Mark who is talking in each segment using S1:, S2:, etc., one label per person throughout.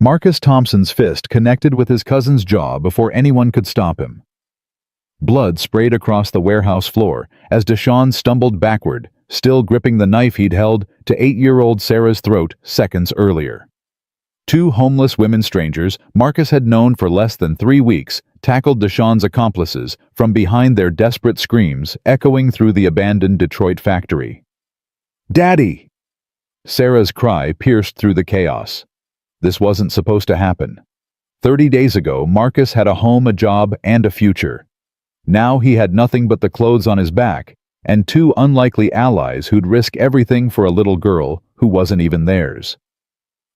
S1: Marcus Thompson's fist connected with his cousin's jaw before anyone could stop him. Blood sprayed across the warehouse floor as Deshawn stumbled backward, still gripping the knife he'd held to 8-year-old Sarah's throat seconds earlier. Two homeless women strangers Marcus had known for less than 3 weeks tackled Deshawn's accomplices from behind, their desperate screams echoing through the abandoned Detroit factory. "Daddy!" Sarah's cry pierced through the chaos. This wasn't supposed to happen. 30 days ago, Marcus had a home, a job, and a future. Now he had nothing but the clothes on his back, and two unlikely allies who'd risk everything for a little girl who wasn't even theirs.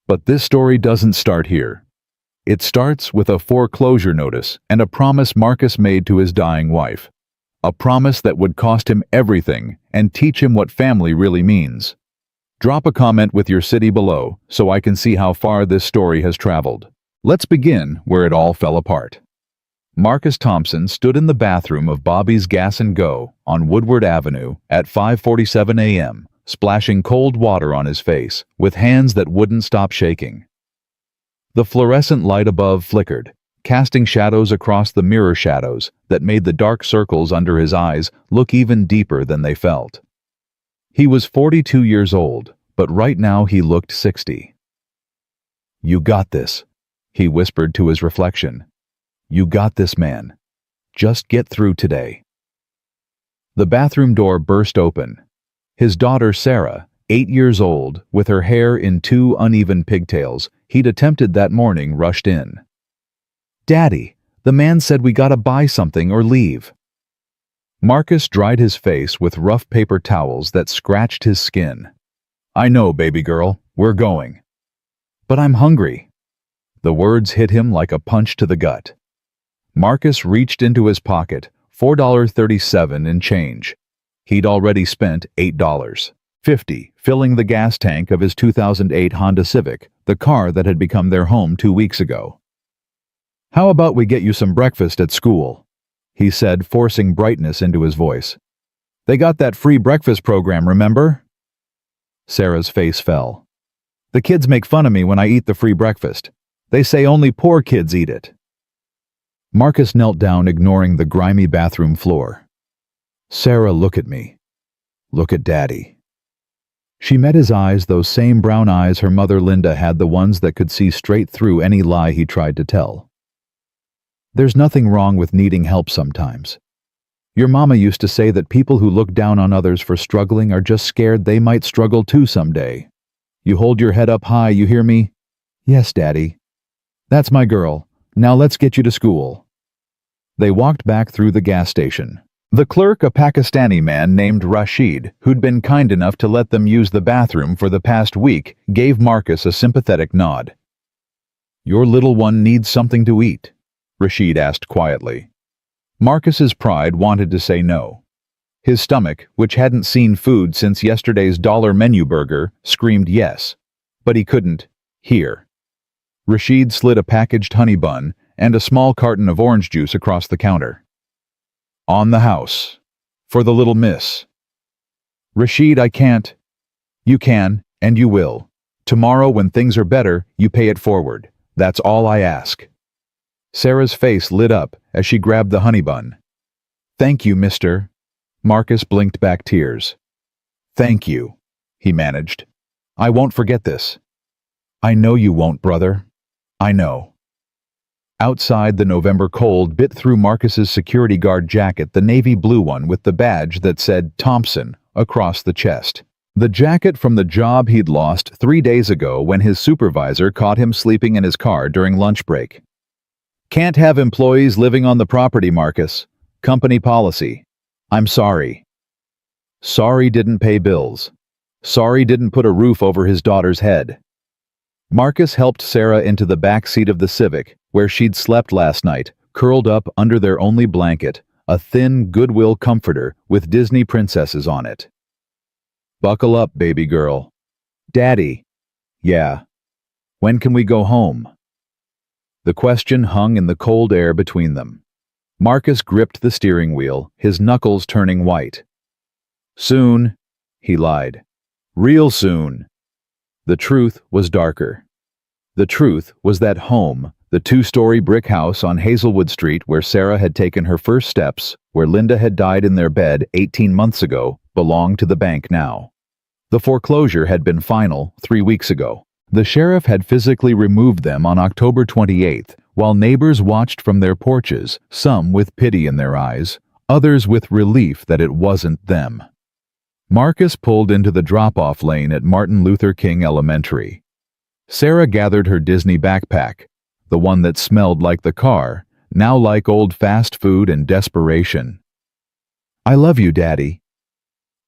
S1: But this story doesn't start here. It starts with a foreclosure notice and a promise Marcus made to his dying wife. A promise that would cost him everything and teach him what family really means. Drop a comment with your city below so I can see how far this story has traveled. Let's begin where it all fell apart. Marcus Thompson stood in the bathroom of Bobby's Gas and Go on Woodward Avenue at 5:47 a.m., splashing cold water on his face with hands that wouldn't stop shaking. The fluorescent light above flickered, casting shadows across the mirror shadows that made the dark circles under his eyes look even deeper than they felt. He was 42 years old, but right now he looked 60. "You got this," he whispered to his reflection. "You got this, man. Just get through today." The bathroom door burst open. His daughter Sarah, 8 years old, with her hair in 2 uneven pigtails he'd attempted that morning, rushed in. "Daddy, the man said we gotta buy something or leave." Marcus dried his face with rough paper towels that scratched his skin. "I know, baby girl, we're going." "But I'm hungry." The words hit him like a punch to the gut. Marcus reached into his pocket, $4.37 in change. He'd already spent $8.50 filling the gas tank of his 2008 Honda Civic, the car that had become their home 2 weeks ago. "How about we get you some breakfast at school?" he said, forcing brightness into his voice. "They got that free breakfast program, remember?" Sarah's face fell. "The kids make fun of me when I eat the free breakfast. They say only poor kids eat it." Marcus knelt down, ignoring the grimy bathroom floor. "Sarah, look at me. Look at Daddy." She met his eyes, those same brown eyes her mother Linda had, the ones that could see straight through any lie he tried to tell. "There's nothing wrong with needing help sometimes. Your mama used to say that people who look down on others for struggling are just scared they might struggle too someday. You hold your head up high, you hear me?" "Yes, Daddy." "That's my girl. Now let's get you to school." They walked back through the gas station. The clerk, a Pakistani man named Rashid, who'd been kind enough to let them use the bathroom for the past week, gave Marcus a sympathetic nod. "Your little one needs something to eat," Rashid asked quietly. Marcus's pride wanted to say no. His stomach, which hadn't seen food since yesterday's dollar menu burger, screamed yes. But he couldn't. Here. Rashid slid a packaged honey bun and a small carton of orange juice across the counter. "On the house. For the little miss." "Rashid, I can't." "You can, and you will. Tomorrow, when things are better, you pay it forward. That's all I ask." Sarah's face lit up as she grabbed the honey bun. "Thank you, mister." Marcus blinked back tears. "Thank you," he managed. "I won't forget this." "I know you won't, brother. I know." Outside, the November cold bit through Marcus's security guard jacket, the navy blue one with the badge that said Thompson across the chest. The jacket from the job he'd lost 3 days ago when his supervisor caught him sleeping in his car during lunch break. "Can't have employees living on the property, Marcus. Company policy. I'm sorry." Sorry didn't pay bills. Sorry didn't put a roof over his daughter's head. Marcus helped Sarah into the back seat of the Civic, where she'd slept last night, curled up under their only blanket, a thin Goodwill comforter with Disney princesses on it. "Buckle up, baby girl." "Daddy." "Yeah." "When can we go home?" The question hung in the cold air between them. Marcus gripped the steering wheel, his knuckles turning white. "Soon," he lied. "Real soon." The truth was darker. The truth was that home, the two-story brick house on Hazelwood Street where Sarah had taken her first steps, where Linda had died in their bed 18 months ago, belonged to the bank now. The foreclosure had been final 3 weeks ago. The sheriff had physically removed them on October 28th, while neighbors watched from their porches, some with pity in their eyes, others with relief that it wasn't them. Marcus pulled into the drop-off lane at Martin Luther King Elementary. Sarah gathered her Disney backpack, the one that smelled like the car, now like old fast food and desperation. "I love you, Daddy."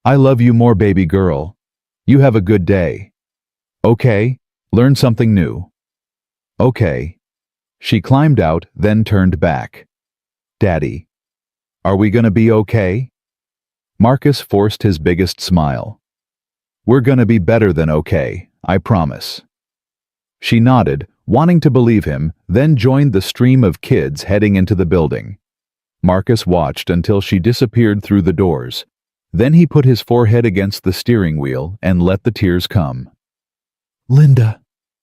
S1: "I love you more, baby girl. You have a good day." "Okay, learn something new." "Okay." She climbed out, then turned back. "Daddy, are we gonna be okay?" Marcus forced his biggest smile. "We're gonna be better than okay, I promise." She nodded, wanting to believe him, then joined the stream of kids heading into the building. Marcus watched until she disappeared through the doors. Then he put his forehead against the steering wheel and let the tears come. "Linda,"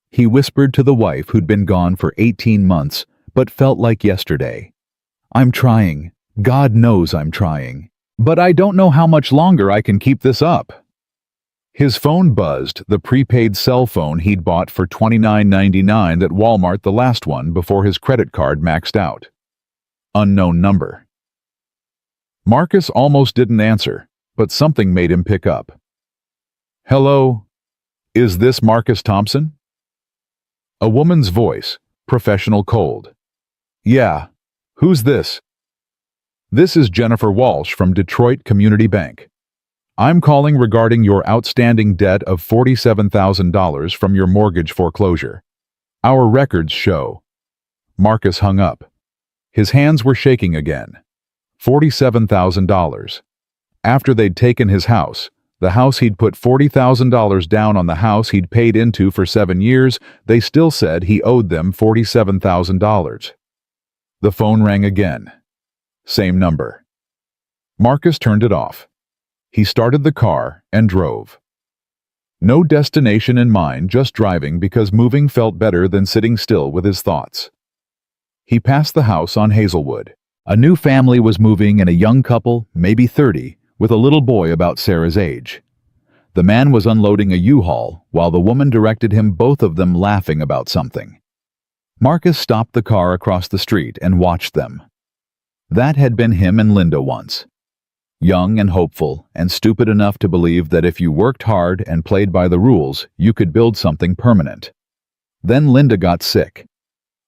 S1: he whispered to the wife who'd been gone for 18 months, but felt like yesterday. "I'm trying. God knows I'm trying. But I don't know how much longer I can keep this up." His phone buzzed, the prepaid cell phone he'd bought for $29.99 at Walmart, the last one before his credit card maxed out. Unknown number. Marcus almost didn't answer, but something made him pick up. "Hello? Is this Marcus Thompson?" A woman's voice, professional cold. "Yeah. Who's this?" "This is Jennifer Walsh from Detroit Community Bank. I'm calling regarding your outstanding debt of $47,000 from your mortgage foreclosure. Our records show." Marcus hung up. His hands were shaking again. $47,000. After they'd taken his house, the house he'd put $40,000 down on the house he'd paid into for 7 years, they still said he owed them $47,000. The phone rang again. Same number. Marcus turned it off. He started the car and drove. No destination in mind, just driving because moving felt better than sitting still with his thoughts. He passed the house on Hazelwood. A new family was moving and a young couple, maybe 30, with a little boy about Sarah's age. The man was unloading a U-Haul, while the woman directed him, both of them laughing about something. Marcus stopped the car across the street and watched them. That had been him and Linda once. Young and hopeful, and stupid enough to believe that if you worked hard and played by the rules, you could build something permanent. Then Linda got sick.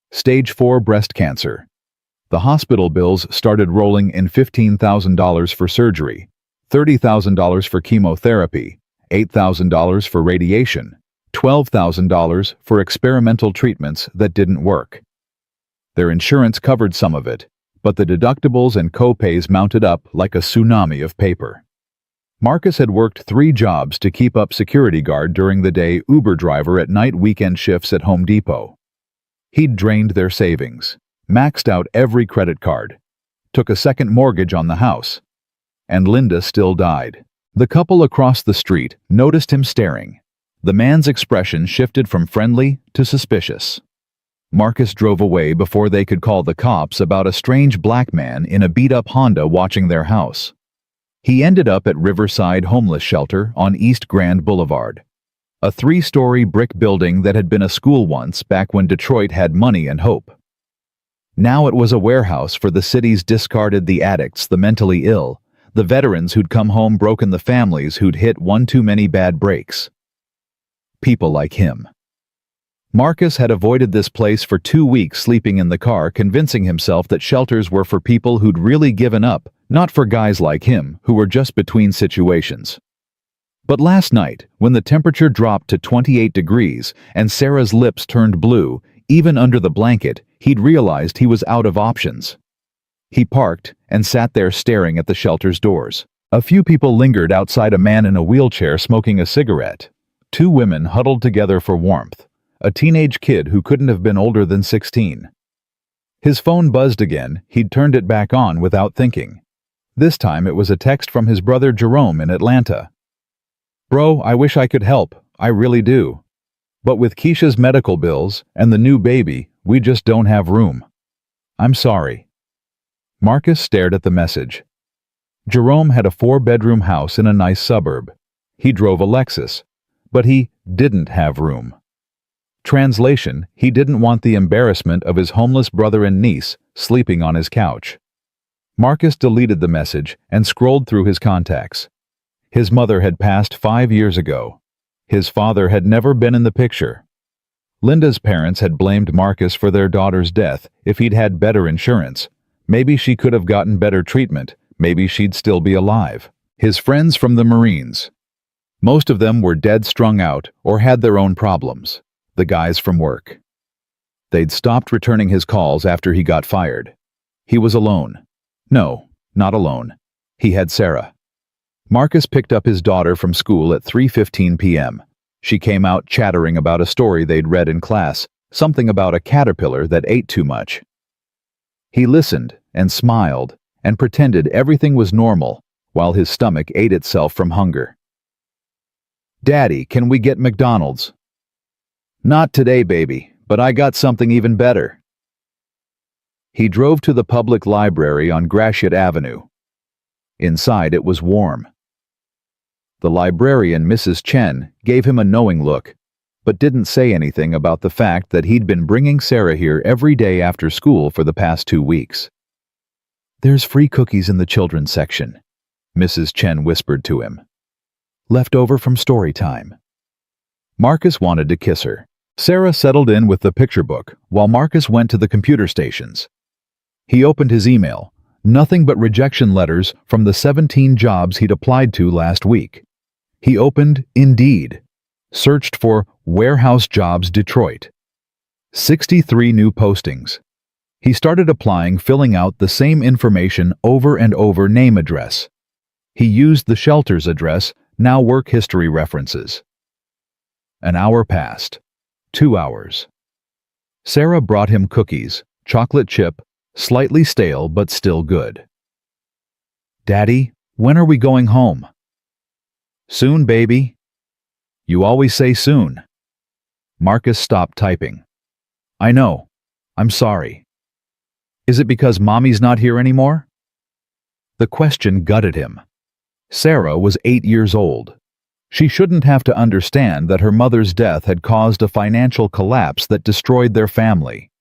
S1: Stage 4 breast cancer. The hospital bills started rolling in $15,000 for surgery, $30,000 for chemotherapy, $8,000 for radiation, $12,000 for experimental treatments that didn't work. Their insurance covered some of it, but the deductibles and co-pays mounted up like a tsunami of paper. Marcus had worked 3 jobs to keep up security guard during the day, Uber driver at night, weekend shifts at Home Depot. He'd drained their savings, maxed out every credit card, took a second mortgage on the house, and Linda still died. The couple across the street noticed him staring. The man's expression shifted from friendly to suspicious. Marcus drove away before they could call the cops about a strange black man in a beat-up Honda watching their house. He ended up at Riverside Homeless Shelter on East Grand Boulevard, a 3-story brick building that had been a school once back when Detroit had money and hope. Now it was a warehouse for the city's discarded, the addicts, the mentally ill, the veterans who'd come home broken, the families who'd hit one too many bad breaks. People like him. Marcus had avoided this place for 2 weeks, sleeping in the car, convincing himself that shelters were for people who'd really given up, not for guys like him who were just between situations. But last night, when the temperature dropped to 28 degrees and Sarah's lips turned blue, even under the blanket, he'd realized he was out of options. He parked and sat there staring at the shelter's doors. A few people lingered outside, a man in a wheelchair smoking a cigarette. 2 women huddled together for warmth. A teenage kid who couldn't have been older than 16. His phone buzzed again. He'd turned it back on without thinking. This time it was a text from his brother Jerome in Atlanta. "Bro, I wish I could help. I really do." But with Keisha's medical bills and the new baby, we just don't have room. I'm sorry." Marcus stared at the message. Jerome had a 4-bedroom house in a nice suburb. He drove a Lexus, but he didn't have room. Translation: he didn't want the embarrassment of his homeless brother and niece sleeping on his couch. Marcus deleted the message and scrolled through his contacts. His mother had passed 5 years ago. His father had never been in the picture. Linda's parents had blamed Marcus for their daughter's death if he'd had better insurance. Maybe she could have gotten better treatment. Maybe she'd still be alive. His friends from the Marines. Most of them were dead strung out or had their own problems. The guys from work. They'd stopped returning his calls after he got fired. He was alone. No, not alone. He had Sarah. Marcus picked up his daughter from school at 3:15 p.m. She came out chattering about a story they'd read in class, something about a caterpillar that ate too much. He listened and smiled and pretended everything was normal while his stomach ate itself from hunger. "Daddy, can we get McDonald's?" "Not today, baby, but I got something even better." He drove to the public library on Gratiot Avenue. Inside it was warm. The librarian, Mrs. Chen, gave him a knowing look, but didn't say anything about the fact that he'd been bringing Sarah here every day after school for the past 2 weeks. "There's free cookies in the children's section," Mrs. Chen whispered to him. "Left over from story time." Marcus wanted to kiss her. Sarah settled in with the picture book while Marcus went to the computer stations. He opened his email. Nothing but rejection letters from the 17 jobs he'd applied to last week. He opened Indeed, searched for Warehouse Jobs Detroit. 63 new postings. He started applying, filling out the same information over and over: name, address. He used the shelter's address, now work history references. An hour passed. 2 hours. Sarah brought him cookies, chocolate chip, slightly stale but still good. "Daddy, when are we going home?" "Soon, baby." "You always say soon." Marcus stopped typing. "I know. I'm sorry." "Is it because Mommy's not here anymore?" The question gutted him. Sarah was 8 years old. She shouldn't have to understand that her mother's death had caused a financial collapse that destroyed their family.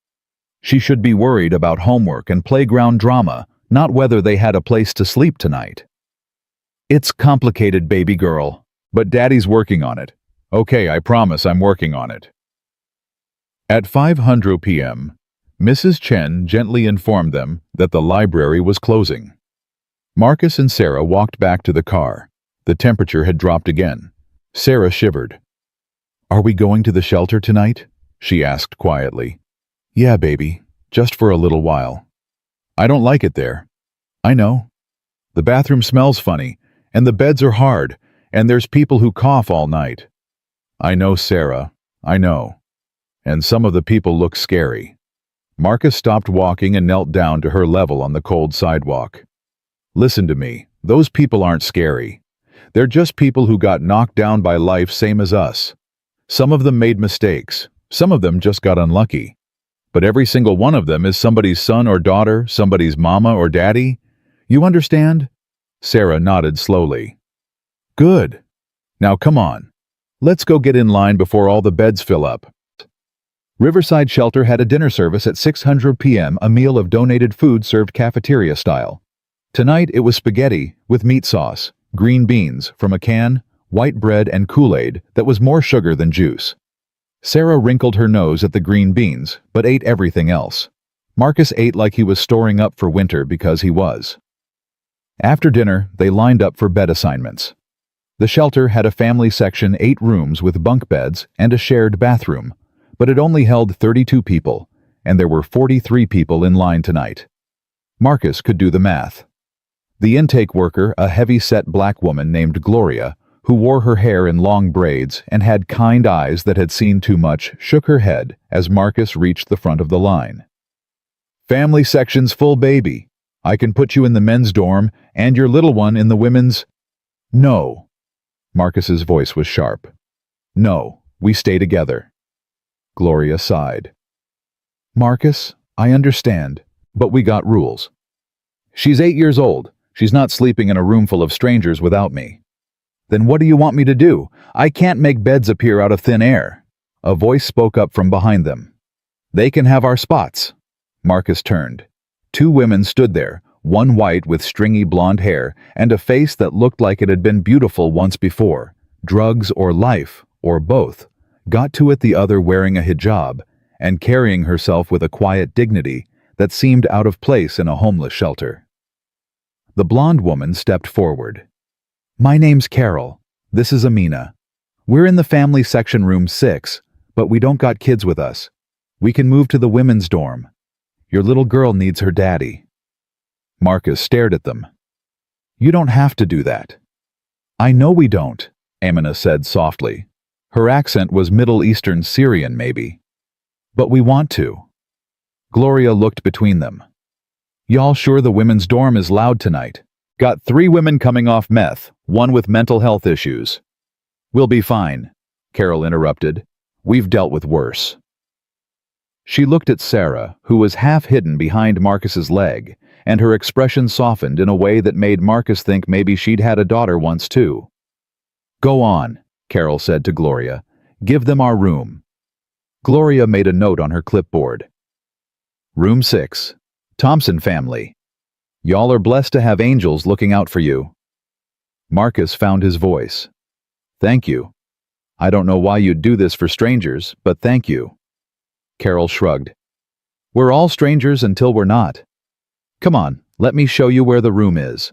S1: She should be worried about homework and playground drama, not whether they had a place to sleep tonight. "It's complicated, baby girl, but Daddy's working on it." "Okay, I promise I'm working on it." At 5:00 p.m., Mrs. Chen gently informed them that the library was closing. Marcus and Sarah walked back to the car. The temperature had dropped again. Sarah shivered. "Are we going to the shelter tonight?" she asked quietly. "Yeah, baby, just for a little while." "I don't like it there." "I know. The bathroom smells funny, and the beds are hard, and there's people who cough all night." "I know, Sarah, I know. And some of the people look scary." Marcus stopped walking and knelt down to her level on the cold sidewalk. "Listen to me, those people aren't scary. They're just people who got knocked down by life same as us. Some of them made mistakes, some of them just got unlucky. But every single one of them is somebody's son or daughter, somebody's mama or daddy. You understand?" Sarah nodded slowly. "Good. Now come on. Let's go get in line before all the beds fill up." Riverside Shelter had a dinner service at 6:00 p.m., a meal of donated food served cafeteria style. Tonight it was spaghetti with meat sauce, green beans from a can, white bread and Kool-Aid that was more sugar than juice. Sarah wrinkled her nose at the green beans, but ate everything else. Marcus ate like he was storing up for winter because he was. After dinner, they lined up for bed assignments. The shelter had a family section, 8 rooms with bunk beds and a shared bathroom, but it only held 32 people, and there were 43 people in line tonight. Marcus could do the math. The intake worker, a heavy-set black woman named Gloria, who wore her hair in long braids and had kind eyes that had seen too much, shook her head as Marcus reached the front of the line. "Family section's full, baby. I can put you in the men's dorm and your little one in the women's—" "No." Marcus's voice was sharp. "No, we stay together." Gloria sighed. Marcus, I understand, but we got rules. She's 8 years old. She's not sleeping in a room full of strangers without me. Then what do you want me to do? I can't make beds appear out of thin air. A voice spoke up from behind them. They can have our spots. Marcus turned. 2 women stood there, one white with stringy blonde hair and a face that looked like it had been beautiful once before. Drugs or life, or both. Got to it the other wearing a hijab and carrying herself with a quiet dignity that seemed out of place in a homeless shelter. The blonde woman stepped forward. My name's Carol. This is Amina. We're in the family section room 6, but we don't got kids with us. We can move to the women's dorm. Your little girl needs her daddy. Marcus stared at them. You don't have to do that. I know we don't, Amina said softly. Her accent was Middle Eastern Syrian, maybe. But we want to. Gloria looked between them. Y'all sure the women's dorm is loud tonight? Got 3 women coming off meth, 1 with mental health issues. We'll be fine, Carol interrupted. We've dealt with worse. She looked at Sarah, who was half hidden behind Marcus's leg, and her expression softened in a way that made Marcus think maybe she'd had a daughter once too. Go on, Carol said to Gloria. Give them our room. Gloria made a note on her clipboard. Room 6. Thompson family. Y'all are blessed to have angels looking out for you. Marcus found his voice. Thank you. I don't know why you'd do this for strangers, but thank you. Carol shrugged. We're all strangers until we're not. Come on, let me show you where the room is.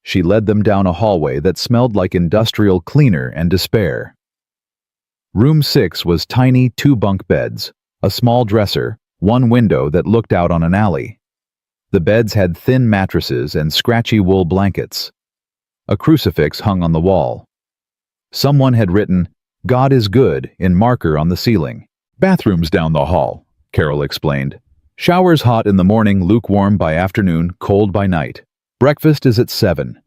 S1: She led them down a hallway that smelled like industrial cleaner and despair. Room 6 was tiny 2-bunk beds, a small dresser, 1 window that looked out on an alley. The beds had thin mattresses and scratchy wool blankets. A crucifix hung on the wall. Someone had written, God is good, in marker on the ceiling. Bathrooms down the hall, Carol explained. Showers hot in the morning, lukewarm by afternoon, cold by night. Breakfast is at 7.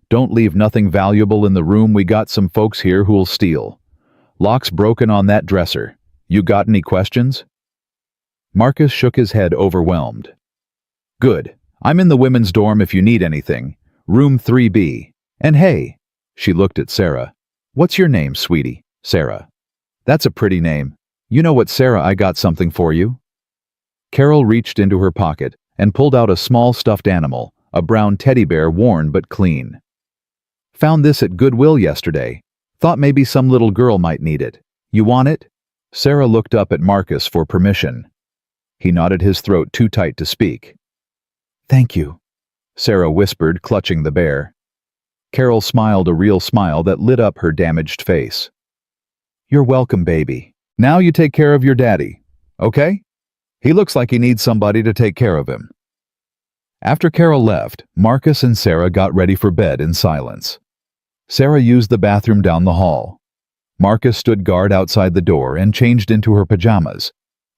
S1: Don't leave nothing valuable in the room, we got some folks here who'll steal. Lock's broken on that dresser. You got any questions? Marcus shook his head, overwhelmed. Good. I'm in the women's dorm if you need anything. Room 3B. And hey, she looked at Sarah. What's your name, sweetie? Sarah. That's a pretty name. You know what, Sarah, I got something for you. Carol reached into her pocket and pulled out a small stuffed animal, a brown teddy bear, worn but clean. Found this at Goodwill yesterday. Thought maybe some little girl might need it. You want it? Sarah looked up at Marcus for permission. He knotted his throat too tight to speak. Thank you, Sarah whispered, clutching the bear. Carol smiled, a real smile that lit up her damaged face. You're welcome, baby. Now you take care of your daddy, okay? He looks like he needs somebody to take care of him. After Carol left, Marcus and Sarah got ready for bed in silence. Sarah used the bathroom down the hall. Marcus stood guard outside the door and changed into her pajamas,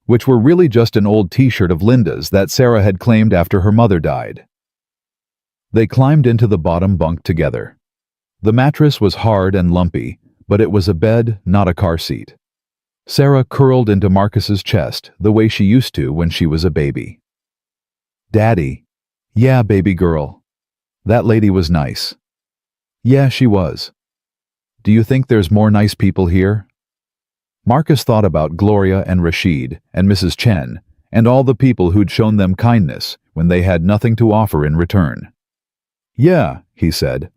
S1: which were really just an old t-shirt of Linda's that Sarah had claimed after her mother died. They climbed into the bottom bunk together. The mattress was hard and lumpy, but it was a bed, not a car seat. Sarah curled into Marcus's chest the way she used to when she was a baby. Daddy. Yeah, baby girl. That lady was nice. Yeah, she was. Do you think there's more nice people here? Marcus thought about Gloria and Rashid and Mrs. Chen and all the people who'd shown them kindness when they had nothing to offer in return. Yeah, he said.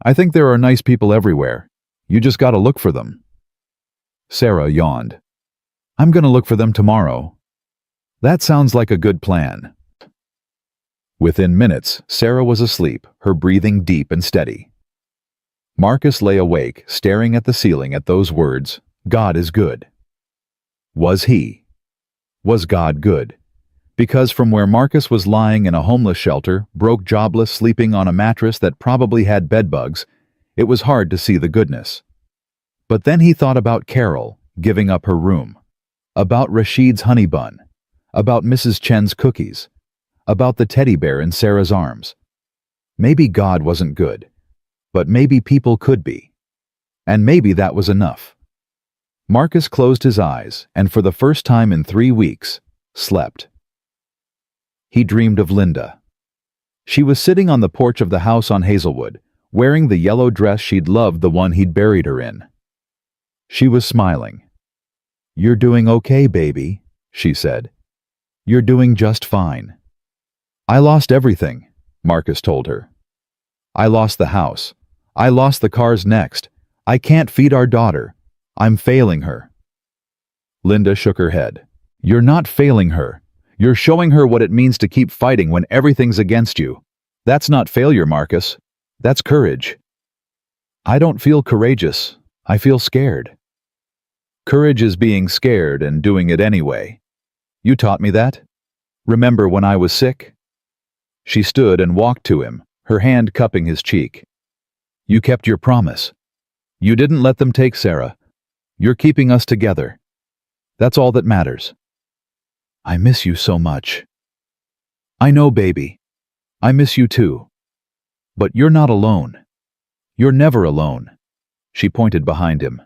S1: I think there are nice people everywhere. You just gotta look for them. Sarah yawned. I'm gonna look for them tomorrow. That sounds like a good plan. Within minutes, Sarah was asleep, her breathing deep and steady. Marcus lay awake, staring at the ceiling at those words, God is good. Was he? Was God good? Because from where Marcus was lying in a homeless shelter, broke, jobless, sleeping on a mattress that probably had bedbugs, it was hard to see the goodness. But then he thought about Carol giving up her room, about Rashid's honey bun, about Mrs. Chen's cookies, about the teddy bear in Sarah's arms. Maybe God wasn't good, but maybe people could be. And maybe that was enough. Marcus closed his eyes and for the first time in 3 weeks, slept. He dreamed of Linda. She was sitting on the porch of the house on Hazelwood, wearing the yellow dress she'd loved, the one he'd buried her in. She was smiling. "You're doing okay, baby," she said. "You're doing just fine." "I lost everything," Marcus told her. "I lost the house. I lost the cars next. I can't feed our daughter. I'm failing her." Linda shook her head. "You're not failing her. You're showing her what it means to keep fighting when everything's against you. That's not failure, Marcus. That's courage." "I don't feel courageous. I feel scared." "Courage is being scared and doing it anyway. You taught me that. Remember when I was sick?" She stood and walked to him, her hand cupping his cheek. "You kept your promise. You didn't let them take Sarah. You're keeping us together. That's all that matters." "I miss you so much." "I know, baby. I miss you too. But you're not alone. You're never alone." She pointed behind him.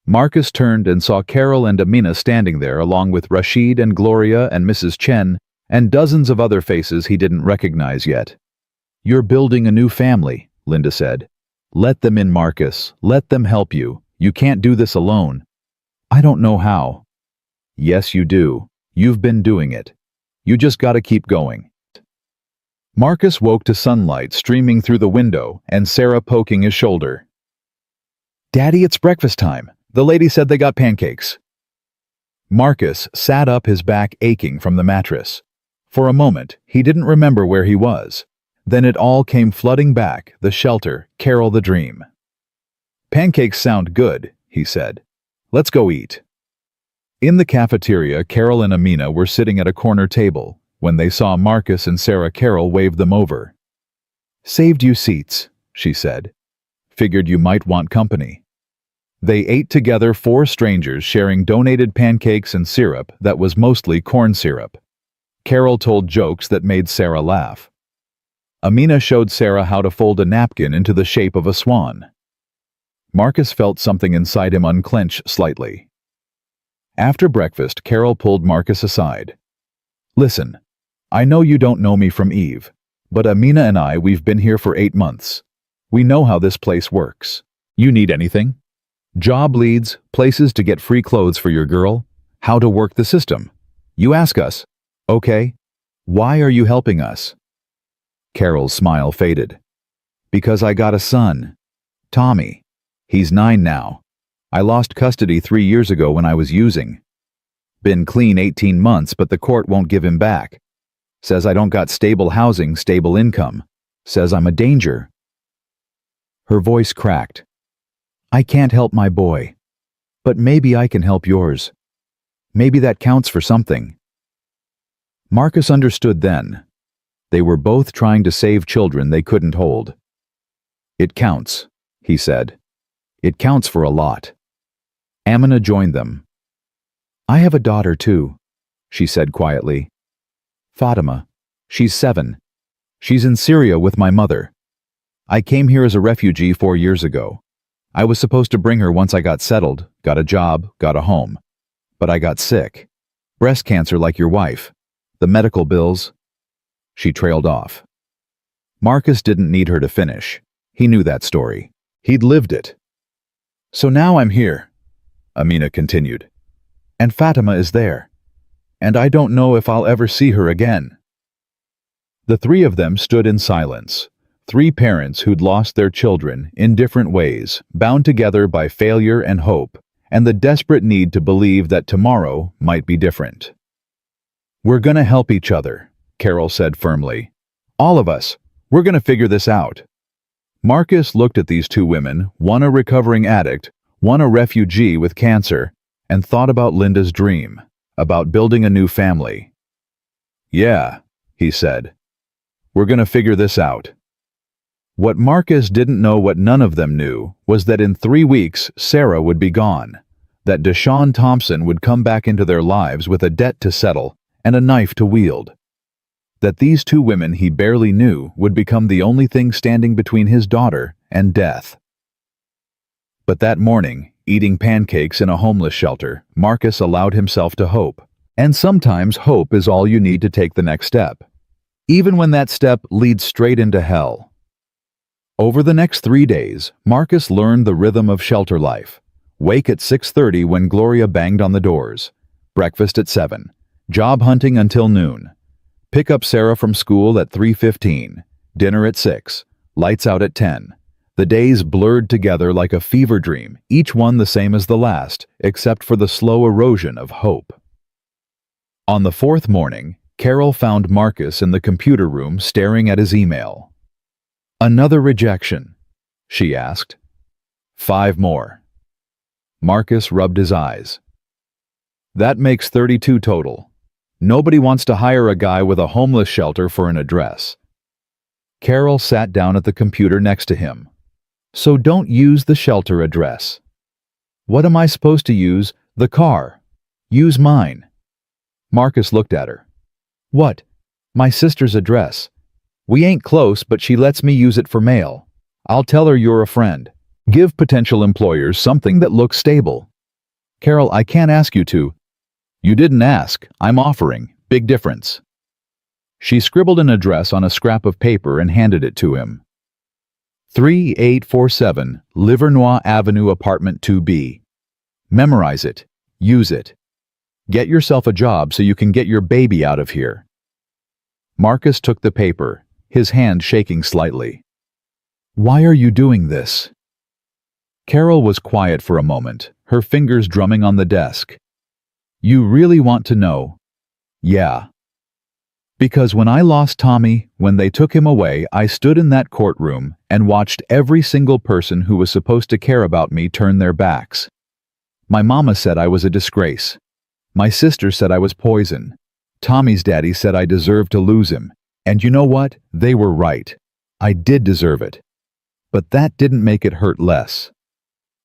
S1: Marcus turned and saw Carol and Amina standing there along with Rashid and Gloria and Mrs. Chen and dozens of other faces he didn't recognize yet. "You're building a new family," Linda said. "Let them in, Marcus. Let them help you. You can't do this alone." "I don't know how." "Yes, you do. You've been doing it. You just gotta keep going." Marcus woke to sunlight streaming through the window and Sarah poking his shoulder. "Daddy, it's breakfast time. The lady said they got pancakes." Marcus sat up, his back aching from the mattress. For a moment, he didn't remember where he was. Then it all came flooding back, the shelter, Carol, the dream. "Pancakes sound good," he said. "Let's go eat." In the cafeteria, Carol and Amina were sitting at a corner table. When they saw Marcus and Sarah, Carol waved them over. "Saved you seats," she said. "Figured you might want company." They ate together, 4 strangers sharing donated pancakes and syrup that was mostly corn syrup. Carol told jokes that made Sarah laugh. Amina showed Sarah how to fold a napkin into the shape of a swan. Marcus felt something inside him unclench slightly. After breakfast, Carol pulled Marcus aside. "Listen, I know you don't know me from Eve, but Amina and we've been here for 8 months. We know how this place works. You need anything? Job leads, places to get free clothes for your girl, how to work the system. You ask us, okay? Why are you helping us?" Carol's smile faded. "Because I got a son. Tommy. He's 9 now. I lost custody 3 years ago when I was using. Been clean 18 months, but the court won't give him back. Says I don't got stable housing, stable income. Says I'm a danger." Her voice cracked. "I can't help my boy. But maybe I can help yours. Maybe that counts for something." Marcus understood then. They were both trying to save children they couldn't hold. "It counts," he said. "It counts for a lot." Amina joined them. "I have a daughter too," she said quietly. "Fatima. She's 7. She's in Syria with my mother. I came here as a refugee 4 years ago. I was supposed to bring her once I got settled, got a job, got a home. But I got sick. Breast cancer like your wife. The medical bills." She trailed off. Marcus didn't need her to finish. He knew that story. He'd lived it. "So now I'm here," Amina continued. "And Fatima is there. And I don't know if I'll ever see her again." The 3 of them stood in silence. 3 parents who'd lost their children in different ways, bound together by failure and hope, and the desperate need to believe that tomorrow might be different. "We're gonna help each other," Carol said firmly. "All of us. We're gonna figure this out." Marcus looked at these 2 women, one a recovering addict, one a refugee with cancer, and thought about Linda's dream, about building a new family. "Yeah," he said. "We're gonna figure this out." What Marcus didn't know, what none of them knew, was that in 3 weeks Sarah would be gone, that Deshaun Thompson would come back into their lives with a debt to settle and a knife to wield, that these 2 women he barely knew would become the only thing standing between his daughter and death. But that morning, Eating pancakes in a homeless shelter, Marcus allowed himself to hope. And sometimes hope is all you need to take the next step, even when that step leads straight into hell. Over the next 3 days, Marcus learned the rhythm of shelter life. Wake at 6:30 when Gloria banged on the doors. Breakfast at 7. Job hunting until noon. Pick up Sarah from school at 3:15. Dinner at 6. Lights out at 10. The days blurred together like a fever dream, each one the same as the last, except for the slow erosion of hope. On the 4th morning, Carol found Marcus in the computer room staring at his email. "Another rejection?" she asked. "5 more." Marcus rubbed his eyes. "That makes 32 total. Nobody wants to hire a guy with a homeless shelter for an address." Carol sat down at the computer next to him. "So don't use the shelter address." "What am I supposed to use? The car. Use mine." Marcus looked at her. "What? My sister's address. We ain't close, but she lets me use it for mail. I'll tell her you're a friend. Give potential employers something that looks stable." "Carol, I can't ask you to." "You didn't ask. I'm offering. Big difference." She scribbled an address on a scrap of paper and handed it to him. 3847 Livernois Avenue, Apartment 2B. Memorize it. Use it. Get yourself a job so you can get your baby out of here. Marcus took the paper, his hand shaking slightly. "Why are you doing this?" Carol was quiet for a moment, her fingers drumming on the desk. "You really want to know?" "Yeah." "Because when I lost Tommy, when they took him away, I stood in that courtroom and watched every single person who was supposed to care about me turn their backs. My mama said I was a disgrace. My sister said I was poison. Tommy's daddy said I deserved to lose him. And you know what? They were right. I did deserve it. But that didn't make it hurt less."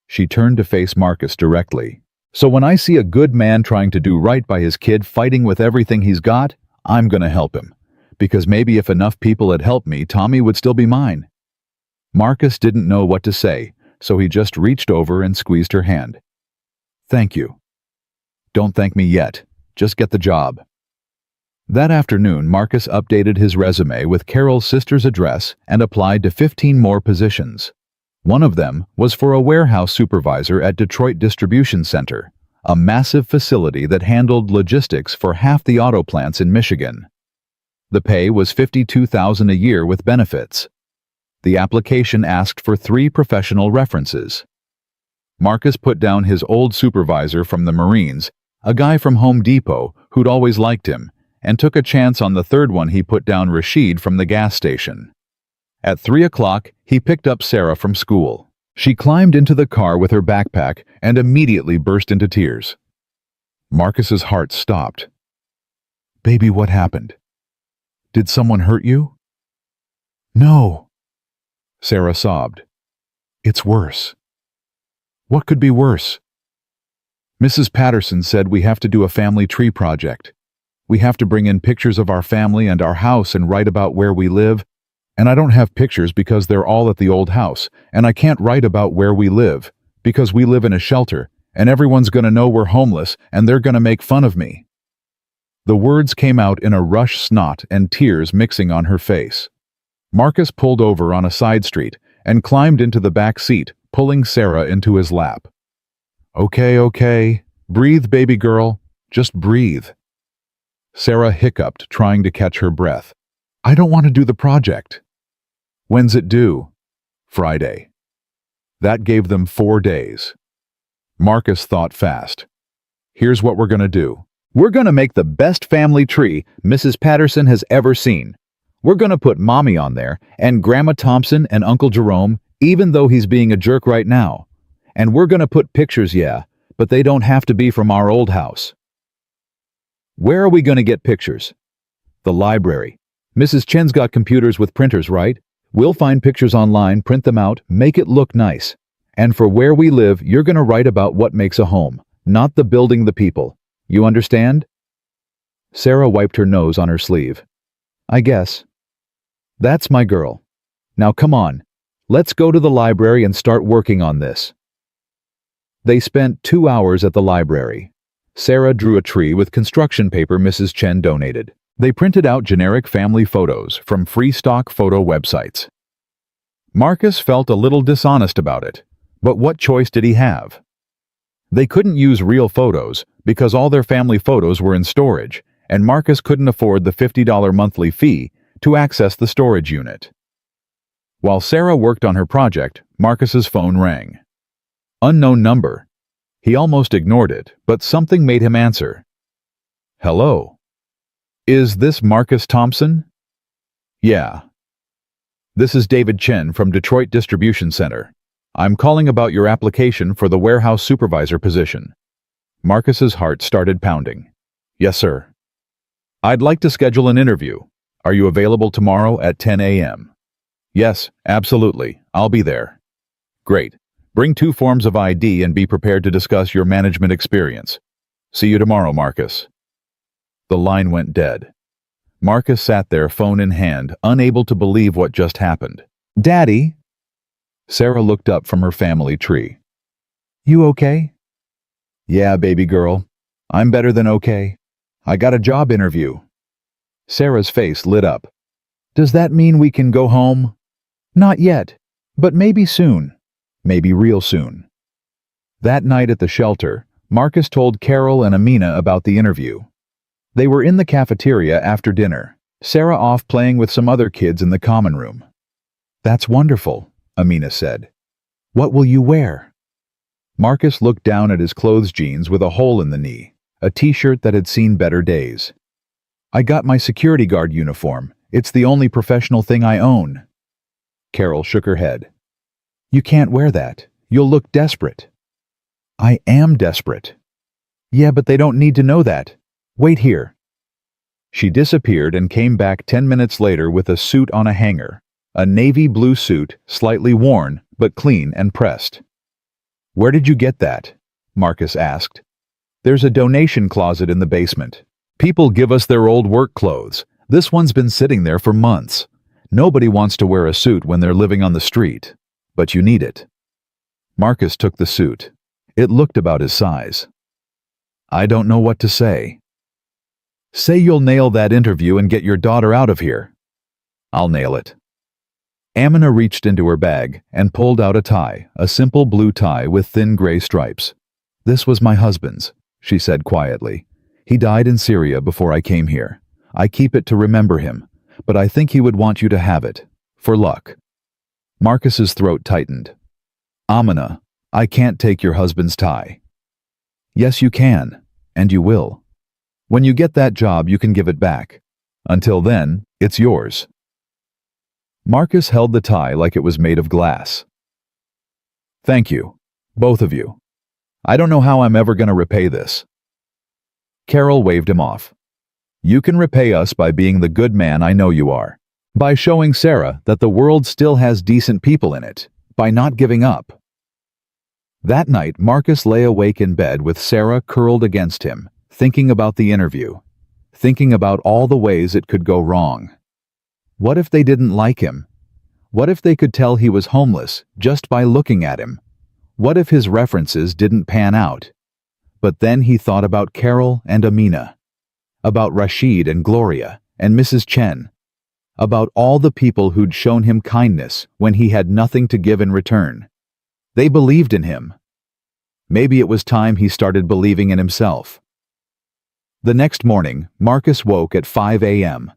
S1: She turned to face Marcus directly. "So when I see a good man trying to do right by his kid fighting with everything he's got, I'm gonna help him. Because maybe if enough people had helped me, Tommy would still be mine." Marcus didn't know what to say, so he just reached over and squeezed her hand. "Thank you." "Don't thank me yet. Just get the job." That afternoon, Marcus updated his resume with Carol's sister's address and applied to 15 more positions. One of them was for a warehouse supervisor at Detroit Distribution Center, a massive facility that handled logistics for half the auto plants in Michigan. The pay was $52,000 a year with benefits. The application asked for 3 professional references. Marcus put down his old supervisor from the Marines, a guy from Home Depot who'd always liked him, and took a chance on the third one. He put down Rashid from the gas station. At 3 o'clock, he picked up Sarah from school. She climbed into the car with her backpack and immediately burst into tears. Marcus's heart stopped. "Baby, what happened? Did someone hurt you?" "No," Sarah sobbed. "It's worse." "What could be worse?" "Mrs. Patterson said we have to do a family tree project. We have to bring in pictures of our family and our house and write about where we live. And I don't have pictures because they're all at the old house, and I can't write about where we live, because we live in a shelter, and everyone's gonna know we're homeless, and they're gonna make fun of me." The words came out in a rush snot and tears mixing on her face. Marcus pulled over on a side street and climbed into the back seat, pulling Sarah into his lap. Okay. Breathe, baby girl. Just breathe." Sarah hiccuped, trying to catch her breath. "I don't want to do the project." "When's it due?" "Friday." That gave them 4 days. Marcus thought fast. "Here's what we're gonna do. We're gonna make the best family tree Mrs. Patterson has ever seen. We're gonna put Mommy on there, and Grandma Thompson and Uncle Jerome, even though he's being a jerk right now. And we're gonna put pictures, yeah, but they don't have to be from our old house." "Where are we gonna get pictures?" "The library. Mrs. Chen's got computers with printers, right? We'll find pictures online, print them out, make it look nice. And for where we live, you're gonna write about what makes a home, not the building, the people. You understand?" Sarah wiped her nose on her sleeve. "I guess." "That's my girl. Now come on, let's go to the library and start working on this." They spent 2 hours at the library. Sarah drew a tree with construction paper Mrs. Chen donated. They printed out generic family photos from free stock photo websites. Marcus felt a little dishonest about it, but what choice did he have? They couldn't use real photos because all their family photos were in storage, and Marcus couldn't afford the $50 monthly fee to access the storage unit. While Sarah worked on her project, Marcus's phone rang. Unknown number. He almost ignored it, but something made him answer. Hello. Is this Marcus Thompson? Yeah. This is David Chen from Detroit Distribution Center. I'm calling about your application for the warehouse supervisor position. Marcus's heart started pounding. Yes, sir. I'd like to schedule an interview. Are you available tomorrow at 10 a.m.? Yes, absolutely. I'll be there. Great. Bring 2 forms of ID and be prepared to discuss your management experience. See you tomorrow, Marcus. The line went dead. Marcus sat there, phone in hand, unable to believe what just happened. Daddy? Sarah looked up from her family tree. You okay? Yeah, baby girl. I'm better than okay. I got a job interview. Sarah's face lit up. Does that mean we can go home? Not yet, but maybe soon. Maybe real soon. That night at the shelter, Marcus told Carol and Amina about the interview. They were in the cafeteria after dinner, Sarah off playing with some other kids in the common room. That's wonderful, Amina said. What will you wear? Marcus looked down at his clothes jeans with a hole in the knee, a t-shirt that had seen better days. I got my security guard uniform. It's the only professional thing I own. Carol shook her head. You can't wear that. You'll look desperate. I am desperate. Yeah, but they don't need to know that. Wait here. She disappeared and came back 10 minutes later with a suit on a hanger, a navy blue suit, slightly worn, but clean and pressed. Where did you get that? Marcus asked. There's a donation closet in the basement. People give us their old work clothes. This one's been sitting there for months. Nobody wants to wear a suit when they're living on the street, but you need it. Marcus took the suit. It looked about his size. I don't know what to say. Say you'll nail that interview and get your daughter out of here. I'll nail it. Amina reached into her bag and pulled out a tie, a simple blue tie with thin gray stripes. This was my husband's, she said quietly. He died in Syria before I came here. I keep it to remember him, but I think he would want you to have it, for luck. Marcus's throat tightened. Amina, I can't take your husband's tie. Yes, you can, and you will. When you get that job, you can give it back. Until then, it's yours. Marcus held the tie like it was made of glass. Thank you, both of you. I don't know how I'm ever going to repay this. Carol waved him off. You can repay us by being the good man I know you are. By showing Sarah that the world still has decent people in it. By not giving up. That night, Marcus lay awake in bed with Sarah curled against him, thinking about the interview. Thinking about all the ways it could go wrong. What if they didn't like him? What if they could tell he was homeless just by looking at him? What if his references didn't pan out? But then he thought about Carol and Amina. About Rashid and Gloria and Mrs. Chen. About all the people who'd shown him kindness when he had nothing to give in return. They believed in him. Maybe it was time he started believing in himself. The next morning, Marcus woke at 5 a.m.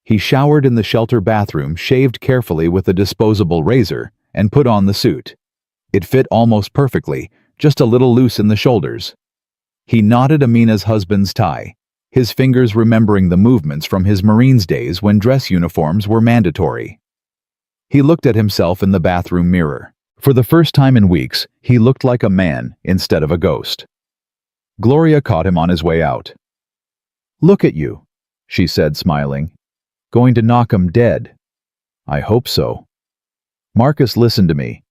S1: He showered in the shelter bathroom, shaved carefully with a disposable razor, and put on the suit. It fit almost perfectly, just a little loose in the shoulders. He knotted Amina's husband's tie, his fingers remembering the movements from his Marines days when dress uniforms were mandatory. He looked at himself in the bathroom mirror. For the first time in weeks, he looked like a man instead of a ghost. Gloria caught him on his way out. Look at you, she said, smiling. Going to knock him dead. I hope so. Marcus, listen to me.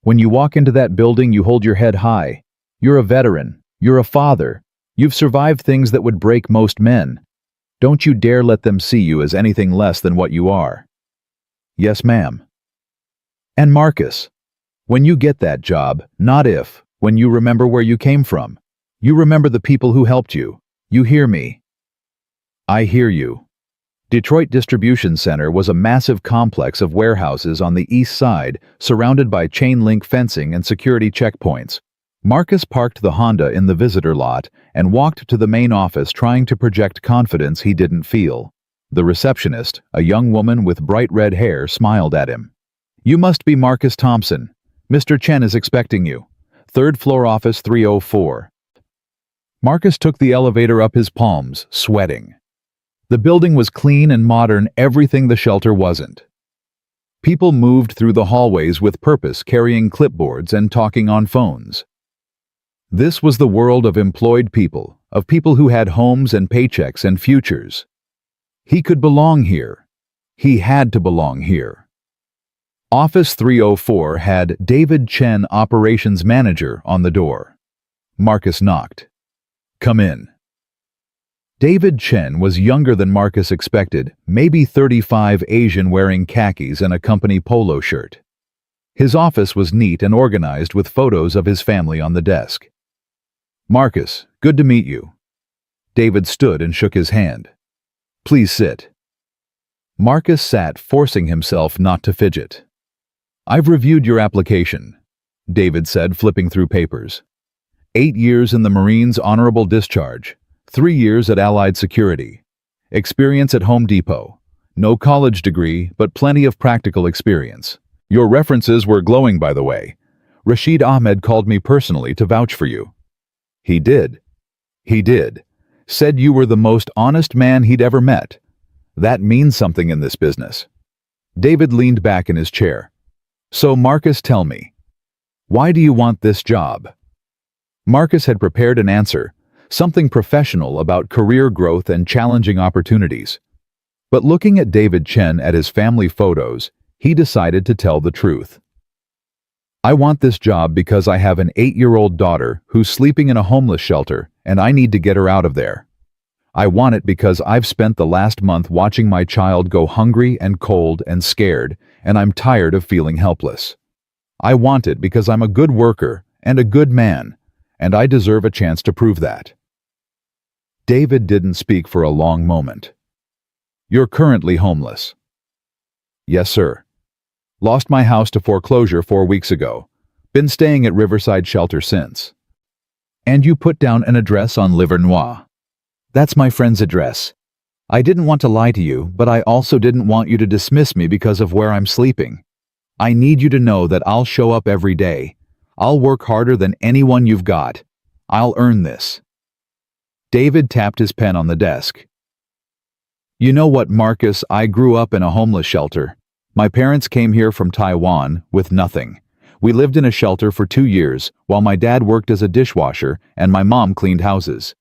S1: When you walk into that building, you hold your head high. You're a veteran. You're a father. You've survived things that would break most men. Don't you dare let them see you as anything less than what you are. Yes, ma'am. And Marcus, when you get that job, not if, When you remember where you came from. You remember the people who helped you. You hear me. I hear you. Detroit Distribution Center was a massive complex of warehouses on the east side, surrounded by chain-link fencing and security checkpoints. Marcus parked the Honda in the visitor lot and walked to the main office, trying to project confidence he didn't feel. The receptionist, a young woman with bright red hair, smiled at him. You must be Marcus Thompson. Mr. Chen is expecting you. Third floor office 304. Marcus took the elevator up his palms, sweating. The building was clean and modern, everything the shelter wasn't. People moved through the hallways with purpose, carrying clipboards and talking on phones. This was the world of employed people, of people who had homes and paychecks and futures. He could belong here. He had to belong here. Office 304 had David Chen, operations manager, on the door. Marcus knocked. Come in. David Chen was younger than Marcus expected, maybe 35, Asian, wearing khakis and a company polo shirt. His office was neat and organized with photos of his family on the desk. Marcus, good to meet you. David stood and shook his hand. Please sit. Marcus sat, forcing himself not to fidget. I've reviewed your application, David said, flipping through papers. 8 years in the Marines, honorable discharge. 3 years at Allied Security. Experience at Home Depot. No college degree, but plenty of practical experience. Your references were glowing, by the way. Rashid Ahmed called me personally to vouch for you. He did. He did. Said you were the most honest man he'd ever met. That means something in this business. David leaned back in his chair. So Marcus, tell me, why do you want this job? Marcus had prepared an answer, something professional about career growth and challenging opportunities. But looking at David Chen at his family photos, he decided to tell the truth. I want this job because I have an 8-year-old daughter who's sleeping in a homeless shelter, and I need to get her out of there. I want it because I've spent the last month watching my child go hungry and cold and scared, and I'm tired of feeling helpless. I want it because I'm a good worker and a good man, and I deserve a chance to prove that. David didn't speak for a long moment. You're currently homeless. Yes, sir. Lost my house to foreclosure 4 weeks ago. Been staying at Riverside Shelter since. And you put down an address on Livernois. That's my friend's address. I didn't want to lie to you, but I also didn't want you to dismiss me because of where I'm sleeping. I need you to know that I'll show up every day. I'll work harder than anyone you've got. I'll earn this. David tapped his pen on the desk. You know what, Marcus, I grew up in a homeless shelter. My parents came here from Taiwan with nothing. We lived in a shelter for 2 years while my dad worked as a dishwasher and my mom cleaned houses.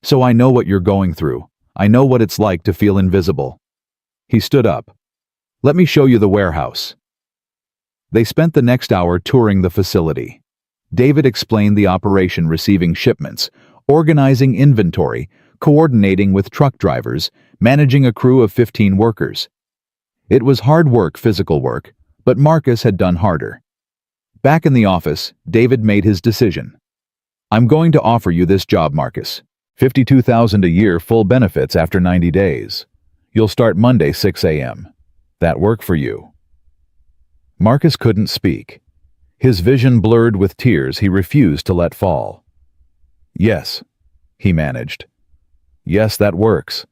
S1: So I know what you're going through. I know what it's like to feel invisible. He stood up. Let me show you the warehouse. They spent the next hour touring the facility. David explained the operation, receiving shipments, organizing inventory, coordinating with truck drivers, managing a crew of 15 workers. It was hard work, physical work, but Marcus had done harder. Back in the office, David made his decision. I'm going to offer you this job, Marcus. $52,000 a year, full benefits after 90 days. You'll start Monday, 6 a.m. That work for you? Marcus couldn't speak. His vision blurred with tears he refused to let fall. Yes, he managed. Yes, that works.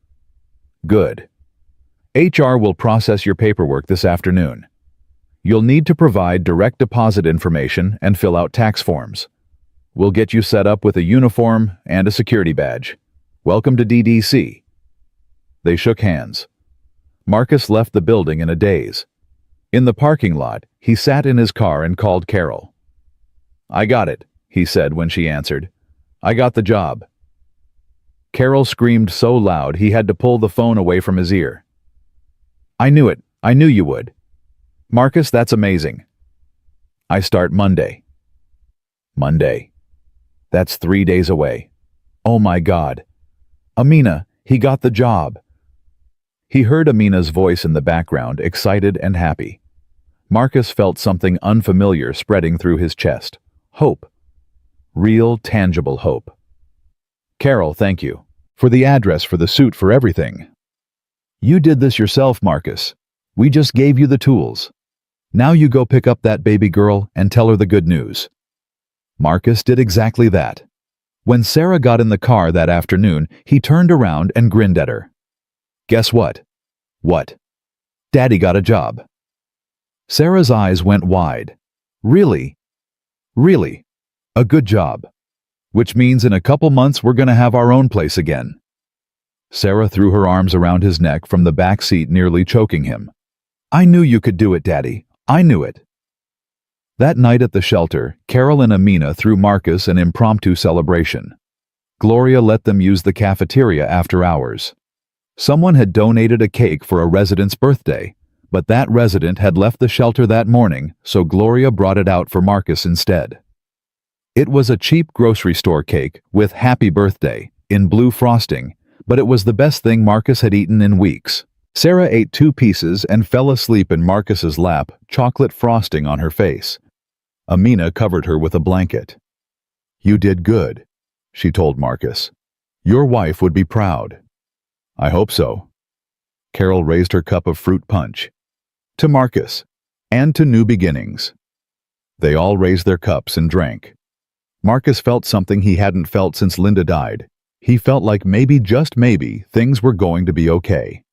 S1: Good. HR will process your paperwork this afternoon. You'll need to provide direct deposit information and fill out tax forms. We'll get you set up with a uniform and a security badge. Welcome to DDC. They shook hands. Marcus left the building in a daze. In the parking lot, he sat in his car and called Carol. I got it, he said when she answered. I got the job. Carol screamed so loud he had to pull the phone away from his ear. I knew it. I knew you would. Marcus, that's amazing. I start Monday. Monday. That's 3 days away. Oh my God. Amina, he got the job. He heard Amina's voice in the background, excited and happy. Marcus felt something unfamiliar spreading through his chest. Hope. Real, tangible hope. Carol, thank you. For the address, for the suit, for everything. You did this yourself, Marcus. We just gave you the tools. Now you go pick up that baby girl and tell her the good news. Marcus did exactly that. When Sarah got in the car that afternoon, he turned around and grinned at her. Guess what? What? Daddy got a job. Sarah's eyes went wide. Really? Really? A good job. Which means in a couple months we're gonna have our own place again. Sarah threw her arms around his neck from the back seat, nearly choking him. I knew you could do it, Daddy. I knew it. That night at the shelter, Carol and Amina threw Marcus an impromptu celebration. Gloria let them use the cafeteria after hours. Someone had donated a cake for a resident's birthday, but that resident had left the shelter that morning, so Gloria brought it out for Marcus instead. It was a cheap grocery store cake with Happy Birthday in blue frosting, but it was the best thing Marcus had eaten in weeks. Sarah ate 2 pieces and fell asleep in Marcus's lap, chocolate frosting on her face. Amina covered her with a blanket. You did good, she told Marcus. Your wife would be proud. I hope so. Carol raised her cup of fruit punch. To Marcus, and to New Beginnings. They all raised their cups and drank. Marcus felt something he hadn't felt since Linda died. He felt like maybe, just maybe, things were going to be okay.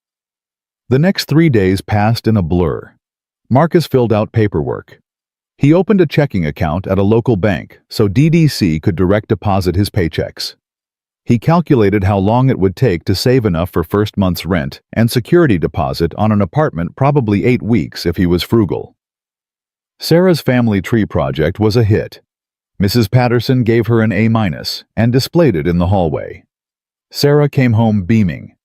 S1: The next 3 days passed in a blur. Marcus filled out paperwork. He opened a checking account at a local bank so DDC could direct deposit his paychecks. He calculated how long it would take to save enough for first month's rent and security deposit on an apartment, probably 8 weeks if he was frugal. Sarah's family tree project was a hit. Mrs. Patterson gave her an A- and displayed it in the hallway. Sarah came home beaming.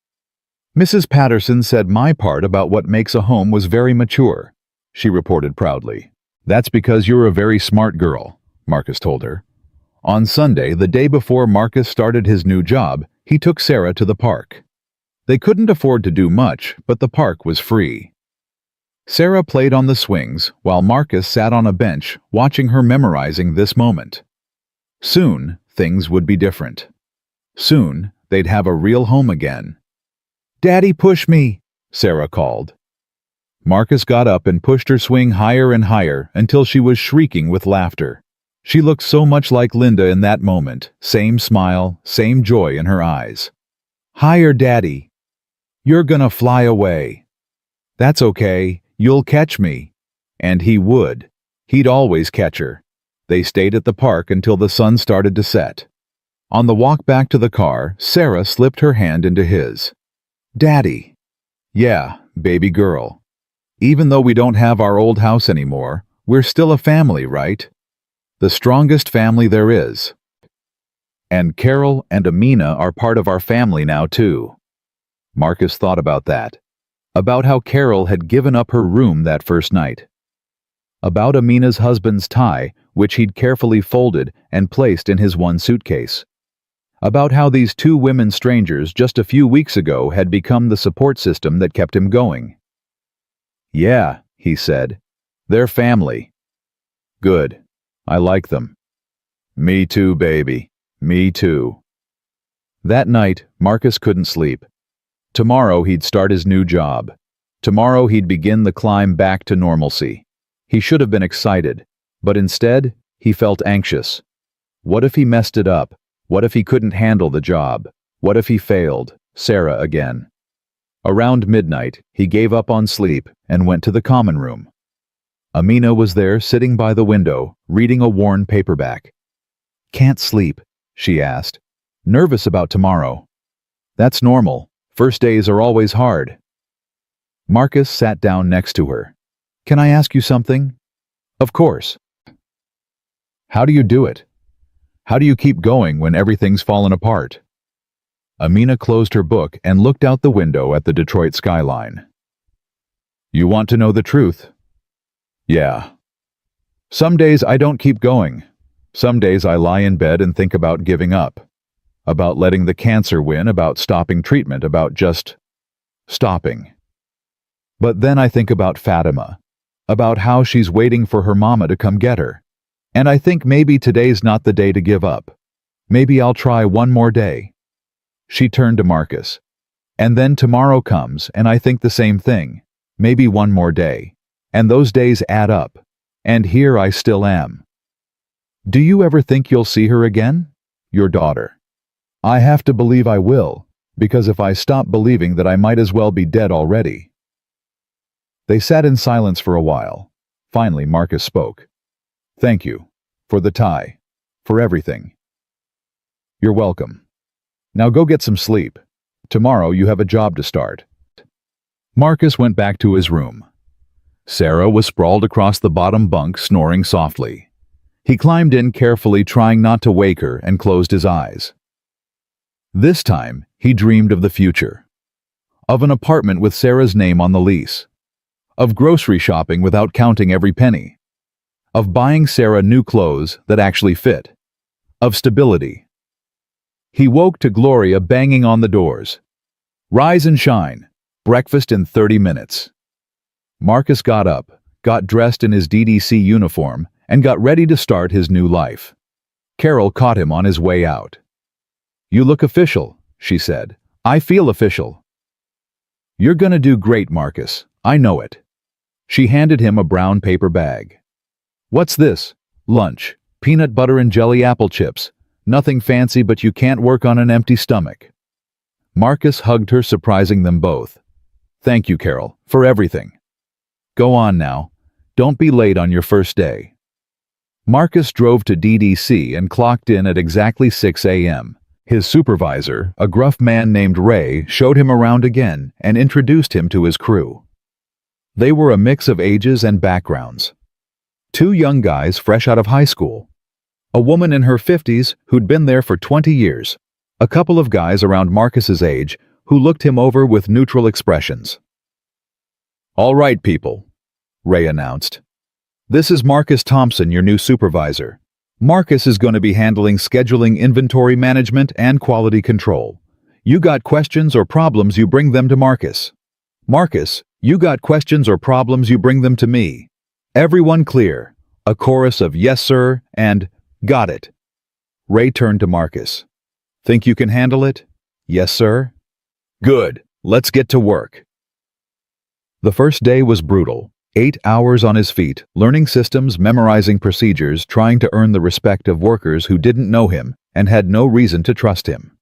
S1: Mrs. Patterson said my part about what makes a home was very mature, she reported proudly. That's because you're a very smart girl, Marcus told her. On Sunday, the day before Marcus started his new job, he took Sarah to the park. They couldn't afford to do much, but the park was free. Sarah played on the swings while Marcus sat on a bench watching her, memorizing this moment. Soon, things would be different. Soon, they'd have a real home again. Daddy, push me, Sarah called. Marcus got up and pushed her swing higher and higher until she was shrieking with laughter. She looked so much like Linda in that moment, same smile, same joy in her eyes. Higher, Daddy. You're gonna fly away. That's okay, you'll catch me. And he would. He'd always catch her. They stayed at the park until the sun started to set. On the walk back to the car, Sarah slipped her hand into his. Daddy. Yeah, baby girl. Even though we don't have our old house anymore, we're still a family, right? The strongest family there is. And Carol and Amina are part of our family now, too. Marcus thought about that. About how Carol had given up her room that first night. About Amina's husband's tie, which he'd carefully folded and placed in his one suitcase. About how these 2 women strangers just a few weeks ago had become the support system that kept him going. Yeah, he said. They're family. Good. I like them. Me too, baby. Me too. That night, Marcus couldn't sleep. Tomorrow he'd start his new job. Tomorrow he'd begin the climb back to normalcy. He should have been excited, but instead, he felt anxious. What if he messed it up? What if he couldn't handle the job? What if he failed? Sarah again. Around midnight, he gave up on sleep and went to the common room. Amina was there sitting by the window, reading a worn paperback. Can't sleep, she asked. Nervous about tomorrow. That's normal. First days are always hard. Marcus sat down next to her. Can I ask you something? Of course. How do you do it? How do you keep going when everything's fallen apart? Amina closed her book and looked out the window at the Detroit skyline. You want to know the truth? Yeah. Some days I don't keep going. Some days I lie in bed and think about giving up. About letting the cancer win, about stopping treatment, about just stopping. But then I think about Fatima, about how she's waiting for her mama to come get her. And I think maybe today's not the day to give up. Maybe I'll try one more day." She turned to Marcus. "And then tomorrow comes, and I think the same thing. Maybe one more day. And those days add up. And here I still am." "Do you ever think you'll see her again?" "Your daughter." "I have to believe I will, because if I stop believing that I might as well be dead already." They sat in silence for a while. Finally, Marcus spoke. "Thank you. For the tie. For everything." "You're welcome. Now go get some sleep. Tomorrow you have a job to start." Marcus went back to his room. Sarah was sprawled across the bottom bunk, snoring softly. He climbed in carefully, trying not to wake her, and closed his eyes. This time, he dreamed of the future. Of an apartment with Sarah's name on the lease. Of grocery shopping without counting every penny. Of buying Sarah new clothes that actually fit. Of stability. He woke to Gloria banging on the doors. "Rise and shine. Breakfast in 30 minutes." Marcus got up, got dressed in his DDC uniform, and got ready to start his new life. Carol caught him on his way out. "You look official," she said. "I feel official." "You're gonna do great, Marcus. I know it." She handed him a brown paper bag. "What's this?" "Lunch. Peanut butter and jelly apple chips. Nothing fancy, but you can't work on an empty stomach." Marcus hugged her, surprising them both. "Thank you, Carol, for everything. Go on now. Don't be late on your first day." Marcus drove to DDC and clocked in at exactly 6 a.m. His supervisor, a gruff man named Ray, showed him around again and introduced him to his crew. They were a mix of ages and backgrounds. 2 young guys fresh out of high school. A woman in her 50s who'd been there for 20 years. A couple of guys around Marcus's age who looked him over with neutral expressions. "All right, people," Ray announced. "This is Marcus Thompson, your new supervisor. Marcus is going to be handling scheduling, inventory management, and quality control. You got questions or problems, you bring them to Marcus. Marcus, you got questions or problems, you bring them to me. Everyone clear?" A chorus of "Yes, sir," and "Got it." Ray turned to Marcus. "Think you can handle it?" "Yes, sir." "Good. Let's get to work." The first day was brutal. 8 hours on his feet, learning systems, memorizing procedures, trying to earn the respect of workers who didn't know him and had no reason to trust him.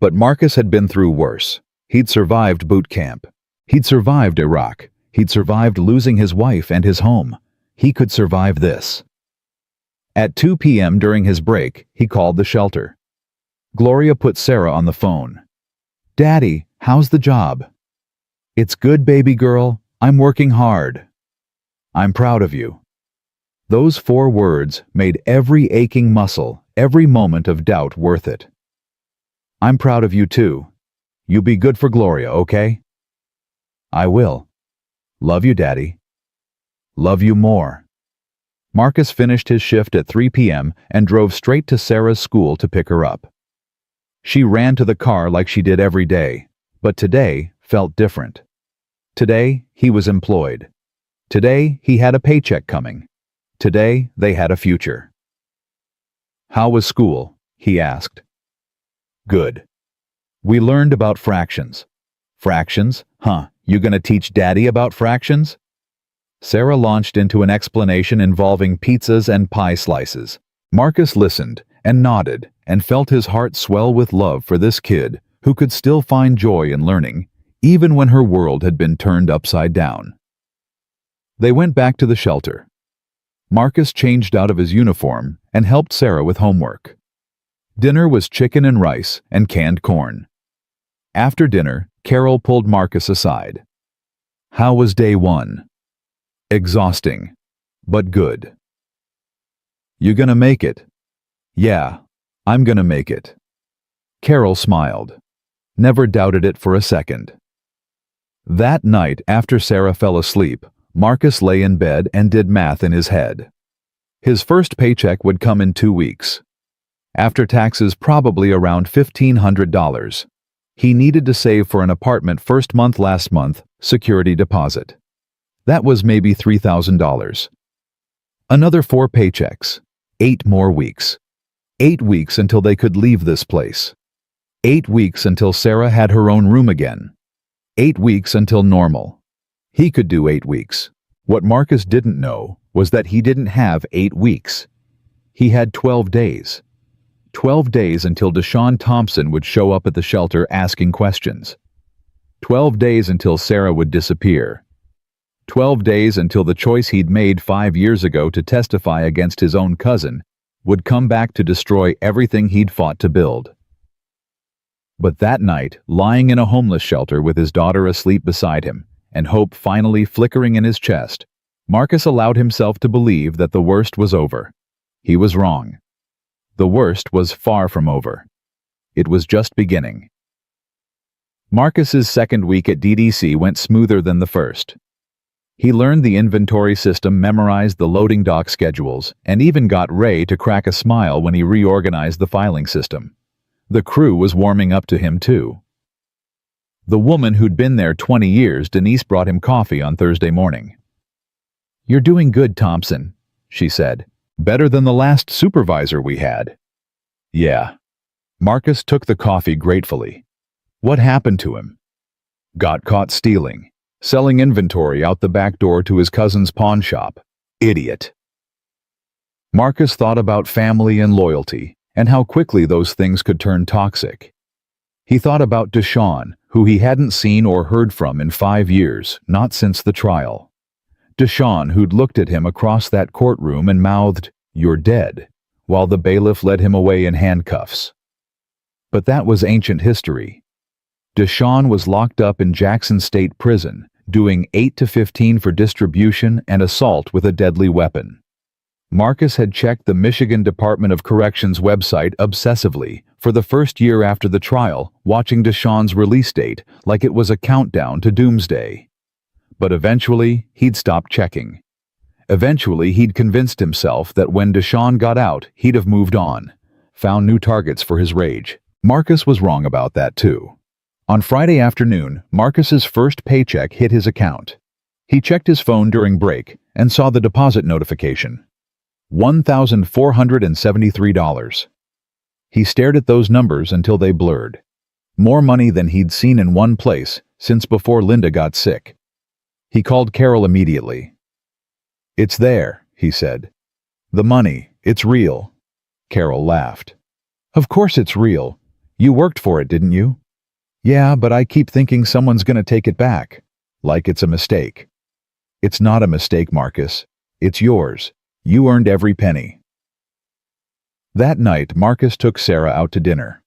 S1: But Marcus had been through worse. He'd survived boot camp. He'd survived Iraq. He'd survived losing his wife and his home. He could survive this. At 2 p.m. during his break, he called the shelter. Gloria put Sarah on the phone. "Daddy, how's the job?" "It's good, baby girl. I'm working hard." "I'm proud of you." Those 4 words made every aching muscle, every moment of doubt worth it. "I'm proud of you too. You be good for Gloria, okay?" "I will. Love you, Daddy." "Love you more." Marcus finished his shift at 3 p.m. and drove straight to Sarah's school to pick her up. She ran to the car like she did every day, but today felt different. Today, he was employed. Today, he had a paycheck coming. Today, they had a future. "How was school?" he asked. "Good. We learned about fractions." "Fractions? Huh, you gonna teach Daddy about fractions?" Sarah launched into an explanation involving pizzas and pie slices. Marcus listened and nodded and felt his heart swell with love for this kid who could still find joy in learning, even when her world had been turned upside down. They went back to the shelter. Marcus changed out of his uniform and helped Sarah with homework. Dinner was chicken and rice and canned corn. After dinner, Carol pulled Marcus aside. "How was day 1? "Exhausting, but good." "You gonna make it?" "Yeah, I'm gonna make it." Carol smiled. Never doubted it for a second. That night, after Sarah fell asleep, Marcus lay in bed and did math in his head. His first paycheck would come in 2 weeks. After taxes, probably around $1,500. He needed to save for an apartment first month, last month, security deposit. That was maybe $3,000. Another 4 paychecks. 8 more weeks. 8 weeks until they could leave this place. 8 weeks until Sarah had her own room again. 8 weeks until normal. He could do 8 weeks. What Marcus didn't know was that he didn't have 8 weeks. He had 12 days. 12 days until Deshaun Thompson would show up at the shelter asking questions. 12 days until Sarah would disappear. 12 days until the choice he'd made 5 years ago to testify against his own cousin would come back to destroy everything he'd fought to build. But that night, lying in a homeless shelter with his daughter asleep beside him, and hope finally flickering in his chest, Marcus allowed himself to believe that the worst was over. He was wrong. The worst was far from over. It was just beginning. Marcus's second week at DDC went smoother than the first. He learned the inventory system, memorized the loading dock schedules, and even got Ray to crack a smile when he reorganized the filing system. The crew was warming up to him too. The woman who'd been there 20 years, Denise, brought him coffee on Thursday morning. "You're doing good, Thompson," she said. "Better than the last supervisor we had." "Yeah." Marcus took the coffee gratefully. What happened to him? Got caught stealing. Selling inventory out the back door to his cousin's pawn shop. Idiot. Marcus thought about family and loyalty, and how quickly those things could turn toxic. He thought about Deshaun, who he hadn't seen or heard from in 5 years, not since the trial. Deshaun, who'd looked at him across that courtroom and mouthed, "You're dead," while the bailiff led him away in handcuffs. But that was ancient history. Deshaun was locked up in Jackson State Prison, doing 8 to 15 for distribution and assault with a deadly weapon. Marcus had checked the Michigan Department of Corrections website obsessively for the first year after the trial, watching Deshaun's release date like it was a countdown to doomsday. But eventually, he'd stopped checking. Eventually, he'd convinced himself that when Deshaun got out, he'd have moved on, found new targets for his rage. Marcus was wrong about that too. On Friday afternoon, Marcus's first paycheck hit his account. He checked his phone during break and saw the deposit notification. $1,473. He stared at those numbers until they blurred. More money than he'd seen in one place since before Linda got sick. He called Carol immediately. "It's there," he said. "The money, it's real." Carol laughed. "Of course it's real. You worked for it, didn't you?" "Yeah, but I keep thinking someone's gonna take it back. Like it's a mistake." "It's not a mistake, Marcus. It's yours. You earned every penny." That night, Marcus took Sarah out to dinner.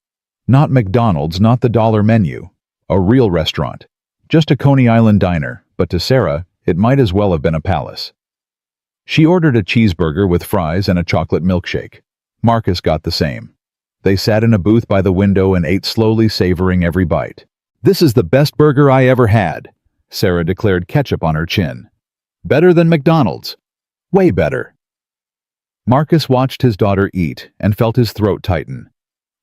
S1: Not McDonald's, not the dollar menu. A real restaurant. Just a Coney Island diner, but to Sarah, it might as well have been a palace. She ordered a cheeseburger with fries and a chocolate milkshake. Marcus got the same. They sat in a booth by the window and ate slowly, savoring every bite. "This is the best burger I ever had," Sarah declared, ketchup on her chin. "Better than McDonald's. Way better." Marcus watched his daughter eat and felt his throat tighten.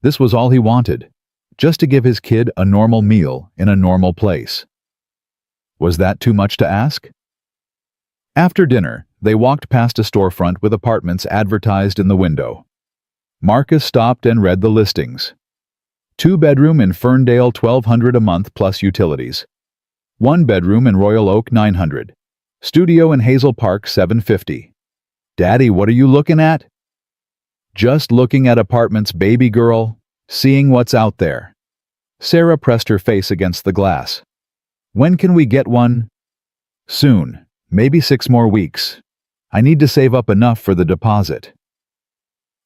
S1: This was all he wanted, just to give his kid a normal meal in a normal place. Was that too much to ask? After dinner, they walked past a storefront with apartments advertised in the window. Marcus stopped and read the listings. 2-bedroom in Ferndale, $1,200 a month plus utilities. 1-bedroom in Royal Oak, $900. Studio in Hazel Park, $750. "Daddy, what are you looking at?" "Just looking at apartments, baby girl. Seeing what's out there." Sarah pressed her face against the glass. "When can we get one?" "Soon. Maybe 6 more weeks. I need to save up enough for the deposit."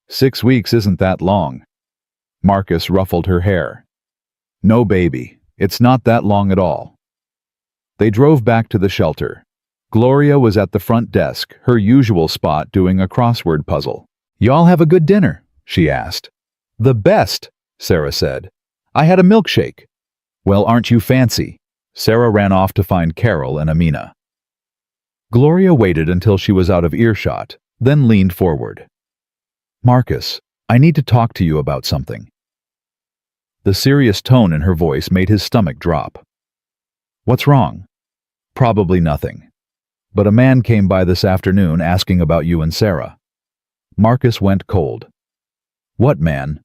S1: 6 weeks isn't that long. Marcus ruffled her hair. "No, baby, it's not that long at all." They drove back to the shelter. Gloria was at the front desk, her usual spot, doing a crossword puzzle. "Y'all have a good dinner?" she asked. "The best," Sarah said. "I had a milkshake." "Well, aren't you fancy?" Sarah ran off to find Carol and Amina. Gloria waited until she was out of earshot, then leaned forward. "Marcus, I need to talk to you about something." The serious tone in her voice made his stomach drop. "What's wrong?" "Probably nothing." But a man came by this afternoon asking about you and Sarah. Marcus went cold. What man?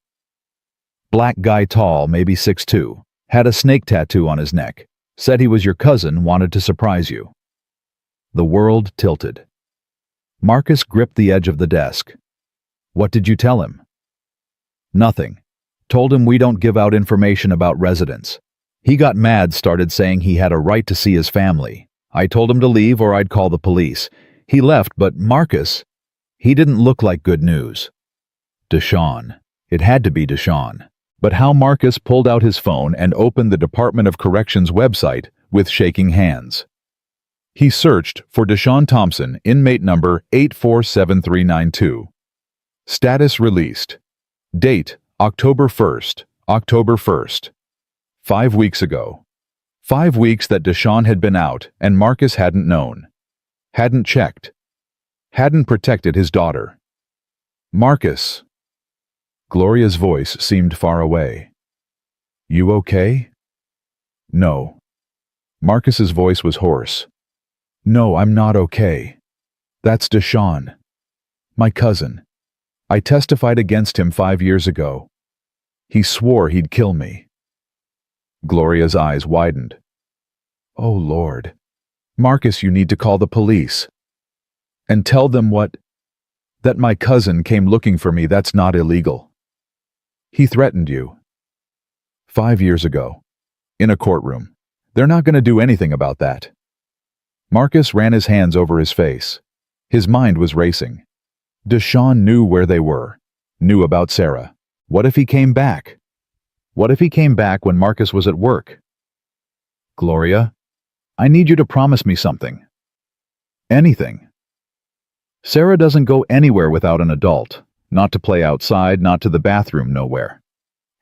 S1: Black guy, tall, maybe 6'2", had a snake tattoo on his neck, said he was your cousin, wanted to surprise you. The world tilted. Marcus gripped the edge of the desk. What did you tell him? Nothing. Told him we don't give out information about residents. He got mad, started saying he had a right to see his family. I told him to leave or I'd call the police. He left, but Marcus, he didn't look like good news. Deshawn. It had to be Deshawn. But how Marcus pulled out his phone and opened the Department of Corrections website with shaking hands. He searched for Deshawn Thompson, inmate number 847392. Status released. Date, October 1st, October 1st. 5 weeks ago. 5 weeks that Deshawn had been out and Marcus hadn't known. Hadn't checked. Hadn't protected his daughter. Marcus. Gloria's voice seemed far away. You okay? No. Marcus's voice was hoarse. No, I'm not okay. That's Deshawn. My cousin. I testified against him 5 years ago. He swore he'd kill me. Gloria's eyes widened. Oh, Lord. Marcus, you need to call the police. And tell them what? That my cousin came looking for me. That's not illegal. He threatened you. 5 years ago. In a courtroom. They're not going to do anything about that. Marcus ran his hands over his face. His mind was racing. Deshawn knew where they were. Knew about Sarah. What if he came back? What if he came back when Marcus was at work? Gloria, I need you to promise me something. Anything. Sarah doesn't go anywhere without an adult. Not to play outside, not to the bathroom, nowhere.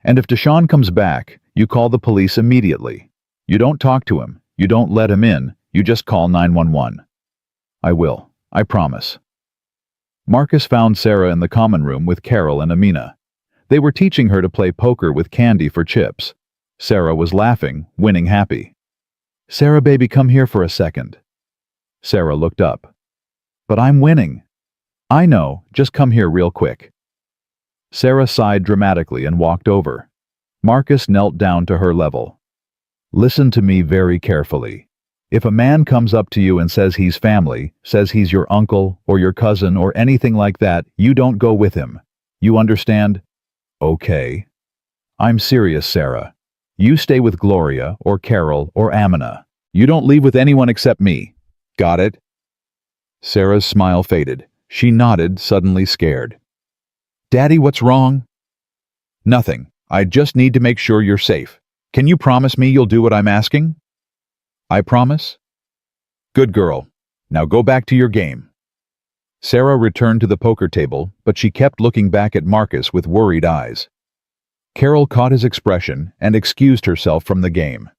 S1: And if Deshawn comes back, you call the police immediately. You don't talk to him. You don't let him in. You just call 911. I will. I promise. Marcus found Sarah in the common room with Carol and Amina. They were teaching her to play poker with candy for chips. Sarah was laughing, winning happy. Sarah, baby, come here for a second. Sarah looked up. But I'm winning. I know, just come here real quick. Sarah sighed dramatically and walked over. Marcus knelt down to her level. Listen to me very carefully. If a man comes up to you and says he's family, says he's your uncle or your cousin or anything like that, you don't go with him. You understand? Okay. I'm serious, Sarah. You stay with Gloria or Carol or Amina. You don't leave with anyone except me. Got it? Sarah's smile faded. She nodded, suddenly scared. Daddy, what's wrong? Nothing. I just need to make sure you're safe. Can you promise me you'll do what I'm asking? I promise. Good girl. Now go back to your game. Sarah returned to the poker table, but she kept looking back at Marcus with worried eyes. Carol caught his expression and excused herself from the game.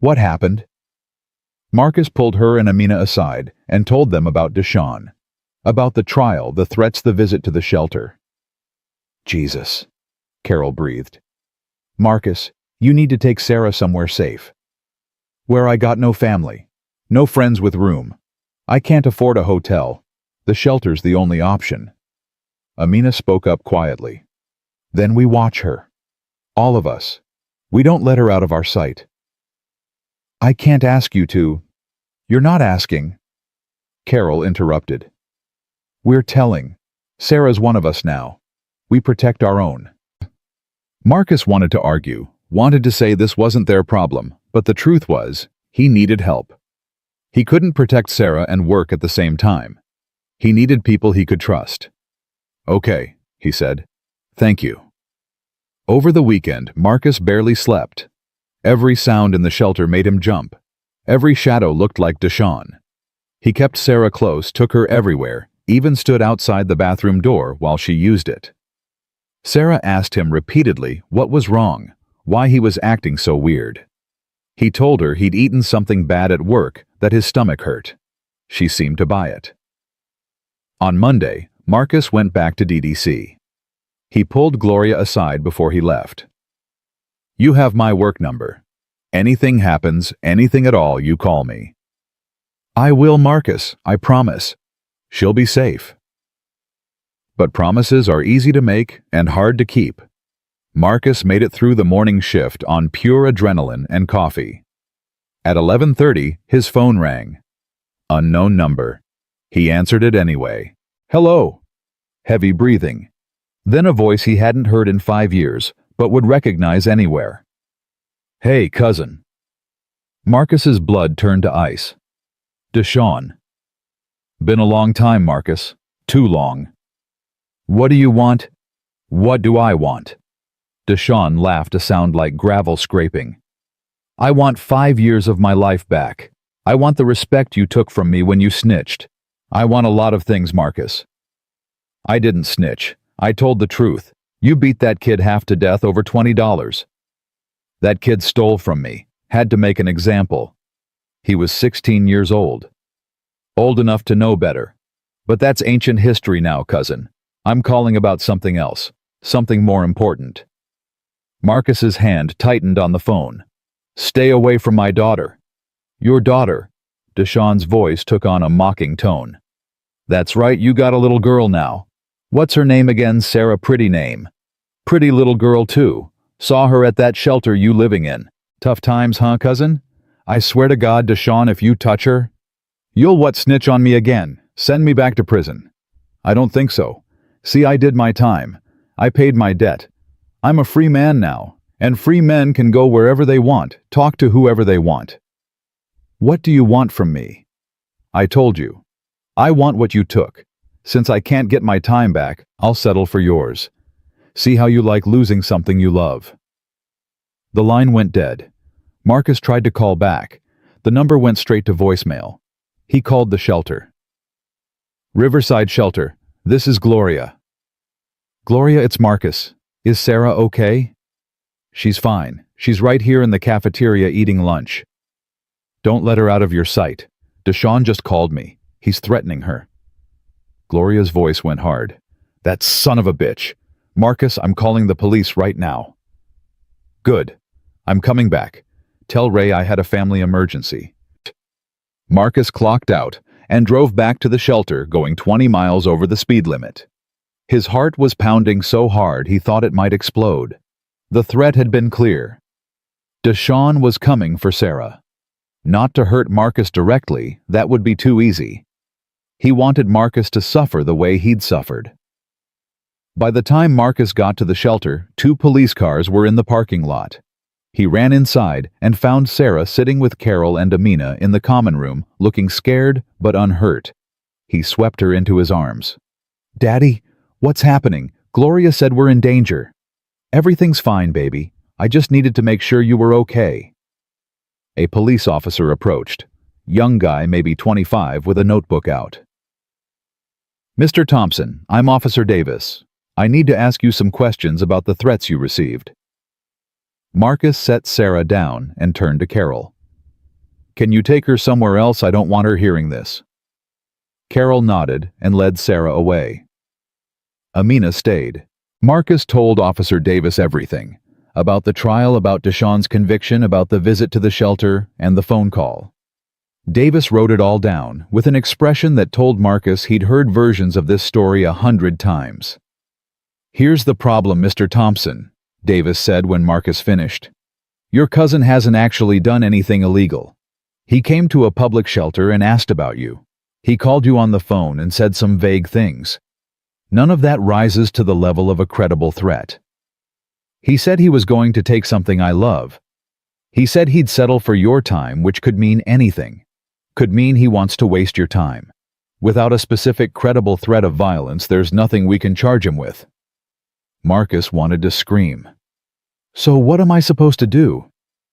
S1: What happened? Marcus pulled her and Amina aside and told them about Deshawn. About the trial, the threats, the visit to the shelter. Jesus, Carol breathed. Marcus, you need to take Sarah somewhere safe. Where I got no family, no friends with room. I can't afford a hotel. The shelter's the only option. Amina spoke up quietly. Then we watch her. All of us. We don't let her out of our sight. I can't ask you to. You're not asking. Carol interrupted. We're telling. Sarah's one of us now. We protect our own. Marcus wanted to argue, wanted to say this wasn't their problem, but the truth was, he needed help. He couldn't protect Sarah and work at the same time. He needed people he could trust. Okay, he said. Thank you. Over the weekend, Marcus barely slept. Every sound in the shelter made him jump. Every shadow looked like Deshawn. He kept Sarah close, took her everywhere, even stood outside the bathroom door while she used it. Sarah asked him repeatedly what was wrong, why he was acting so weird. He told her he'd eaten something bad at work, that his stomach hurt. She seemed to buy it. On Monday, Marcus went back to DDC. He pulled Gloria aside before he left. You have my work number. Anything happens, anything at all, you call me. I will, Marcus, I promise. She'll be safe. But promises are easy to make and hard to keep. Marcus made it through the morning shift on pure adrenaline and coffee. At 11:30, his phone rang. Unknown number. He answered it anyway. Hello. Heavy breathing. Then a voice he hadn't heard in 5 years, but would recognize anywhere. Hey, cousin. Marcus's blood turned to ice. Deshawn. Been a long time, Marcus. Too long. What do you want? What do I want? Deshawn laughed to sound like gravel scraping. I want 5 years of my life back. I want the respect you took from me when you snitched. I want a lot of things, Marcus. I didn't snitch. I told the truth. You beat that kid half to death over $20. That kid stole from me. Had to make an example. He was 16 years old. Old enough to know better. But that's ancient history now, cousin. I'm calling about something else. Something more important. Marcus's hand tightened on the phone. Stay away from my daughter. Your daughter. Deshawn's voice took on a mocking tone. That's right, you got a little girl now. What's her name again? Sarah. Pretty name. Pretty little girl too. Saw her at that shelter you living in. Tough times, huh, cousin? I swear to God, Deshawn, if you touch her, you'll what, snitch on me again? Send me back to prison. I don't think so. See, I did my time. I paid my debt. I'm a free man now, and free men can go wherever they want, talk to whoever they want. What do you want from me? I told you. I want what you took. Since I can't get my time back, I'll settle for yours. See how you like losing something you love. The line went dead. Marcus tried to call back. The number went straight to voicemail. He called the shelter. Riverside Shelter, this is Gloria. Gloria, it's Marcus. Is Sarah okay? She's fine. She's right here in the cafeteria eating lunch. Don't let her out of your sight. Deshawn just called me. He's threatening her. Gloria's voice went hard. That son of a bitch. Marcus, I'm calling the police right now. Good. I'm coming back. Tell Ray I had a family emergency. Marcus clocked out and drove back to the shelter, going 20 miles over the speed limit. His heart was pounding so hard he thought it might explode. The threat had been clear. Deshawn was coming for Sarah. Not to hurt Marcus directly, that would be too easy. He wanted Marcus to suffer the way he'd suffered. By the time Marcus got to the shelter, 2 police cars were in the parking lot. He ran inside and found Sarah sitting with Carol and Amina in the common room, looking scared but unhurt. He swept her into his arms. Daddy, what's happening? Gloria said we're in danger. Everything's fine, baby. I just needed to make sure you were okay. A police officer approached. Young guy, maybe 25, with a notebook out. Mr. Thompson, I'm Officer Davis. I need to ask you some questions about the threats you received. Marcus set Sarah down and turned to Carol. Can you take her somewhere else? I don't want her hearing this. Carol nodded and led Sarah away. Amina stayed. Marcus told Officer Davis everything. About the trial, about Deshawn's conviction, about the visit to the shelter, and the phone call. Davis wrote it all down, with an expression that told Marcus he'd heard versions of this story 100 times. Here's the problem, Mr. Thompson, Davis said when Marcus finished. Your cousin hasn't actually done anything illegal. He came to a public shelter and asked about you. He called you on the phone and said some vague things. None of that rises to the level of a credible threat. He said he was going to take something I love. He said he'd settle for your time, which could mean anything. Could mean he wants to waste your time. Without a specific credible threat of violence, there's nothing we can charge him with. Marcus wanted to scream. So what am I supposed to do?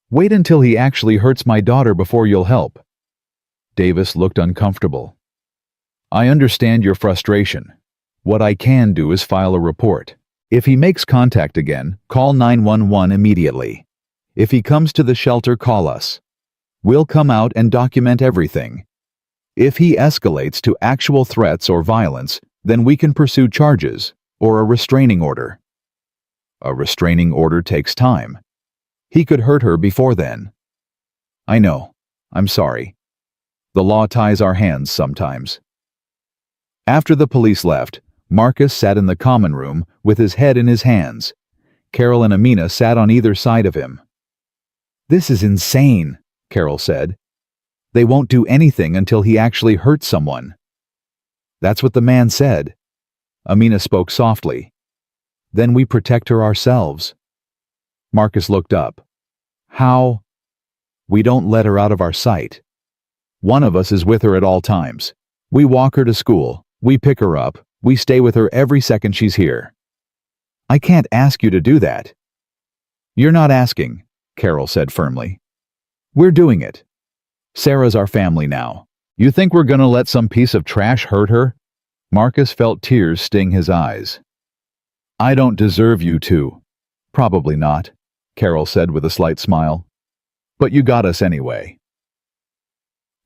S1: Wait until he actually hurts my daughter before you'll help. Davis looked uncomfortable. I understand your frustration. What I can do is file a report. If he makes contact again, call 911 immediately. If he comes to the shelter, call us. We'll come out and document everything. If he escalates to actual threats or violence, then we can pursue charges or a restraining order. A restraining order takes time. He could hurt her before then. I know. I'm sorry. The law ties our hands sometimes. After the police left, Marcus sat in the common room with his head in his hands. Carol and Amina sat on either side of him. "This is insane," Carol said. "They won't do anything until he actually hurts someone." "That's what the man said." Amina spoke softly. "Then we protect her ourselves." Marcus looked up. "How?" "We don't let her out of our sight. One of us is with her at all times. We walk her to school, we pick her up, we stay with her every second she's here." "I can't ask you to do that." "You're not asking," Carol said firmly. "We're doing it. Sarah's our family now. You think we're gonna let some piece of trash hurt her?" Marcus felt tears sting his eyes. "I don't deserve you to." "Probably not," Carol said with a slight smile. "But you got us anyway."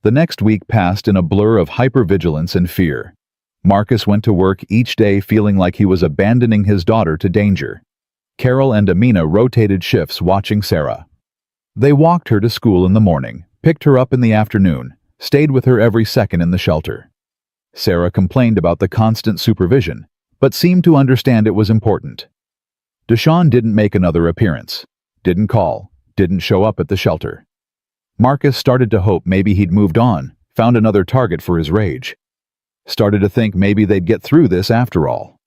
S1: The next week passed in a blur of hypervigilance and fear. Marcus went to work each day feeling like he was abandoning his daughter to danger. Carol and Amina rotated shifts watching Sarah. They walked her to school in the morning, picked her up in the afternoon, stayed with her every second in the shelter. Sarah complained about the constant supervision, but seemed to understand it was important. Deshawn didn't make another appearance, didn't call, didn't show up at the shelter. Marcus started to hope maybe he'd moved on, found another target for his rage. Started to think maybe they'd get through this after all.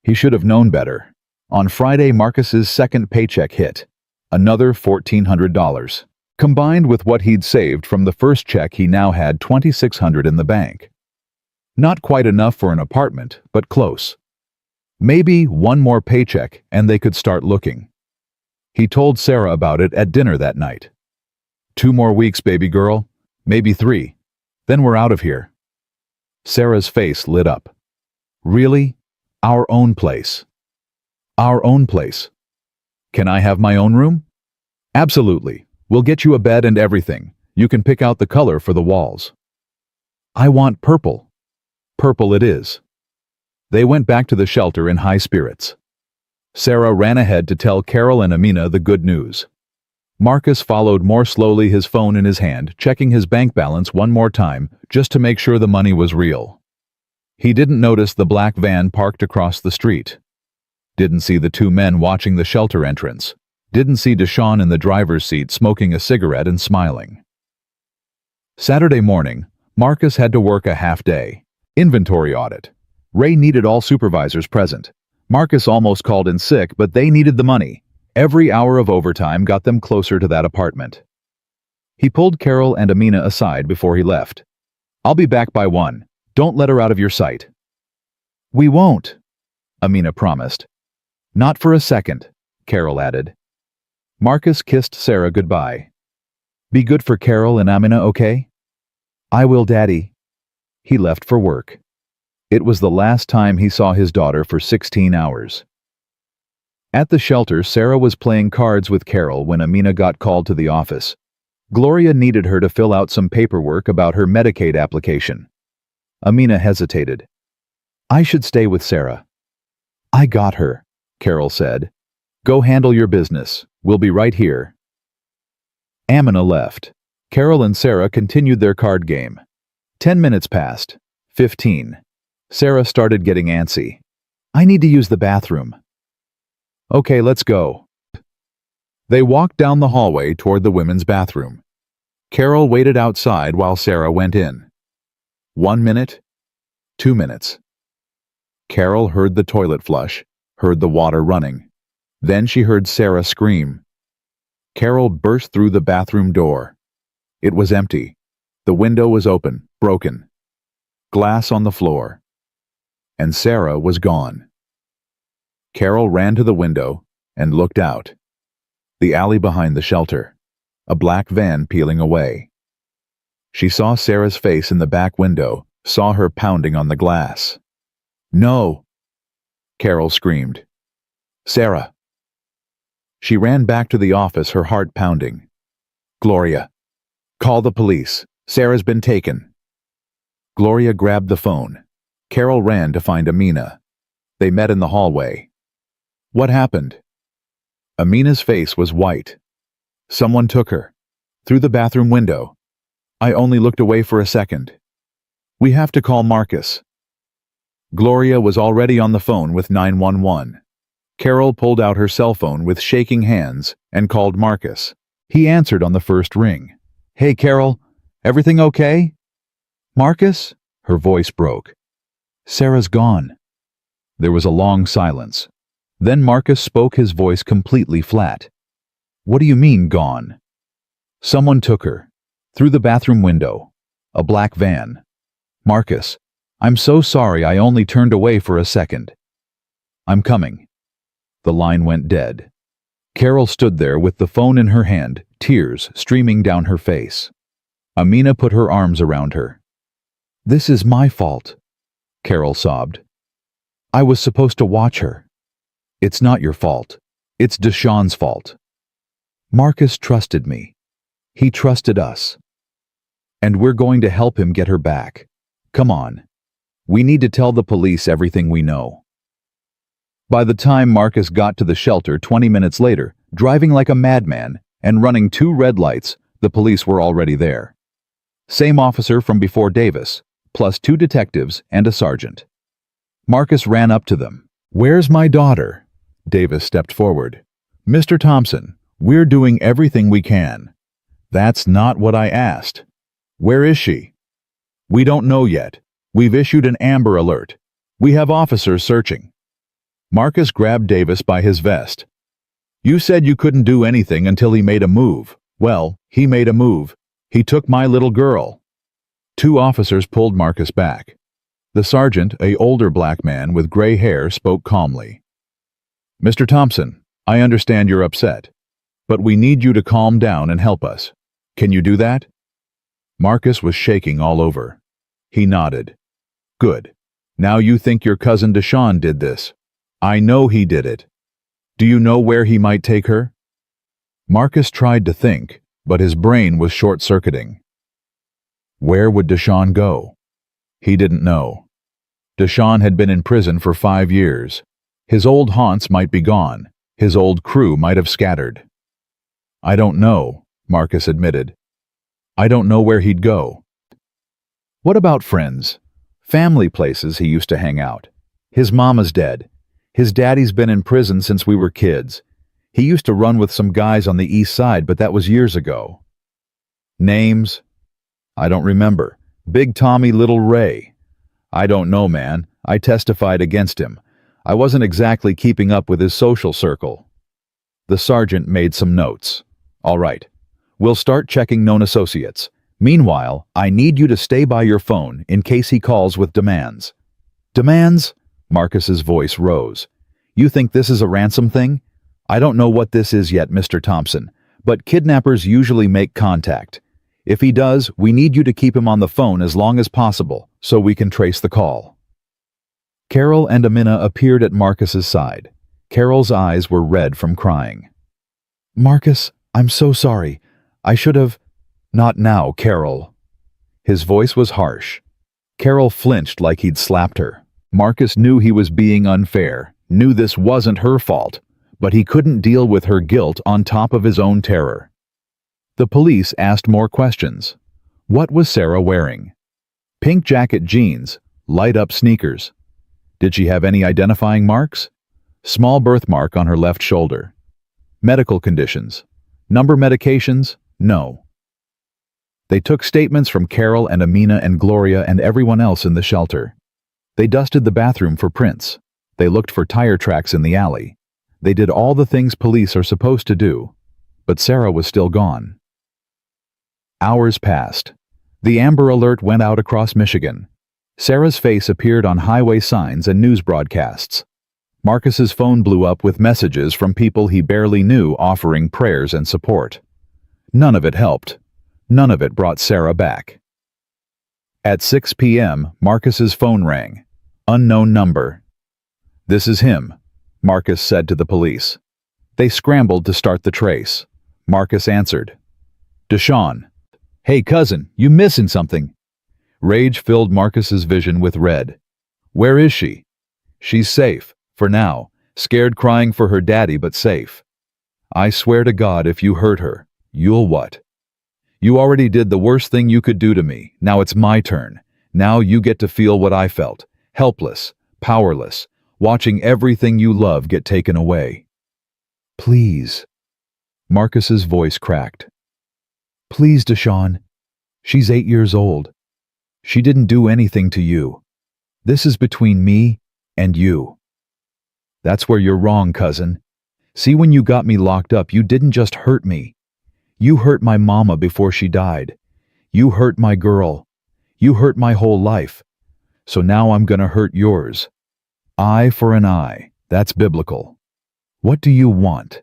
S1: He should have known better. On Friday, Marcus's second paycheck hit. Another $1,400. Combined with what he'd saved from the first check, he now had $2,600 in the bank. Not quite enough for an apartment, but close. Maybe one more paycheck and they could start looking. He told Sarah about it at dinner that night. 2 more weeks, baby girl. Maybe 3. Then we're out of here. Sarah's face lit up. Really? Our own place. Our own place. Can I have my own room? Absolutely. We'll get you a bed and everything. You can pick out the color for the walls. I want purple. Purple it is. They went back to the shelter in high spirits. Sarah ran ahead to tell Carol and Amina the good news. Marcus followed more slowly, his phone in his hand, checking his bank balance one more time just to make sure the money was real. He didn't notice the black van parked across the street. Didn't see the 2 men watching the shelter entrance. Didn't see Deshawn in the driver's seat smoking a cigarette and smiling. Saturday morning, Marcus had to work a half day. Inventory audit. Ray needed all supervisors present. Marcus almost called in sick, but they needed the money. Every hour of overtime got them closer to that apartment. He pulled Carol and Amina aside before he left. "I'll be back by 1. Don't let her out of your sight." "We won't," Amina promised. "Not for a second," Carol added. Marcus kissed Sarah goodbye. "Be good for Carol and Amina, okay?" "I will, Daddy." He left for work. It was the last time he saw his daughter for 16 hours. At the shelter, Sarah was playing cards with Carol when Amina got called to the office. Gloria needed her to fill out some paperwork about her Medicaid application. Amina hesitated. "I should stay with Sarah." "I got her," Carol said. "Go handle your business. We'll be right here." Amina left. Carol and Sarah continued their card game. 10 minutes passed. 15. Sarah started getting antsy. "I need to use the bathroom." "Okay, let's go." They walked down the hallway toward the women's bathroom. Carol waited outside while Sarah went in. 1 minute, 2 minutes. Carol heard the toilet flush, heard the water running. Then she heard Sarah scream. Carol burst through the bathroom door. It was empty. The window was open, broken. Glass on the floor. And Sarah was gone. Carol ran to the window and looked out. The alley behind the shelter. A black van peeling away. She saw Sarah's face in the back window, saw her pounding on the glass. "No!" Carol screamed. "Sarah!" She ran back to the office, her heart pounding. "Gloria! Call the police. Sarah's been taken." Gloria grabbed the phone. Carol ran to find Amina. They met in the hallway. "What happened?" Amina's face was white. "Someone took her. Through the bathroom window. I only looked away for a second. We have to call Marcus. Gloria was already on the phone with 911. Carol pulled out her cell phone with shaking hands and called Marcus. He answered on the first ring. Hey, Carol, everything okay? Marcus? Her voice broke. Sarah's gone. There was a long silence. Then Marcus spoke, his voice completely flat. What do you mean, gone? Someone took her. Through the bathroom window. A black van. Marcus, I'm so sorry, I only turned away for a second. I'm coming. The line went dead. Carol stood there with the phone in her hand, tears streaming down her face. Amina put her arms around her. This is my fault, Carol sobbed. I was supposed to watch her. It's not your fault. It's Deshawn's fault. Marcus trusted me. He trusted us. And we're going to help him get her back. Come on. We need to tell the police everything we know. By the time Marcus got to the shelter 20 minutes later, driving like a madman and running 2 red lights, the police were already there. Same officer from before Davis, plus 2 detectives and a sergeant. Marcus ran up to them. Where's my daughter? Davis stepped forward. Mr. Thompson, we're doing everything we can. That's not what I asked. Where is she? We don't know yet. We've issued an Amber Alert. We have officers searching. Marcus grabbed Davis by his vest. You said you couldn't do anything until he made a move. Well, he made a move. He took my little girl. 2 officers pulled Marcus back. The sergeant, an older black man with gray hair, spoke calmly. Mr. Thompson, I understand you're upset, but we need you to calm down and help us. Can you do that? Marcus was shaking all over. He nodded. Good. Now you think your cousin Deshawn did this. I know he did it. Do you know where he might take her? Marcus tried to think, but his brain was short-circuiting. Where would Deshawn go? He didn't know. Deshawn had been in prison for 5 years. His old haunts might be gone. His old crew might have scattered. I don't know, Marcus admitted. I don't know where he'd go. What about friends? Family places he used to hang out. His mama's dead. His daddy's been in prison since we were kids. He used to run with some guys on the east side, but that was years ago. Names? I don't remember. Big Tommy, Little Ray. I don't know, man. I testified against him. I wasn't exactly keeping up with his social circle. The sergeant made some notes. All right. We'll start checking known associates. Meanwhile, I need you to stay by your phone in case he calls with demands. Demands? Marcus's voice rose. You think this is a ransom thing? I don't know what this is yet, Mr. Thompson, but kidnappers usually make contact. If he does, we need you to keep him on the phone as long as possible, so we can trace the call. Carol and Amina appeared at Marcus's side. Carol's eyes were red from crying. Marcus, I'm so sorry. I should have... Not now, Carol. His voice was harsh. Carol flinched like he'd slapped her. Marcus knew he was being unfair, knew this wasn't her fault, but he couldn't deal with her guilt on top of his own terror. The police asked more questions. What was Sarah wearing? Pink jacket, jeans, light-up sneakers. Did she have any identifying marks? Small birthmark on her left shoulder. Medical conditions. Number medications? No. They took statements from Carol and Amina and Gloria and everyone else in the shelter. They dusted the bathroom for prints. They looked for tire tracks in the alley. They did all the things police are supposed to do, but Sarah was still gone. Hours passed. The Amber Alert went out across Michigan. Sarah's face appeared on highway signs and news broadcasts. Marcus's phone blew up with messages from people he barely knew offering prayers and support. None of it helped. None of it brought Sarah back. At 6 p.m., Marcus's phone rang. Unknown number. This is him, Marcus said to the police. They scrambled to start the trace. Marcus answered. Deshawn. Hey cousin, you missing something? Rage filled Marcus's vision with red. Where is she? She's safe, for now, scared crying for her daddy but safe. I swear to God if you hurt her, you'll what? You already did the worst thing you could do to me. Now it's my turn. Now you get to feel what I felt. Helpless, powerless, watching everything you love get taken away. Please. Marcus's voice cracked. Please, Deshawn. She's 8 years old. She didn't do anything to you. This is between me and you. That's where you're wrong, cousin. See, when you got me locked up, you didn't just hurt me. You hurt my mama before she died. You hurt my girl. You hurt my whole life. So now I'm gonna hurt yours. Eye for an eye. That's biblical. What do you want?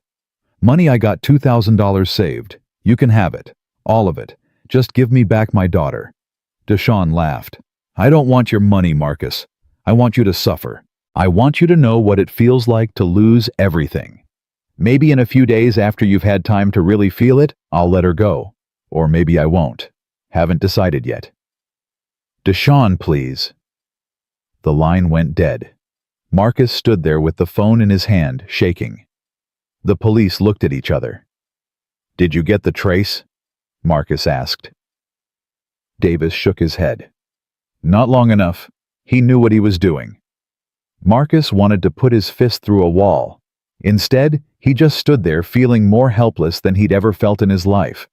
S1: Money. I got $2,000 saved. You can have it. All of it. Just give me back my daughter. Deshawn laughed. I don't want your money, Marcus. I want you to suffer. I want you to know what it feels like to lose everything. Maybe in a few days after you've had time to really feel it, I'll let her go. Or maybe I won't. Haven't decided yet. Deshawn, please. The line went dead. Marcus stood there with the phone in his hand, shaking. The police looked at each other. Did you get the trace? Marcus asked. Davis shook his head. Not long enough. He knew what he was doing. Marcus wanted to put his fist through a wall. Instead, he just stood there feeling more helpless than he'd ever felt in his life.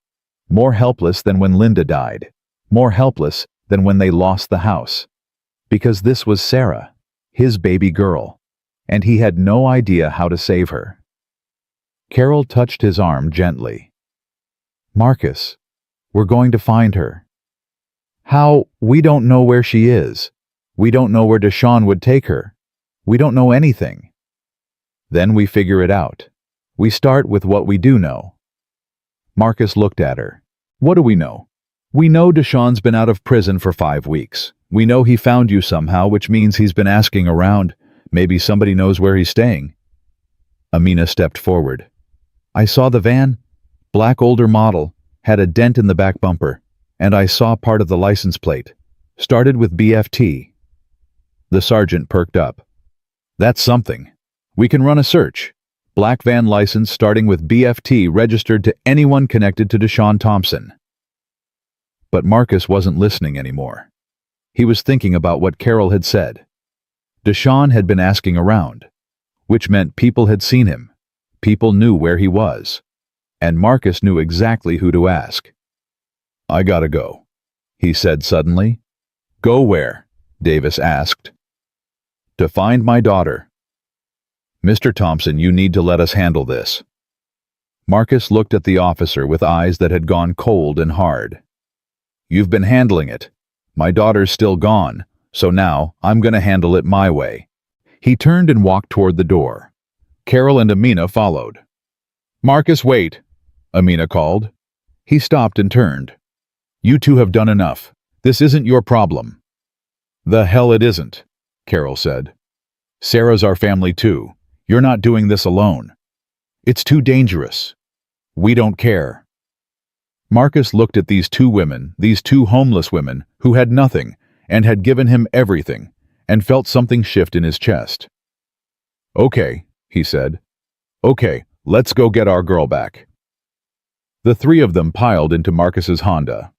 S1: More helpless than when Linda died. More helpless than when they lost the house. Because this was Sarah, his baby girl, and he had no idea how to save her. Carol touched his arm gently. Marcus, we're going to find her. How? We don't know where she is. We don't know where Deshawn would take her. We don't know anything. Then we figure it out. We start with what we do know. Marcus looked at her. What do we know? We know Deshawn's been out of prison for 5 weeks. We know he found you somehow, which means he's been asking around. Maybe somebody knows where he's staying. Amina stepped forward. I saw the van. Black older model. Had a dent in the back bumper. And I saw part of the license plate. Started with BFT. The sergeant perked up. That's something. We can run a search. Black van license starting with BFT registered to anyone connected to Deshawn Thompson. But Marcus wasn't listening anymore. He was thinking about what Carol had said. Deshawn had been asking around, which meant people had seen him. People knew where he was. And Marcus knew exactly who to ask. I gotta go, he said suddenly. Go where? Davis asked. To find my daughter. Mr. Thompson, you need to let us handle this. Marcus looked at the officer with eyes that had gone cold and hard. You've been handling it. My daughter's still gone, so now I'm gonna handle it my way. He turned and walked toward the door. Carol and Amina followed. Marcus, wait, Amina called. He stopped and turned. You two have done enough. This isn't your problem. The hell it isn't, Carol said. Sarah's our family too. You're not doing this alone. It's too dangerous. We don't care. Marcus looked at these two women, these two homeless women, who had nothing, and had given him everything, and felt something shift in his chest. Okay, he said. Okay, let's go get our girl back. The three of them piled into Marcus's Honda.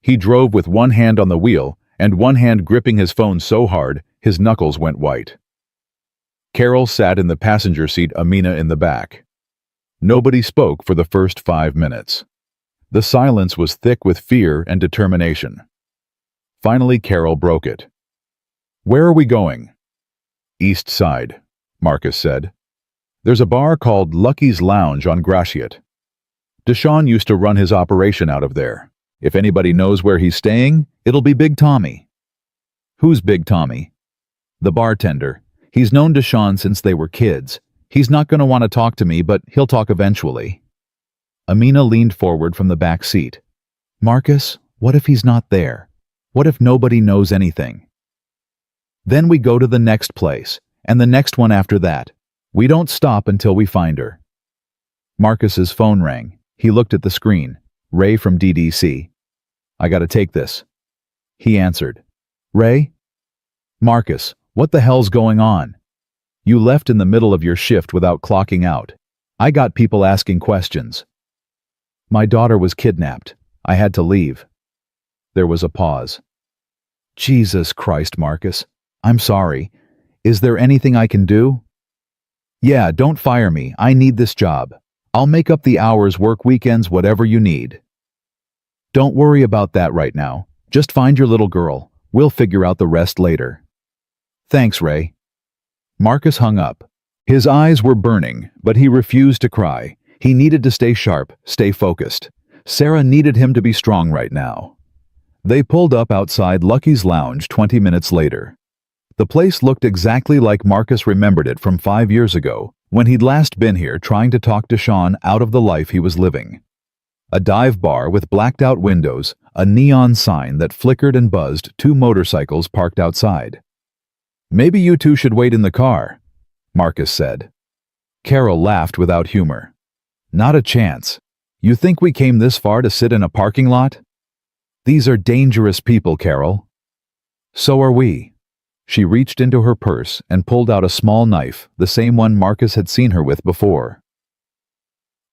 S1: He drove with one hand on the wheel and one hand gripping his phone so hard his knuckles went white. Carol sat in the passenger seat, Amina in the back. Nobody spoke for the first 5 minutes. The silence was thick with fear and determination. Finally, Carol broke it. Where are we going? East Side, Marcus said. There's a bar called Lucky's Lounge on Gratiot. Deshawn used to run his operation out of there. If anybody knows where he's staying, it'll be Big Tommy. Who's Big Tommy? The bartender. He's known Deshawn since they were kids. He's not going to want to talk to me, but he'll talk eventually. Amina leaned forward from the back seat. Marcus, what if he's not there? What if nobody knows anything? Then we go to the next place, and the next one after that. We don't stop until we find her. Marcus's phone rang. He looked at the screen. Ray from DDC. I gotta take this. He answered. Ray? Marcus, what the hell's going on? You left in the middle of your shift without clocking out. I got people asking questions. My daughter was kidnapped. I had to leave." There was a pause. "Jesus Christ, Marcus. I'm sorry. Is there anything I can do?" "Yeah, don't fire me. I need this job. I'll make up the hours, work weekends, whatever you need." "Don't worry about that right now. Just find your little girl. We'll figure out the rest later." "Thanks, Ray." Marcus hung up. His eyes were burning, but he refused to cry. He needed to stay sharp, stay focused. Sarah needed him to be strong right now. They pulled up outside Lucky's Lounge 20 minutes later. The place looked exactly like Marcus remembered it from 5 years ago, when he'd last been here trying to talk Deshawn out of the life he was living. A dive bar with blacked-out windows, a neon sign that flickered and buzzed, 2 motorcycles parked outside. "Maybe you two should wait in the car," Marcus said. Carol laughed without humor. "Not a chance. You think we came this far to sit in a parking lot? These are dangerous people, Carol." "So are we." She reached into her purse and pulled out a small knife, the same one Marcus had seen her with before.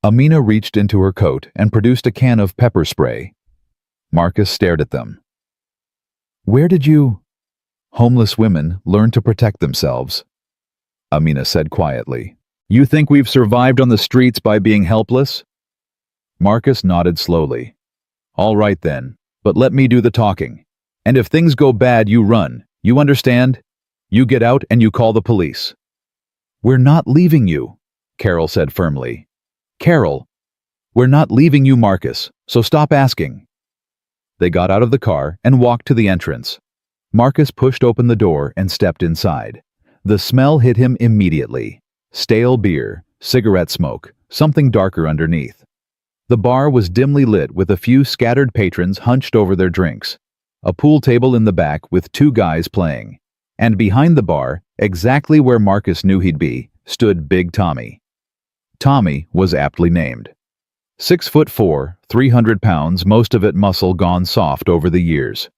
S1: Amina reached into her coat and produced a can of pepper spray. Marcus stared at them. "Where did you—" "Homeless women learn to protect themselves," Amina said quietly. "You think we've survived on the streets by being helpless?" Marcus nodded slowly. "All right then, but let me do the talking. And if things go bad, you run. You understand? You get out and you call the police." "We're not leaving you," Carol said firmly. "Carol, we're not leaving you, Marcus, so stop asking." They got out of the car and walked to the entrance. Marcus pushed open the door and stepped inside. The smell hit him immediately. Stale beer, cigarette smoke, something darker underneath. The bar was dimly lit with a few scattered patrons hunched over their drinks. A pool table in the back with 2 guys playing. And behind the bar, exactly where Marcus knew he'd be, stood Big Tommy. Tommy was aptly named. 6'4", 300 pounds, most of it muscle gone soft over the years.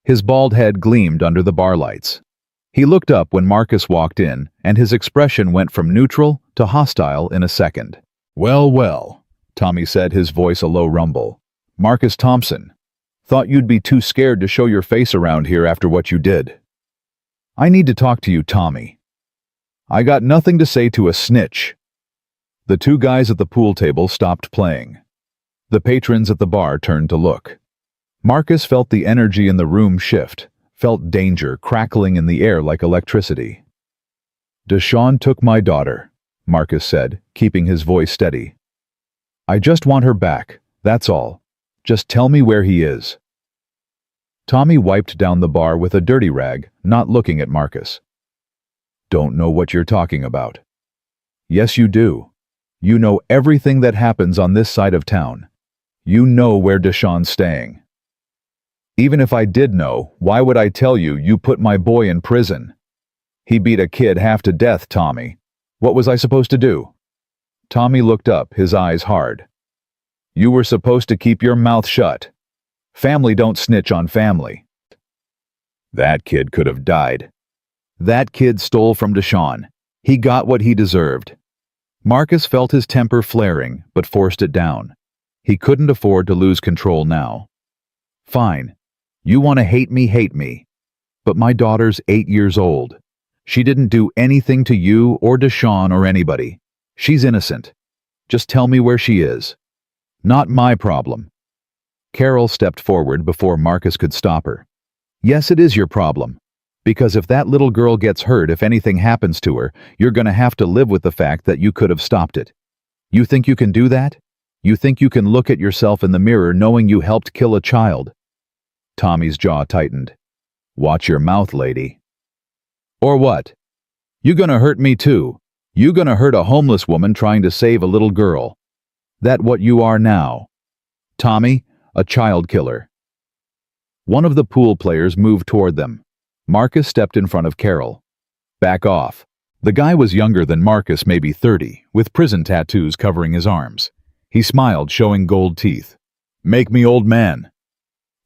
S1: His bald head gleamed under the bar lights. He looked up when Marcus walked in, and his expression went from neutral to hostile in a second. "Well, well," Tommy said, his voice a low rumble. "Marcus Thompson. Thought you'd be too scared to show your face around here after what you did." "I need to talk to you, Tommy." "I got nothing to say to a snitch." The 2 guys at the pool table stopped playing. The patrons at the bar turned to look. Marcus felt the energy in the room shift, felt danger crackling in the air like electricity. "Deshawn took my daughter," Marcus said, keeping his voice steady. "I just want her back, that's all. Just tell me where he is." Tommy wiped down the bar with a dirty rag, not looking at Marcus. "Don't know what you're talking about." "Yes, you do. You know everything that happens on this side of town. You know where Deshawn's staying." "Even if I did know, why would I tell you you put my boy in prison? He beat a kid half to death, Tommy. What was I supposed to do?" Tommy looked up, his eyes hard. "You were supposed to keep your mouth shut. Family don't snitch on family." "That kid could have died." "That kid stole from Deshawn. He got what he deserved." Marcus felt his temper flaring, but forced it down. He couldn't afford to lose control now. "Fine. You want to hate me. But my daughter's 8 years old. She didn't do anything to you or Deshawn or anybody. She's innocent. Just tell me where she is." "Not my problem." Carol stepped forward before Marcus could stop her. "Yes, it is your problem. Because if that little girl gets hurt, if anything happens to her, you're going to have to live with the fact that you could have stopped it. You think you can do that? You think you can look at yourself in the mirror knowing you helped kill a child?" Tommy's jaw tightened. "Watch your mouth, lady." "Or what? You gonna hurt me too? You gonna hurt a homeless woman trying to save a little girl? That what you are now? Tommy, a child killer." One of the pool players moved toward them. Marcus stepped in front of Carol. "Back off." The guy was younger than Marcus, maybe 30, with prison tattoos covering his arms. He smiled, showing gold teeth. "Make me old man."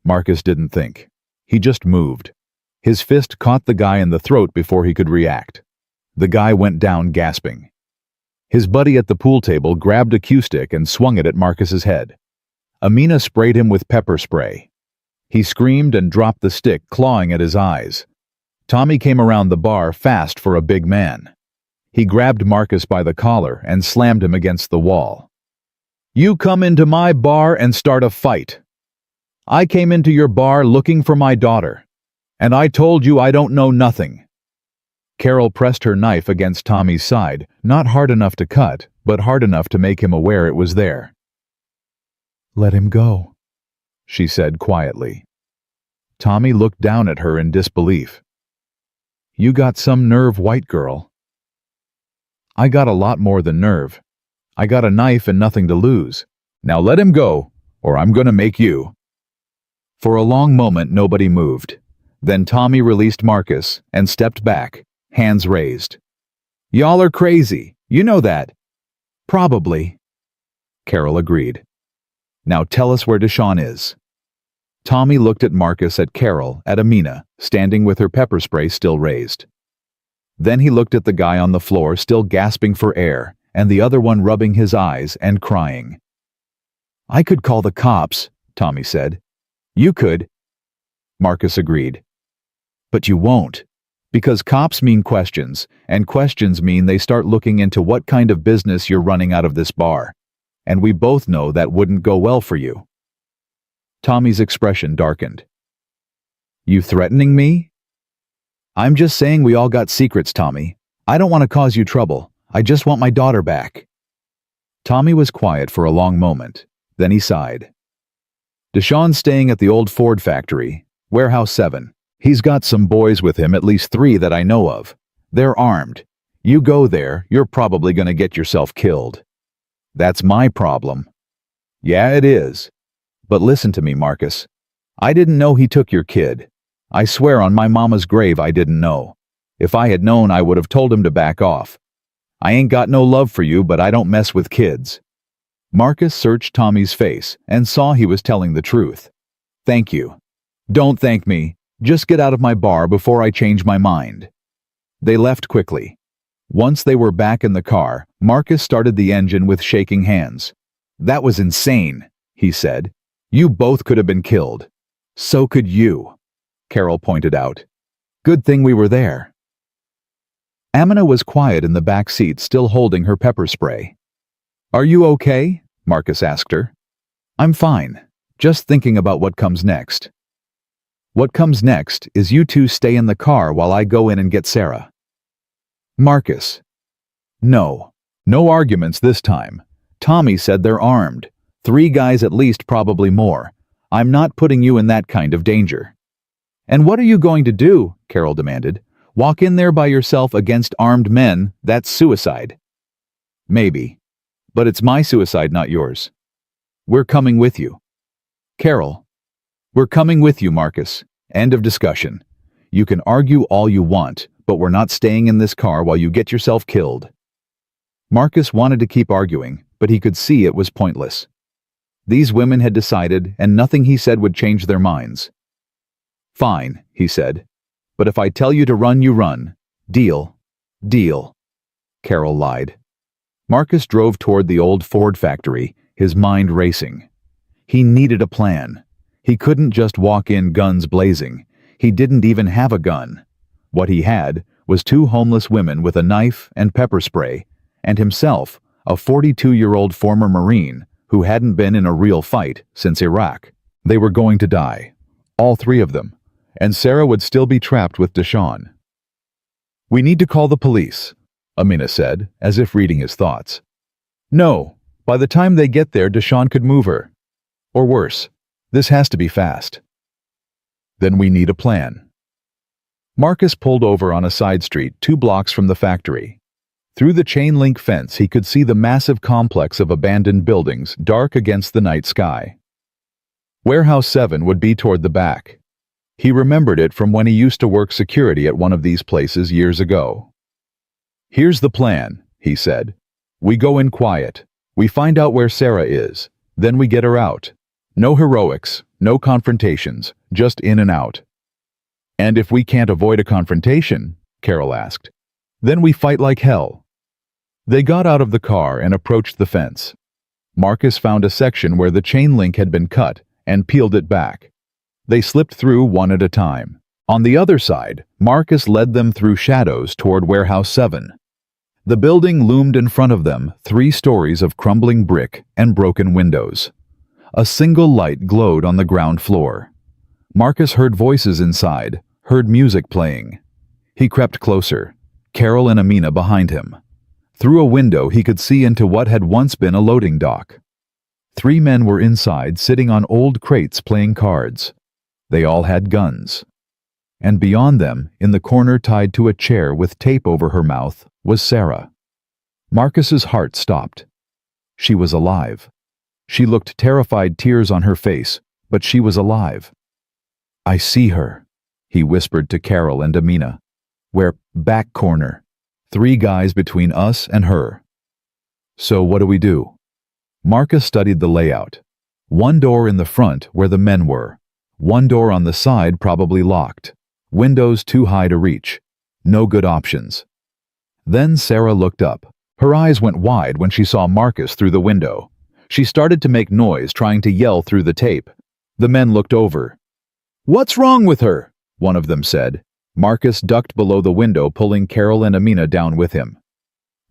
S1: Marcus didn't think. He just moved. His fist caught the guy in the throat before he could react. The guy went down gasping. His buddy at the pool table grabbed a cue stick and swung it at Marcus's head. Amina sprayed him with pepper spray. He screamed and dropped the stick, clawing at his eyes. Tommy came around the bar fast for a big man. He grabbed Marcus by the collar and slammed him against the wall. "You come into my bar and start a fight. I came into your bar looking for my daughter, and I told you I don't know nothing." Carol pressed her knife against Tommy's side, not hard enough to cut, but hard enough to make him aware it was there. "Let him go," she said quietly. Tommy looked down at her in disbelief. "You got some nerve, white girl." "I got a lot more than nerve. I got a knife and nothing to lose. Now let him go, or I'm gonna make you." For a long moment nobody moved. Then Tommy released Marcus and stepped back, hands raised. "Y'all are crazy, you know that." "Probably," Carol agreed. "Now tell us where Deshawn is." Tommy looked at Marcus, at Carol, at Amina, standing with her pepper spray still raised. Then he looked at the guy on the floor still gasping for air, and the other one rubbing his eyes and crying. "I could call the cops," Tommy said. "You could," Marcus agreed. "But you won't, because cops mean questions, and questions mean they start looking into what kind of business you're running out of this bar, and we both know that wouldn't go well for you." Tommy's expression darkened. "You threatening me?" "I'm just saying we all got secrets, Tommy. I don't want to cause you trouble. I just want my daughter back." Tommy was quiet for a long moment. Then he sighed. "Deshawn's staying at the old Ford factory, Warehouse 7. He's got some boys with him, at least 3 that I know of. They're armed. You go there, you're probably going to get yourself killed." "That's my problem." "Yeah, it is. But listen to me, Marcus. I didn't know he took your kid. I swear on my mama's grave I didn't know. If I had known, I would have told him to back off. I ain't got no love for you, but I don't mess with kids." Marcus searched Tommy's face and saw he was telling the truth. "Thank you." "Don't thank me. Just get out of my bar before I change my mind." They left quickly. Once they were back in the car, Marcus started the engine with shaking hands. "That was insane," he said. "You both could have been killed." "So could you," Carol pointed out. "Good thing we were there." Amina was quiet in the back seat, still holding her pepper spray. "Are you okay?" Marcus asked her. "I'm fine. Just thinking about what comes next." "What comes next is you two stay in the car while I go in and get Sarah." "Marcus." "No. No arguments this time. Tommy said they're armed. 3 guys at least, probably more. I'm not putting you in that kind of danger." "And what are you going to do?" Carol demanded. "Walk in there by yourself against armed men? That's suicide." "Maybe. But it's my suicide, not yours. We're coming with you." "Carol." "We're coming with you, Marcus. End of discussion. You can argue all you want, but we're not staying in this car while you get yourself killed." Marcus wanted to keep arguing, but he could see it was pointless. These women had decided, and nothing he said would change their minds. "Fine," he said. "But if I tell you to run, you run. Deal?" "Deal," Carol lied. Marcus drove toward the old Ford factory, his mind racing. He needed a plan. He couldn't just walk in guns blazing. He didn't even have a gun. What he had was 2 homeless women with a knife and pepper spray, and himself, a 42-year-old former Marine who hadn't been in a real fight since Iraq. They were going to die, all 3 of them, and Sarah would still be trapped with Deshawn. "We need to call the police," Amina said, as if reading his thoughts. "No, by the time they get there, Deshawn could move her. Or worse. This has to be fast." "Then we need a plan." Marcus pulled over on a side street 2 blocks from the factory. Through the chain-link fence he could see the massive complex of abandoned buildings dark against the night sky. Warehouse 7 would be toward the back. He remembered it from when he used to work security at one of these places years ago. "Here's the plan," he said. "We go in quiet. We find out where Sarah is. Then we get her out. No heroics, no confrontations, just in and out." "And if we can't avoid a confrontation," Carol asked, "then we fight like hell." They got out of the car and approached the fence. Marcus found a section where the chain link had been cut and peeled it back. They slipped through one at a time. On the other side, Marcus led them through shadows toward Warehouse 7. The building loomed in front of them, 3 stories of crumbling brick and broken windows. A single light glowed on the ground floor. Marcus heard voices inside, heard music playing. He crept closer, Carol and Amina behind him. Through a window he could see into what had once been a loading dock. 3 men were inside, sitting on old crates playing cards. They all had guns. And beyond them, in the corner tied to a chair with tape over her mouth, was Sarah. Marcus's heart stopped. She was alive. She looked terrified, tears on her face, but she was alive. "I see her," he whispered to Carol and Amina. "We're back corner. 3 guys between us and her." "So what do we do?" Marcus studied the layout. 1 door in the front where the men were. 1 door on the side probably locked. Windows too high to reach. No good options. Then Sarah looked up. Her eyes went wide when she saw Marcus through the window. She started to make noise, trying to yell through the tape. The men looked over. "What's wrong with her?" one of them said. Marcus ducked below the window, pulling Carol and Amina down with him.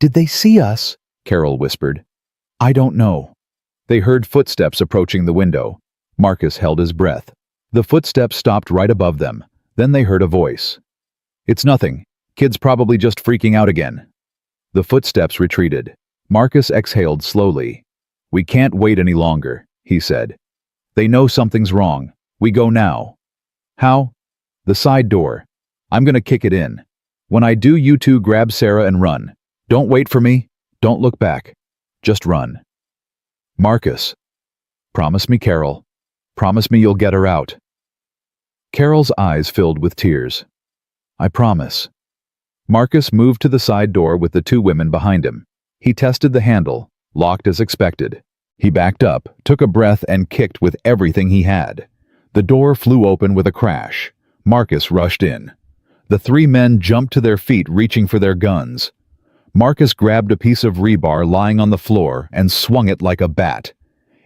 S1: "Did they see us?" Carol whispered. "I don't know." They heard footsteps approaching the window. Marcus held his breath. The footsteps stopped right above them. Then they heard a voice. "It's nothing. Kid's probably just freaking out again." The footsteps retreated. Marcus exhaled slowly. "We can't wait any longer," he said. "They know something's wrong. We go now." "How?" "The side door. I'm gonna kick it in. When I do, you 2 grab Sarah and run. Don't wait for me. Don't look back. Just run." "Marcus." "Promise me, Carol. Promise me you'll get her out." Carol's eyes filled with tears. "I promise." Marcus moved to the side door with the 2 women behind him. He tested the handle, locked as expected. He backed up, took a breath, and kicked with everything he had. The door flew open with a crash. Marcus rushed in. The 3 men jumped to their feet, reaching for their guns. Marcus grabbed a piece of rebar lying on the floor and swung it like a bat.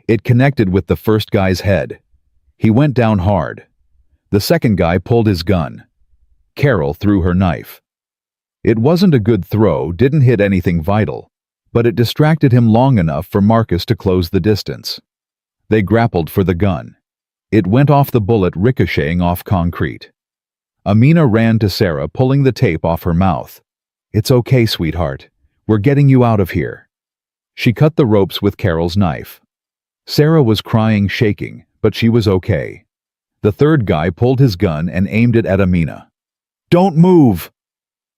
S1: It connected with the first guy's head. He went down hard. The second guy pulled his gun. Carol threw her knife. It wasn't a good throw, didn't hit anything vital, but it distracted him long enough for Marcus to close the distance. They grappled for the gun. It went off, the bullet ricocheting off concrete. Amina ran to Sarah, pulling the tape off her mouth. "It's okay, sweetheart. We're getting you out of here." She cut the ropes with Carol's knife. Sarah was crying, shaking, but she was okay. The third guy pulled his gun and aimed it at Amina. "Don't move!"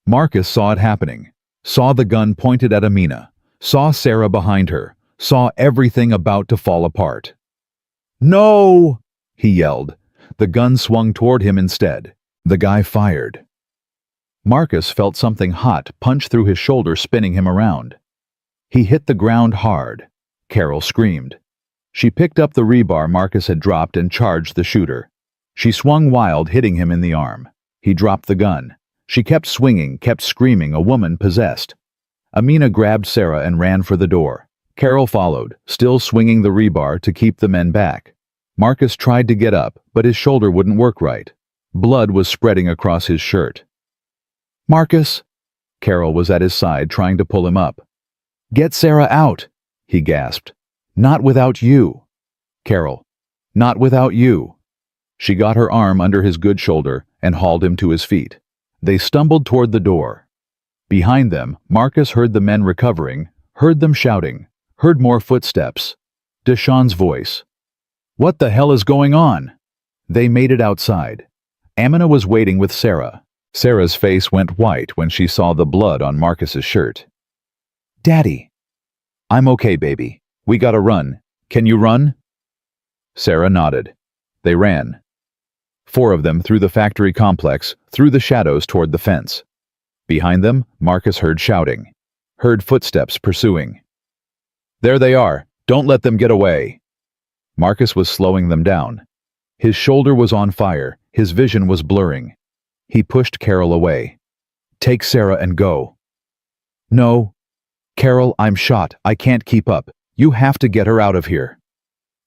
S1: Marcus saw it happening, saw the gun pointed at Amina, saw Sarah behind her, saw everything about to fall apart. "No!" he yelled. The gun swung toward him instead. The guy fired. Marcus felt something hot punch through his shoulder, spinning him around. He hit the ground hard. Carol screamed. She picked up the rebar Marcus had dropped and charged the shooter. She swung wild, hitting him in the arm. He dropped the gun. She kept swinging, kept screaming, a woman possessed. Amina grabbed Sarah and ran for the door. Carol followed, still swinging the rebar to keep the men back. Marcus tried to get up, but his shoulder wouldn't work right. Blood was spreading across his shirt. "Marcus!" Carol was at his side, trying to pull him up. "Get Sarah out!" he gasped. "Not without you." "Carol, not without you." She got her arm under his good shoulder and hauled him to his feet. They stumbled toward the door. Behind them, Marcus heard the men recovering, heard them shouting, heard more footsteps. Deshawn's voice. "What the hell is going on?" They made it outside. Amina was waiting with Sarah. Sarah's face went white when she saw the blood on Marcus's shirt. "Daddy." "I'm okay, baby. We gotta run. Can you run?" Sarah nodded. They ran. 4 of them through the factory complex, through the shadows toward the fence. Behind them, Marcus heard shouting. Heard footsteps pursuing. "There they are. Don't let them get away." Marcus was slowing them down. His shoulder was on fire. His vision was blurring. He pushed Carol away. "Take Sarah and go." "No. Carol, I'm shot. I can't keep up. You have to get her out of here.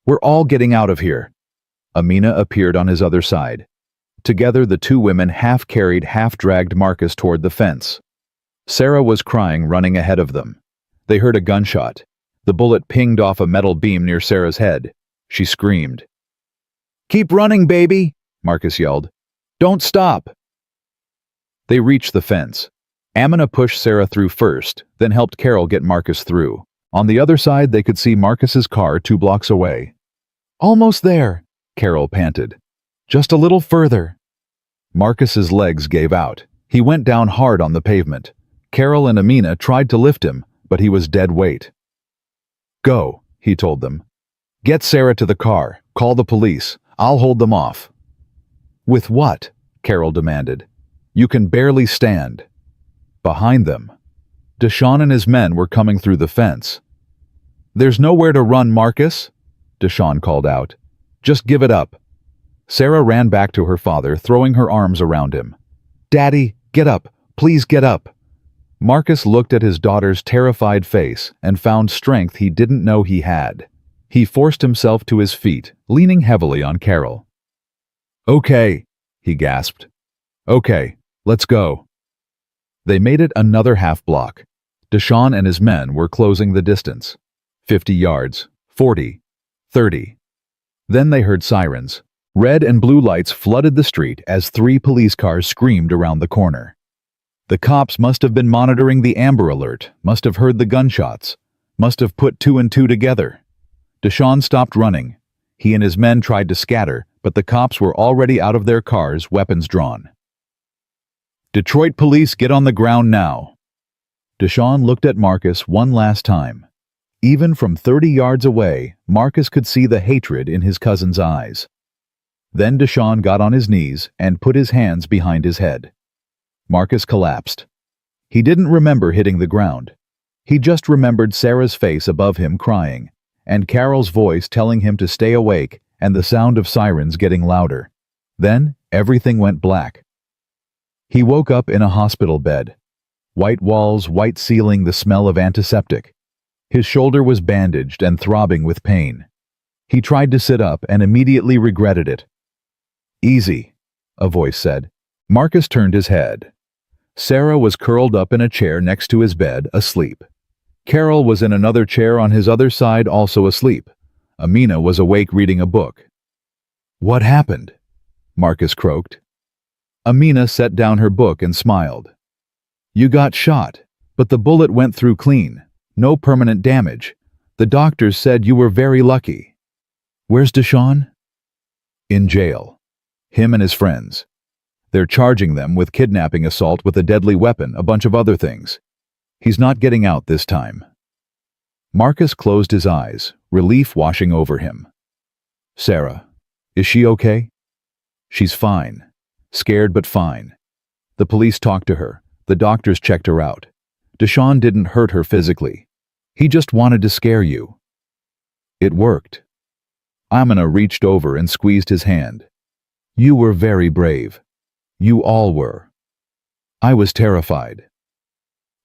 S1: We're all getting out of here. Amina appeared on his other side. Together, the two women half-carried, half-dragged Marcus toward the fence. Sarah was crying, running ahead of them. They heard a gunshot. The bullet pinged off a metal beam near Sarah's head. She screamed. "Keep running, baby!" Marcus yelled. "Don't stop!" They reached the fence. Amina pushed Sarah through first, then helped Carol get Marcus through. On the other side, they could see Marcus's car 2 blocks away. "Almost there," Carol panted. "Just a little further." Marcus's legs gave out. He went down hard on the pavement. Carol and Amina tried to lift him, but he was dead weight. "Go," he told them. "Get Sarah to the car. Call the police. I'll hold them off." "With what?" Carol demanded. "You can barely stand." Behind them, Deshawn and his men were coming through the fence. "There's nowhere to run, Marcus," Deshawn called out. "Just give it up." Sarah ran back to her father, throwing her arms around him. "Daddy, get up. Please get up." Marcus looked at his daughter's terrified face and found strength he didn't know he had. He forced himself to his feet, leaning heavily on Carol. "Okay," he gasped. "Okay, let's go." They made it another half block. Deshawn and his men were closing the distance. 50 yards, 40, 30. Then they heard sirens. Red and blue lights flooded the street as 3 police cars screamed around the corner. The cops must have been monitoring the Amber Alert, must have heard the gunshots, must have put 2 and 2 together. Deshawn stopped running. He and his men tried to scatter, but the cops were already out of their cars, weapons drawn. "Detroit police, get on the ground now." Deshawn looked at Marcus one last time. Even from 30 yards away, Marcus could see the hatred in his cousin's eyes. Then Deshawn got on his knees and put his hands behind his head. Marcus collapsed. He didn't remember hitting the ground. He just remembered Sarah's face above him crying, and Carol's voice telling him to stay awake, and the sound of sirens getting louder. Then everything went black. He woke up in a hospital bed. White walls, white ceiling, the smell of antiseptic. His shoulder was bandaged and throbbing with pain. He tried to sit up and immediately regretted it. "Easy," a voice said. Marcus turned his head. Sarah was curled up in a chair next to his bed, asleep. Carol was in another chair on his other side, also asleep. Amina was awake reading a book. "What happened?" Marcus croaked. Amina set down her book and smiled. "You got shot, but the bullet went through clean. No permanent damage. The doctors said you were very lucky." "Where's Deshawn?" "In jail. Him and his friends. They're charging them with kidnapping, assault with a deadly weapon, a bunch of other things. He's not getting out this time." Marcus closed his eyes, relief washing over him. "Sarah, is she okay?" "She's fine. Scared but fine. The police talked to her. The doctors checked her out. Deshawn didn't hurt her physically. He just wanted to scare you." "It worked." Amina reached over and squeezed his hand. "You were very brave. You all were. I was terrified."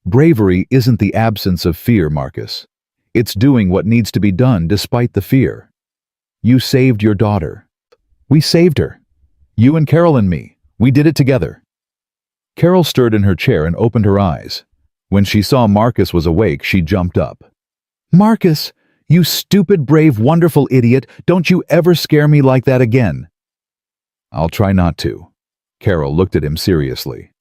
S1: Bravery isn't the absence of fear, Marcus. It's doing what needs to be done despite the fear. You saved your daughter. We saved her. You and Carol and me. We did it together. Carol stirred in her chair and opened her eyes. When she saw Marcus was awake, she jumped up. "Marcus, you stupid, brave, wonderful idiot, don't you ever scare me like that again." "I'll try not to." Carol looked at him seriously.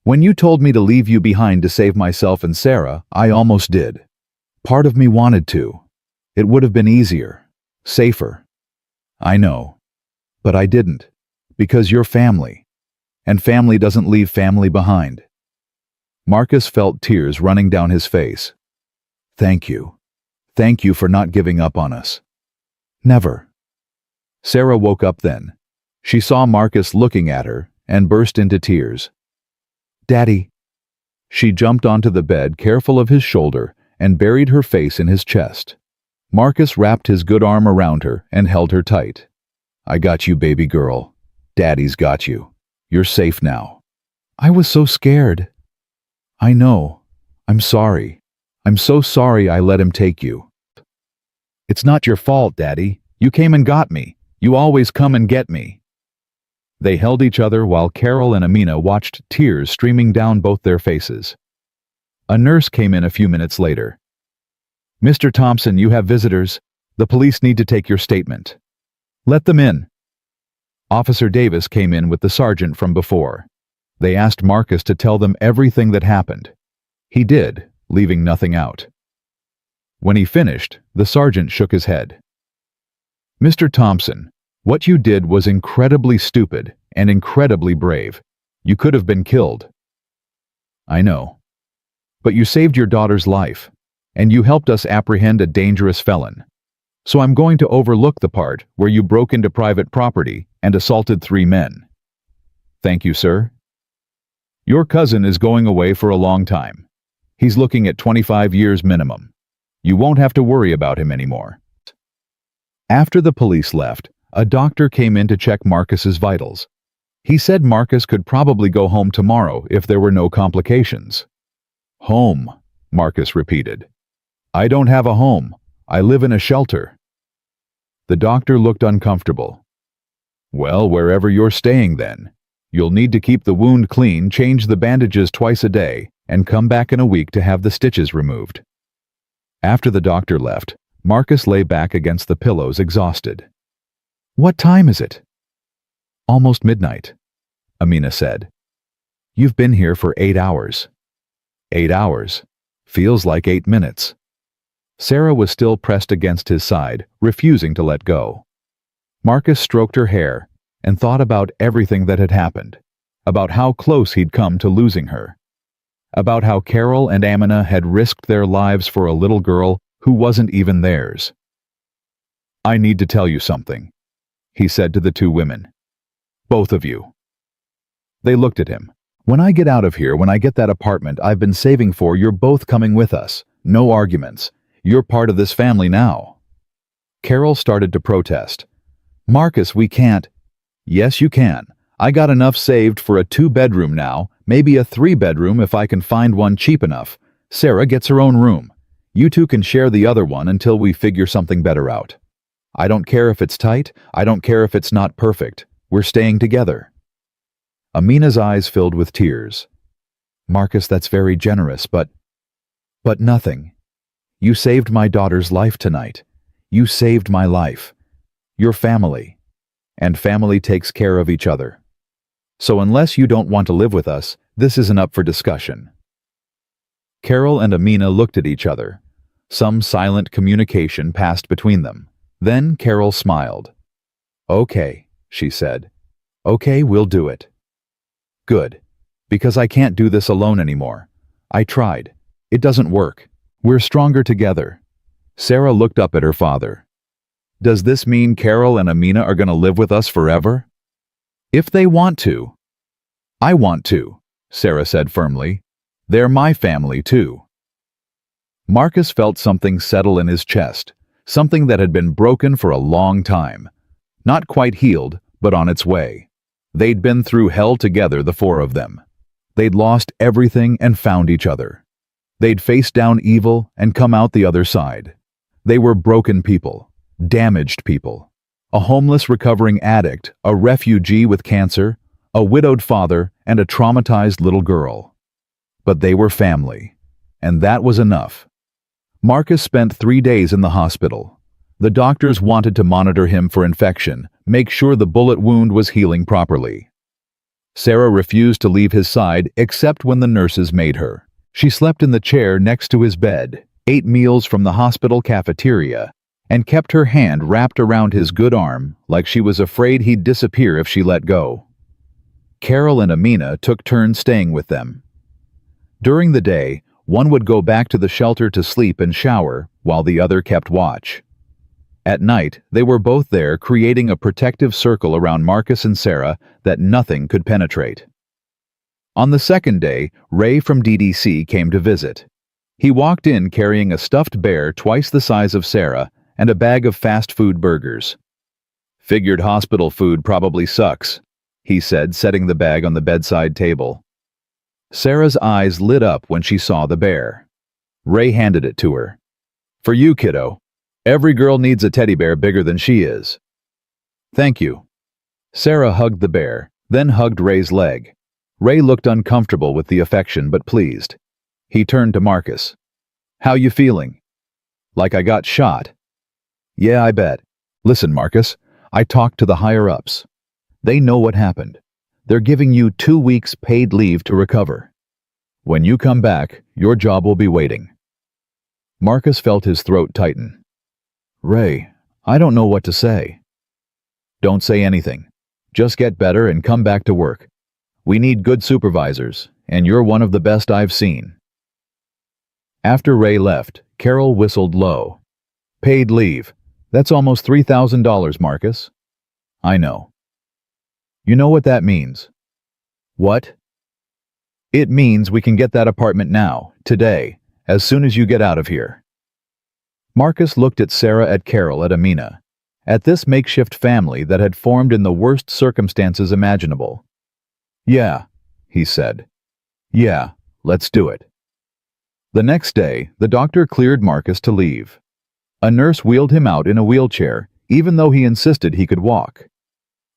S1: "When you told me to leave you behind to save myself and Sarah, I almost did. Part of me wanted to. It would have been easier, safer. I know. But I didn't. Because you're family. And family doesn't leave family behind." Marcus felt tears running down his face. "Thank you. Thank you for not giving up on us." "Never." Sarah woke up then. She saw Marcus looking at her and burst into tears. "Daddy." She jumped onto the bed, careful of his shoulder, and buried her face in his chest. Marcus wrapped his good arm around her and held her tight. "I got you, baby girl. Daddy's got you. You're safe now." "I was so scared." "I know. I'm sorry. I'm so sorry I let him take you." It's not your fault, Daddy. You came and got me. You always come and get me. They held each other while Carol and Amina watched tears streaming down both their faces. A nurse came in a few minutes later. Mr. Thompson, you have visitors. The police need to take your statement. Let them in. Officer Davis came in with the sergeant from before. They asked Marcus to tell them everything that happened. He did, leaving nothing out. When he finished, the sergeant shook his head. Mr. Thompson, what you did was incredibly stupid and incredibly brave. You could have been killed. I know. But you saved your daughter's life, and you helped us apprehend a dangerous felon. So I'm going to overlook the part where you broke into private property and assaulted 3 men. Thank you, sir. Your cousin is going away for a long time. He's looking at 25 years minimum. You won't have to worry about him anymore. After the police left, a doctor came in to check Marcus's vitals. He said Marcus could probably go home tomorrow if there were no complications. Home, Marcus repeated. I don't have a home. I live in a shelter. The doctor looked uncomfortable. Well, wherever you're staying then. You'll need to keep the wound clean, change the bandages twice a day, and come back in a week to have the stitches removed. After the doctor left, Marcus lay back against the pillows, exhausted. What time is it? Almost midnight, Amina said. You've been here for 8 hours. 8 hours. Feels like 8 minutes. Sarah was still pressed against his side, refusing to let go. Marcus stroked her hair and thought about everything that had happened, about how close he'd come to losing her, about how Carol and Amina had risked their lives for a little girl who wasn't even theirs. I need to tell you something, he said to the 2 women. Both of you. They looked at him. When I get out of here, when I get that apartment I've been saving for, you're both coming with us. No arguments. You're part of this family now. Carol started to protest. Marcus, we can't. Yes, you can. I got enough saved for a 2-bedroom now, maybe a 3-bedroom if I can find one cheap enough. Sarah gets her own room. You 2 can share the other one until we figure something better out. I don't care if it's tight. I don't care if it's not perfect. We're staying together. Amina's eyes filled with tears. Marcus, that's very generous, but nothing. You saved my daughter's life tonight. You saved my life. You're family. And family takes care of each other. So unless you don't want to live with us, this isn't up for discussion. Carol and Amina looked at each other. Some silent communication passed between them. Then Carol smiled. Okay, she said. Okay, we'll do it. Good. Because I can't do this alone anymore. I tried. It doesn't work. We're stronger together. Sarah looked up at her father. Does this mean Carol and Amina are going to live with us forever? If they want to. I want to, Sarah said firmly. They're my family too. Marcus felt something settle in his chest, something that had been broken for a long time. Not quite healed, but on its way. They'd been through hell together, the 4 of them. They'd lost everything and found each other. They'd faced down evil and come out the other side. They were broken people, damaged people. A homeless recovering addict, a refugee with cancer, a widowed father, and a traumatized little girl. But they were family, and that was enough. Marcus spent 3 days in the hospital. The doctors wanted to monitor him for infection, make sure the bullet wound was healing properly. Sarah refused to leave his side except when the nurses made her. She slept in the chair next to his bed, ate meals from the hospital cafeteria, and kept her hand wrapped around his good arm like she was afraid he'd disappear if she let go. Carol and Amina took turns staying with them. During the day, one would go back to the shelter to sleep and shower while the other kept watch. At night, they were both there, creating a protective circle around Marcus and Sarah that nothing could penetrate. On the second day, Ray from DDC came to visit. He walked in carrying a stuffed bear twice the size of Sarah and a bag of fast food burgers. Figured hospital food probably sucks, he said, setting the bag on the bedside table. Sarah's eyes lit up when she saw the bear. Ray handed it to her. For you, kiddo. Every girl needs a teddy bear bigger than she is. Thank you. Sarah hugged the bear, then hugged Ray's leg. Ray looked uncomfortable with the affection but pleased. He turned to Marcus. How you feeling? Like I got shot? Yeah, I bet. Listen, Marcus, I talked to the higher-ups. They know what happened. They're giving you 2 weeks paid leave to recover. When you come back, your job will be waiting. Marcus felt his throat tighten. Ray, I don't know what to say. Don't say anything. Just get better and come back to work. We need good supervisors, and you're one of the best I've seen. After Ray left, Carol whistled low. Paid leave. That's almost $3,000, Marcus. I know. You know what that means? What? It means we can get that apartment now, today, as soon as you get out of here. Marcus looked at Sarah, at Carol, at Amina, at this makeshift family that had formed in the worst circumstances imaginable. Yeah, he said. Yeah, let's do it. The next day, the doctor cleared Marcus to leave. A nurse wheeled him out in a wheelchair, even though he insisted he could walk.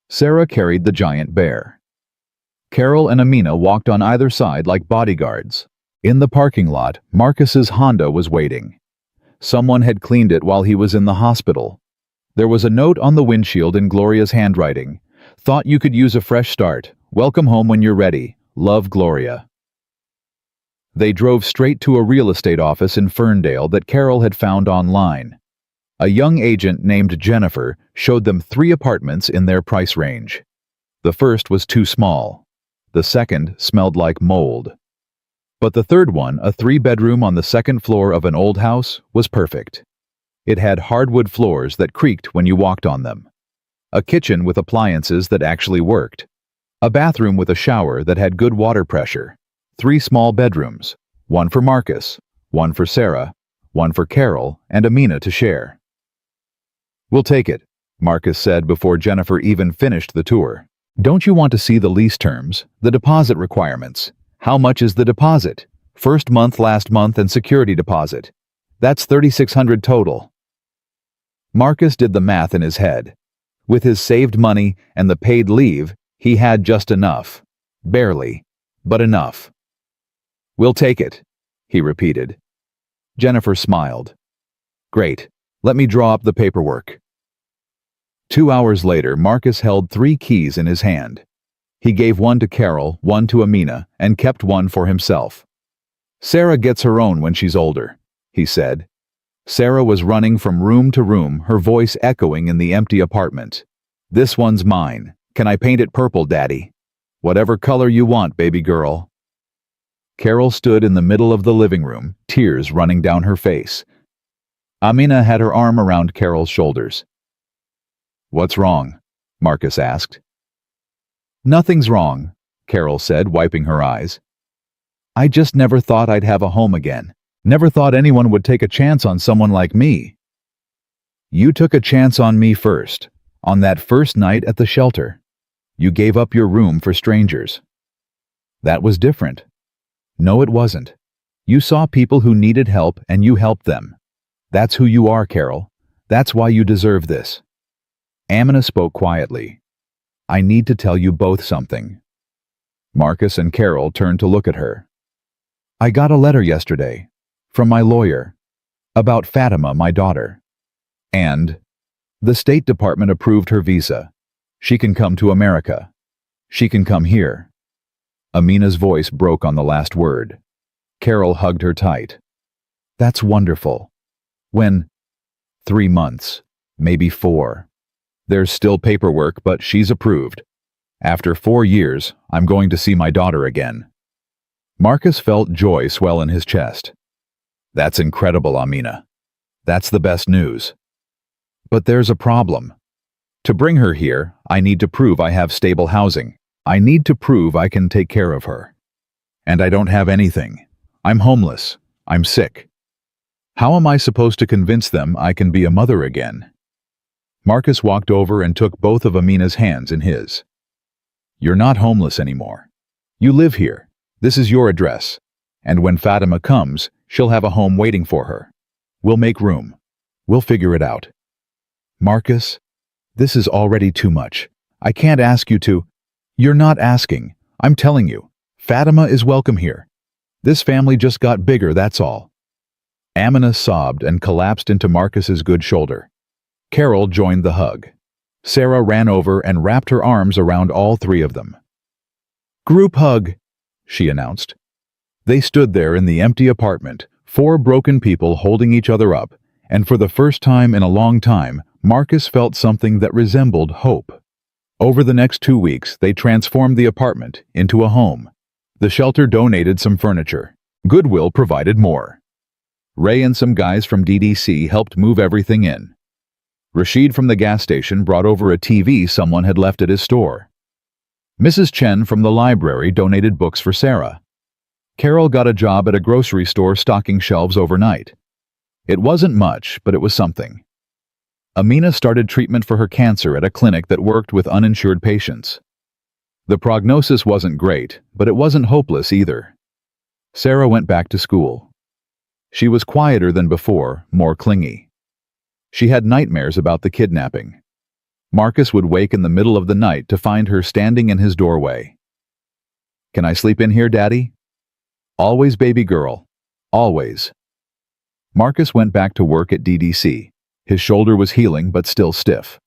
S1: Sarah carried the giant bear. Carol and Amina walked on either side like bodyguards. In the parking lot, Marcus's Honda was waiting. Someone had cleaned it while he was in the hospital. There was a note on the windshield in Gloria's handwriting. Thought you could use a fresh start. Welcome home when you're ready. Love, Gloria. They drove straight to a real estate office in Ferndale that Carol had found online. A young agent named Jennifer showed them 3 apartments in their price range. The first was too small. The second smelled like mold. But the third one, a 3-bedroom on the second floor of an old house, was perfect. It had hardwood floors that creaked when you walked on them. A kitchen with appliances that actually worked. A bathroom with a shower that had good water pressure. 3 small bedrooms, one for Marcus, one for Sarah, one for Carol, and Amina to share. We'll take it, Marcus said before Jennifer even finished the tour. Don't you want to see the lease terms, the deposit requirements? How much is the deposit? First month, last month, and security deposit. That's $3,600 total. Marcus did the math in his head. With his saved money and the paid leave, he had just enough. Barely, but enough. We'll take it, he repeated. Jennifer smiled. Great, let me draw up the paperwork. 2 hours later, Marcus held 3 keys in his hand. He gave one to Carol, one to Amina, and kept one for himself. Sarah gets her own when she's older, he said. Sarah was running from room to room, her voice echoing in the empty apartment. This one's mine. Can I paint it purple, Daddy? Whatever color you want, baby girl. Carol stood in the middle of the living room, tears running down her face. Amina had her arm around Carol's shoulders. What's wrong? Marcus asked. Nothing's wrong, Carol said, wiping her eyes. I just never thought I'd have a home again. Never thought anyone would take a chance on someone like me. You took a chance on me first, on that first night at the shelter. You gave up your room for strangers. That was different. No, it wasn't. You saw people who needed help and you helped them. That's who you are, Carol. That's why you deserve this. Amina spoke quietly. I need to tell you both something. Marcus and Carol turned to look at her. I got a letter yesterday, from my lawyer, about Fatima, my daughter. And the State Department approved her visa. She can come to America. She can come here. Amina's voice broke on the last word. Carol hugged her tight. That's wonderful. When? 3 months, maybe 4. There's still paperwork, but she's approved. After 4 years, I'm going to see my daughter again. Marcus felt joy swell in his chest. That's incredible, Amina. That's the best news. But there's a problem. To bring her here, I need to prove I have stable housing. I need to prove I can take care of her. And I don't have anything. I'm homeless. I'm sick. How am I supposed to convince them I can be a mother again? Marcus walked over and took both of Amina's hands in his. You're not homeless anymore. You live here. This is your address. And when Fatima comes, she'll have a home waiting for her. We'll make room. We'll figure it out. Marcus, this is already too much. I can't ask you to. You're not asking. I'm telling you. Fatima is welcome here. This family just got bigger, that's all. Amina sobbed and collapsed into Marcus's good shoulder. Carol joined the hug. Sarah ran over and wrapped her arms around all three of them. Group hug, she announced. They stood there in the empty apartment, four broken people holding each other up, and for the first time in a long time, Marcus felt something that resembled hope. Over the next 2 weeks, they transformed the apartment into a home. The shelter donated some furniture. Goodwill provided more. Ray and some guys from DDC helped move everything in. Rashid from the gas station brought over a TV someone had left at his store. Mrs. Chen from the library donated books for Sarah. Carol got a job at a grocery store stocking shelves overnight. It wasn't much, but it was something. Amina started treatment for her cancer at a clinic that worked with uninsured patients. The prognosis wasn't great, but it wasn't hopeless either. Sarah went back to school. She was quieter than before, more clingy. She had nightmares about the kidnapping. Marcus would wake in the middle of the night to find her standing in his doorway. "Can I sleep in here, Daddy?" "Always, baby girl. Always." Marcus went back to work at DDC. His shoulder was healing but still stiff.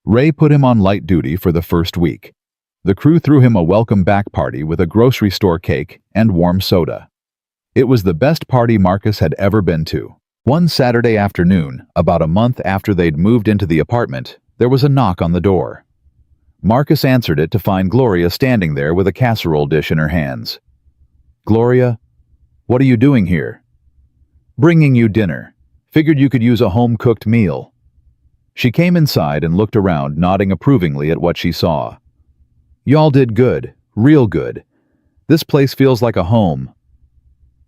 S1: Ray put him on light duty for the first week. The crew threw him a welcome back party with a grocery store cake and warm soda. It was the best party Marcus had ever been to. One Saturday afternoon, about a month after they'd moved into the apartment, there was a knock on the door. Marcus answered it to find Gloria standing there with a casserole dish in her hands. "Gloria, what are you doing here?" "Bringing you dinner. Figured you could use a home-cooked meal." She came inside and looked around, nodding approvingly at what she saw. "Y'all did good, real good. This place feels like a home."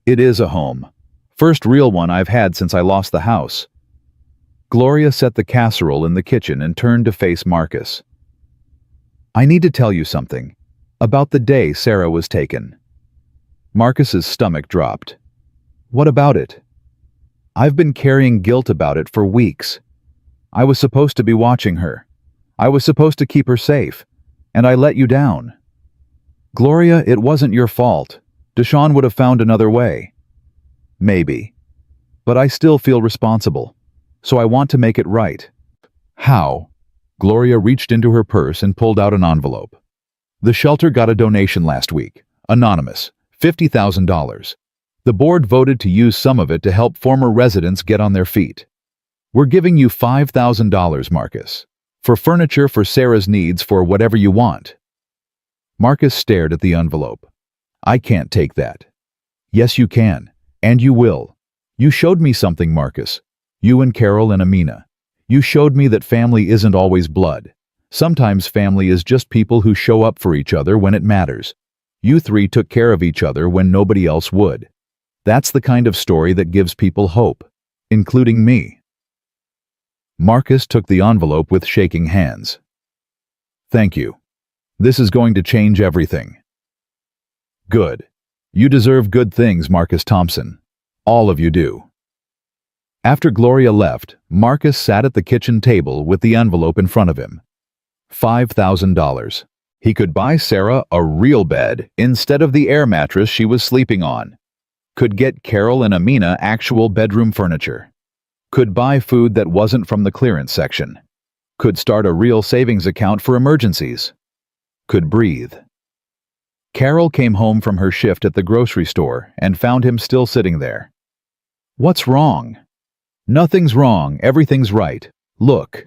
S1: "It is a home. First real one I've had since I lost the house." Gloria set the casserole in the kitchen and turned to face Marcus. "I need to tell you something. About the day Sarah was taken." Marcus's stomach dropped. "What about it?" "I've been carrying guilt about it for weeks. I was supposed to be watching her. I was supposed to keep her safe. And I let you down." "Gloria, it wasn't your fault. Deshawn would have found another way." "Maybe. But I still feel responsible. So I want to make it right." "How?" Gloria reached into her purse and pulled out an envelope. "The shelter got a donation last week. Anonymous. $50,000. The board voted to use some of it to help former residents get on their feet. We're giving you $5,000, Marcus. For furniture for Sarah's needs for whatever you want." Marcus stared at the envelope. "I can't take that." "Yes, you can. And you will. You showed me something, Marcus. You and Carol and Amina. You showed me that family isn't always blood. Sometimes family is just people who show up for each other when it matters. You three took care of each other when nobody else would. That's the kind of story that gives people hope, including me." Marcus took the envelope with shaking hands. "Thank you. This is going to change everything." "Good. You deserve good things, Marcus Thompson. All of you do." After Gloria left, Marcus sat at the kitchen table with the envelope in front of him. $5,000. He could buy Sarah a real bed instead of the air mattress she was sleeping on. Could get Carol and Amina actual bedroom furniture. Could buy food that wasn't from the clearance section. Could start a real savings account for emergencies. Could breathe. Carol came home from her shift at the grocery store and found him still sitting there. "What's wrong?" "Nothing's wrong, everything's right. Look."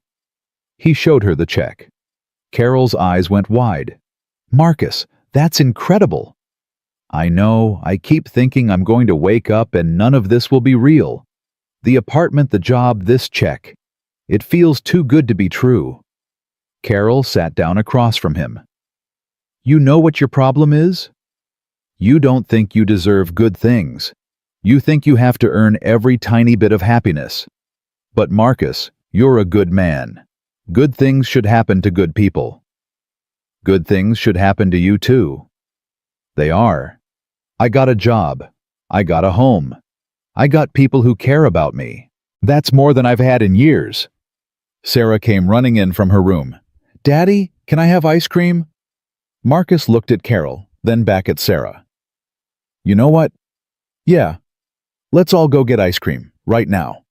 S1: He showed her the check. Carol's eyes went wide. "Marcus, that's incredible." "I know, I keep thinking I'm going to wake up and none of this will be real. The apartment, the job, this check. It feels too good to be true." Carol sat down across from him. "You know what your problem is? You don't think you deserve good things. You think you have to earn every tiny bit of happiness. But Marcus, you're a good man. Good things should happen to good people. Good things should happen to you too." "They are. I got a job. I got a home. I got people who care about me. That's more than I've had in years. Sarah came running in from her room. Daddy, can I have ice cream? Marcus looked at Carol, then back at Sarah. You know what? Yeah. Let's all go get ice cream, right now.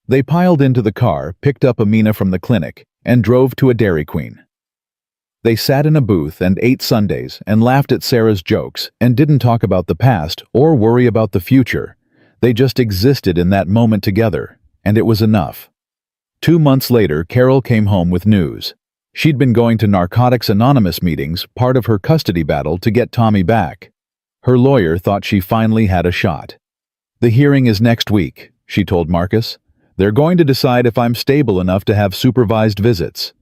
S1: They piled into the car, picked up Amina from the clinic, and drove to a Dairy Queen. They sat in a booth and ate sundaes and laughed at Sarah's jokes and didn't talk about the past or worry about the future. They just existed in that moment together, and it was enough. 2 months later, Carol came home with news. She'd been going to Narcotics Anonymous meetings, part of her custody battle to get Tommy back. Her lawyer thought she finally had a shot. The hearing is next week, she told Marcus. They're going to decide if I'm stable enough to have supervised visits.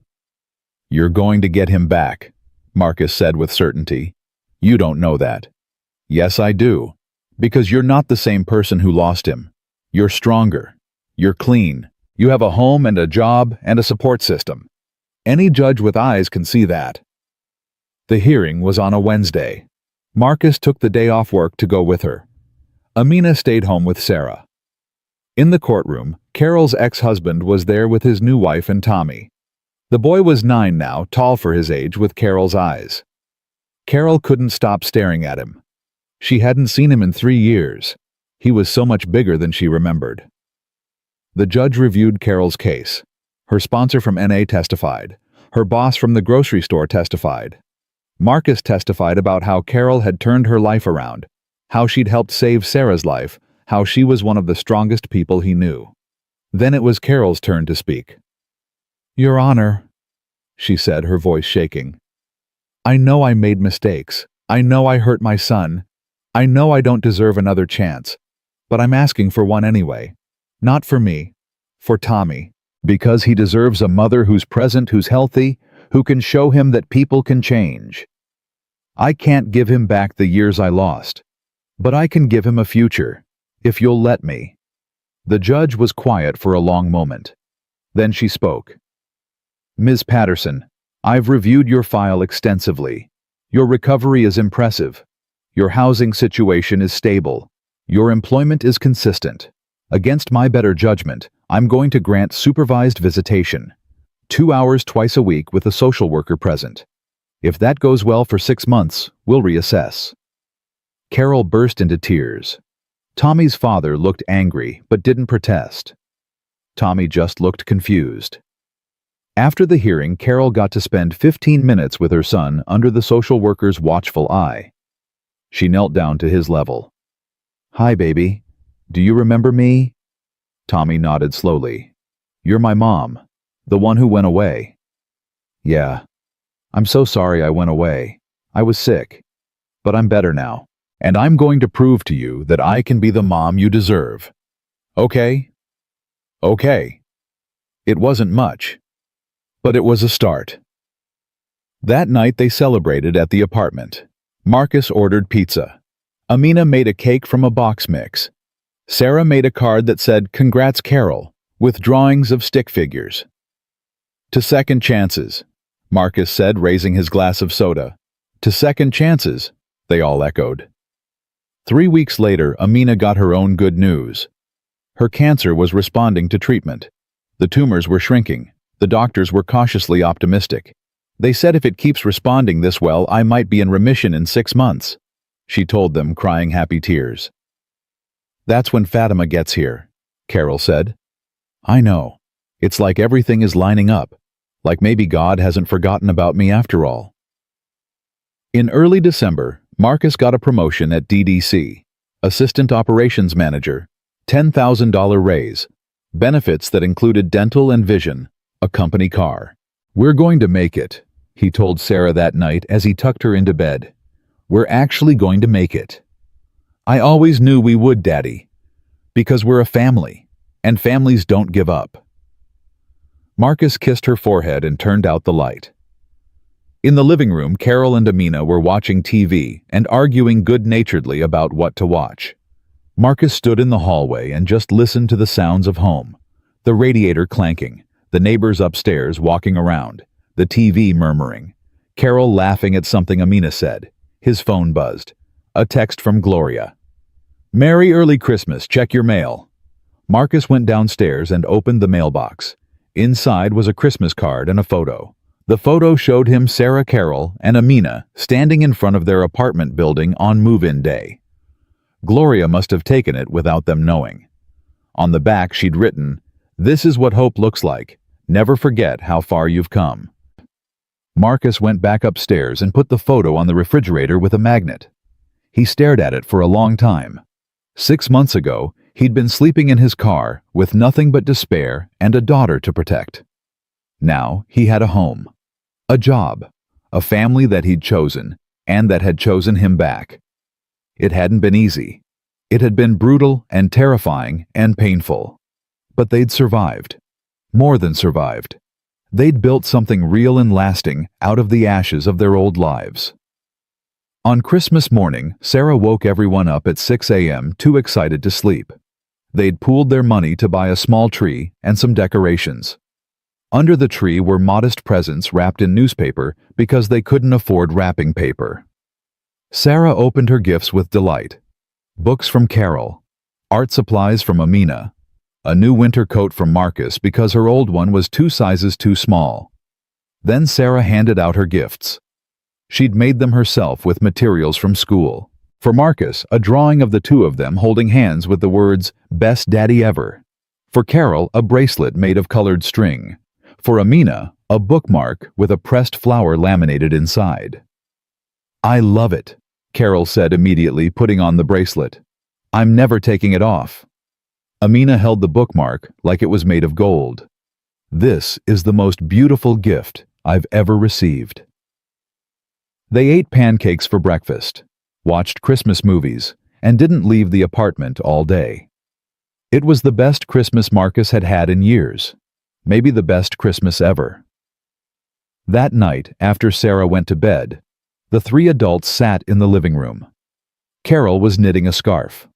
S1: You're going to get him back, Marcus said with certainty. You don't know that. Yes, I do. Because you're not the same person who lost him. You're stronger. You're clean. You have a home and a job and a support system. Any judge with eyes can see that. The hearing was on a Wednesday. Marcus took the day off work to go with her. Amina stayed home with Sarah. In the courtroom, Carol's ex-husband was there with his new wife and Tommy. The boy was 9 now, tall for his age, with Carol's eyes. Carol couldn't stop staring at him. She hadn't seen him in 3 years. He was so much bigger than she remembered. The judge reviewed Carol's case. Her sponsor from NA testified. Her boss from the grocery store testified. Marcus testified about how Carol had turned her life around, how she'd helped save Sarah's life, how she was one of the strongest people he knew. Then it was Carol's turn to speak. Your Honor, she said, her voice shaking. I know I made mistakes. I know I hurt my son. I know I don't deserve another chance. But I'm asking for one anyway. Not for me. For Tommy. Because he deserves a mother who's present, who's healthy, who can show him that people can change. I can't give him back the years I lost. But I can give him a future, if you'll let me. The judge was quiet for a long moment. Then she spoke. Ms. Patterson, I've reviewed your file extensively. Your recovery is impressive. Your housing situation is stable. Your employment is consistent. Against my better judgment, I'm going to grant supervised visitation. 2 hours twice a week with a social worker present. If that goes well for 6 months, we'll reassess. Carol burst into tears. Tommy's father looked angry but didn't protest. Tommy just looked confused. After the hearing, Carol got to spend 15 minutes with her son under the social worker's watchful eye. She knelt down to his level. Hi, baby. Do you remember me? Tommy nodded slowly. You're my mom, the one who went away. Yeah. I'm so sorry I went away. I was sick. But I'm better now. And I'm going to prove to you that I can be the mom you deserve. Okay? Okay. It wasn't much. But it was a start. That night they celebrated at the apartment. Marcus ordered pizza. Amina made a cake from a box mix. Sarah made a card that said, Congrats, Carol, with drawings of stick figures. To second chances, Marcus said, raising his glass of soda. To second chances, they all echoed. 3 weeks later, Amina got her own good news. Her cancer was responding to treatment. The tumors were shrinking. The doctors were cautiously optimistic. They said if it keeps responding this well, I might be in remission in 6 months. She told them, crying happy tears. That's when Fatima gets here, Carol said. I know. It's like everything is lining up. Like maybe God hasn't forgotten about me after all. In early December, Marcus got a promotion at DDC, Assistant Operations Manager, $10,000 raise, benefits that included dental and vision, a company car. We're going to make it, he told Sarah that night as he tucked her into bed. We're actually going to make it. I always knew we would, Daddy. Because we're a family, and families don't give up. Marcus kissed her forehead and turned out the light. In the living room, Carol and Amina were watching TV and arguing good-naturedly about what to watch. Marcus stood in the hallway and just listened to the sounds of home. The radiator clanking, the neighbors upstairs walking around, the TV murmuring, Carol laughing at something Amina said. His phone buzzed. A text from Gloria. Merry early Christmas, check your mail. Marcus went downstairs and opened the mailbox. Inside was a Christmas card and a photo. The photo showed him Sarah Carroll and Amina standing in front of their apartment building on move-in day. Gloria must have taken it without them knowing. On the back she'd written, "This is what hope looks like. Never forget how far you've come." Marcus went back upstairs and put the photo on the refrigerator with a magnet. He stared at it for a long time. 6 months ago, he'd been sleeping in his car with nothing but despair and a daughter to protect. Now he had a home, a job, a family that he'd chosen and that had chosen him back. It hadn't been easy. It had been brutal and terrifying and painful. But they'd survived. More than survived. They'd built something real and lasting out of the ashes of their old lives. On Christmas morning, Sarah woke everyone up at 6 a.m. too excited to sleep. They'd pooled their money to buy a small tree and some decorations. Under the tree were modest presents wrapped in newspaper because they couldn't afford wrapping paper. Sarah opened her gifts with delight. Books from Carol, art supplies from Amina, a new winter coat from Marcus because her old one was 2 sizes too small. Then Sarah handed out her gifts. She'd made them herself with materials from school. For Marcus, a drawing of the two of them holding hands with the words, "Best Daddy Ever." For Carol, a bracelet made of colored string. For Amina, a bookmark with a pressed flower laminated inside. "I love it," Carol said immediately, putting on the bracelet. "I'm never taking it off." Amina held the bookmark like it was made of gold. "This is the most beautiful gift I've ever received." They ate pancakes for breakfast, watched Christmas movies, and didn't leave the apartment all day. It was the best Christmas Marcus had had in years, maybe the best Christmas ever. That night, after Sarah went to bed, the 3 adults sat in the living room. Carol was knitting a scarf.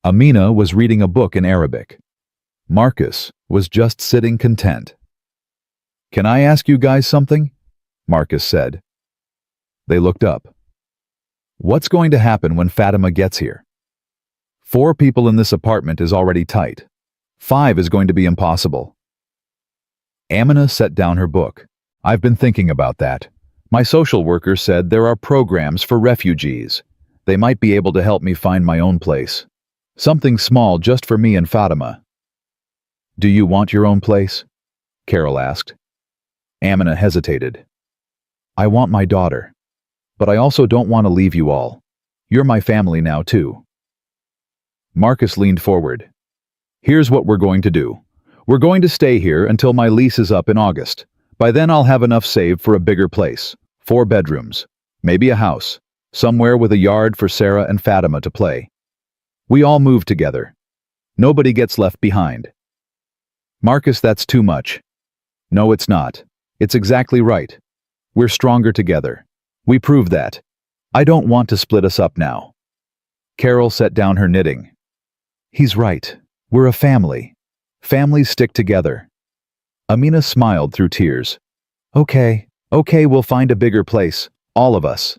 S1: Amina was reading a book in Arabic. Marcus was just sitting content. "Can I ask you guys something?" Marcus said. They looked up. "What's going to happen when Fatima gets here? 4 people in this apartment is already tight. 5 is going to be impossible." Amina set down her book. "I've been thinking about that. My social worker said there are programs for refugees. They might be able to help me find my own place. Something small just for me and Fatima." "Do you want your own place?" Carol asked. Amina hesitated. "I want my daughter. But I also don't want to leave you all. You're my family now, too." Marcus leaned forward. "Here's what we're going to do. We're going to stay here until my lease is up in August. By then I'll have enough saved for a bigger place, 4 bedrooms, maybe a house, somewhere with a yard for Sarah and Fatima to play. We all move together. Nobody gets left behind." "Marcus, that's too much." "No, it's not. It's exactly right. We're stronger together. We proved that. I don't want to split us up now." Carol set down her knitting. "He's right. We're a family. Families stick together." Amina smiled through tears. Okay, we'll find a bigger place, all of us."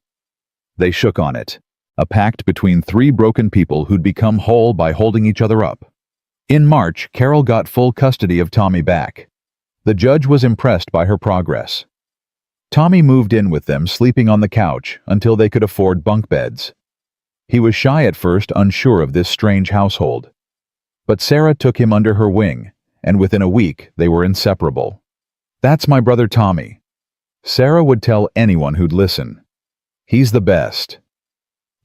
S1: They shook on it, a pact between 3 broken people who'd become whole by holding each other up. In March, Carol got full custody of Tommy back. The judge was impressed by her progress. Tommy moved in with them, sleeping on the couch until they could afford bunk beds. He was shy at first, unsure of this strange household. But Sarah took him under her wing, and within a week they were inseparable. "That's my brother Tommy," Sarah would tell anyone who'd listen. "He's the best."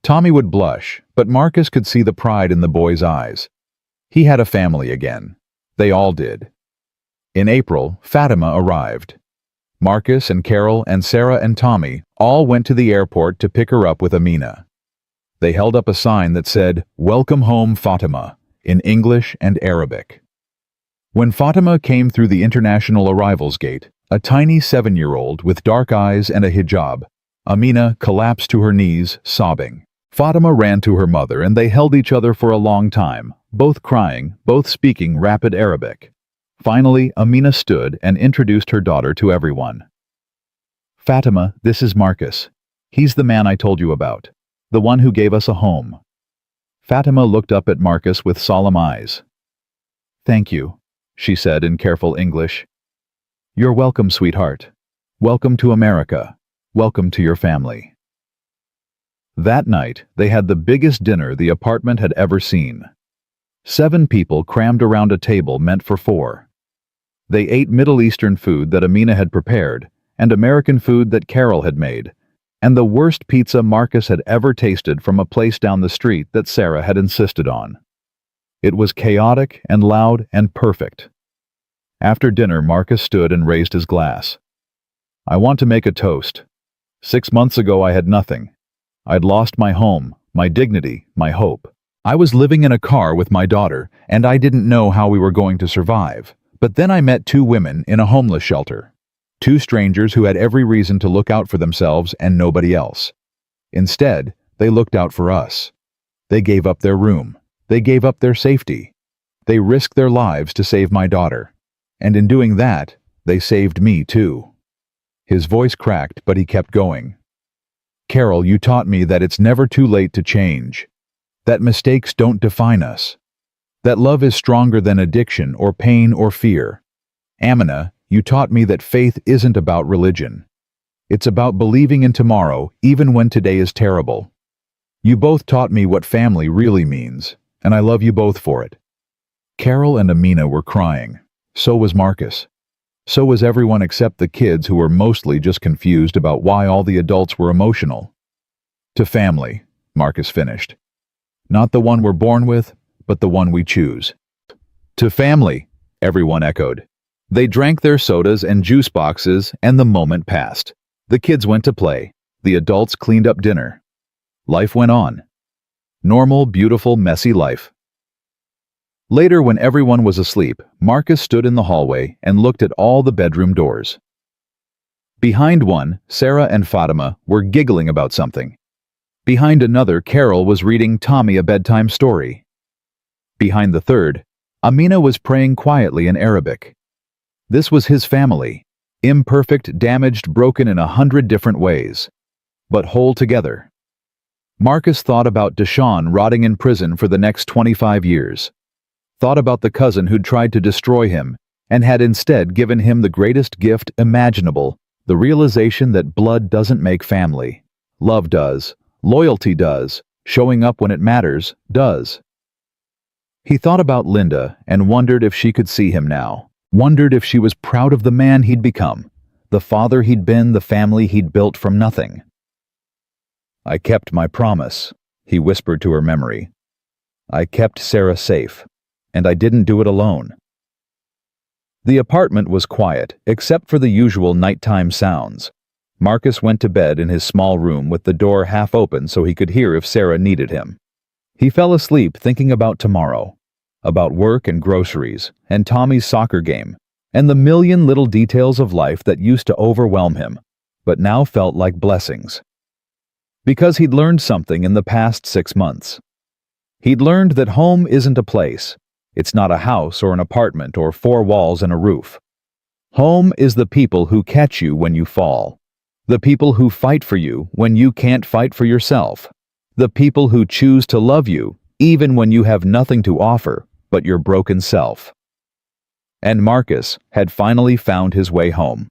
S1: Tommy would blush, but Marcus could see the pride in the boy's eyes. He had a family again. They all did. In April, Fatima arrived. Marcus and Carol and Sarah and Tommy all went to the airport to pick her up with Amina. They held up a sign that said, "Welcome home, Fatima," in English and Arabic. When Fatima came through the international arrivals gate, a tiny 7-year-old with dark eyes and a hijab, Amina collapsed to her knees, sobbing. Fatima ran to her mother and they held each other for a long time, both crying, both speaking rapid Arabic. Finally, Amina stood and introduced her daughter to everyone. "Fatima, this is Marcus. He's the man I told you about, the one who gave us a home." Fatima looked up at Marcus with solemn eyes. "Thank you," she said in careful English. "You're welcome, sweetheart. Welcome to America. Welcome to your family." That night, they had the biggest dinner the apartment had ever seen. 7 people crammed around a table meant for 4. They ate Middle Eastern food that Amina had prepared, and American food that Carol had made, and the worst pizza Marcus had ever tasted from a place down the street that Sarah had insisted on. It was chaotic and loud and perfect. After dinner, Marcus stood and raised his glass. "I want to make a toast. 6 months ago I had nothing. I'd lost my home, my dignity, my hope. I was living in a car with my daughter, and I didn't know how we were going to survive. But then I met 2 women in a homeless shelter. 2 strangers who had every reason to look out for themselves and nobody else. Instead, they looked out for us. They gave up their room. They gave up their safety. They risked their lives to save my daughter. And in doing that, they saved me too." His voice cracked, but he kept going. "Carol, you taught me that it's never too late to change. That mistakes don't define us. That love is stronger than addiction or pain or fear. Amina, you taught me that faith isn't about religion. It's about believing in tomorrow, even when today is terrible. You both taught me what family really means, and I love you both for it." Carol and Amina were crying. So was Marcus. So was everyone except the kids, who were mostly just confused about why all the adults were emotional. "To family," Marcus finished. "Not the one we're born with, but the one we choose." "To family," everyone echoed. They drank their sodas and juice boxes, and the moment passed. The kids went to play. The adults cleaned up dinner. Life went on. Normal, beautiful, messy life. Later, when everyone was asleep, Marcus stood in the hallway and looked at all the bedroom doors. Behind one, Sarah and Fatima were giggling about something. Behind another, Carol was reading Tommy a bedtime story. Behind the third, Amina was praying quietly in Arabic. This was his family, imperfect, damaged, broken in 100 different ways, but whole together. Marcus thought about Deshawn rotting in prison for the next 25 years. Thought about the cousin who'd tried to destroy him and had instead given him the greatest gift imaginable, the realization that blood doesn't make family. Love does. Loyalty does. Showing up when it matters does. He thought about Linda and wondered if she could see him now. Wondered if she was proud of the man he'd become, the father he'd been, the family he'd built from nothing. "I kept my promise," he whispered to her memory. "I kept Sarah safe, and I didn't do it alone." The apartment was quiet, except for the usual nighttime sounds. Marcus went to bed in his small room with the door half open so he could hear if Sarah needed him. He fell asleep thinking about tomorrow, about work and groceries, and Tommy's soccer game, and the million little details of life that used to overwhelm him, but now felt like blessings. Because he'd learned something in the past 6 months. He'd learned that home isn't a place. It's not a house or an apartment or 4 walls and a roof. Home is the people who catch you when you fall. The people who fight for you when you can't fight for yourself. The people who choose to love you even when you have nothing to offer but your broken self. And Marcus had finally found his way home.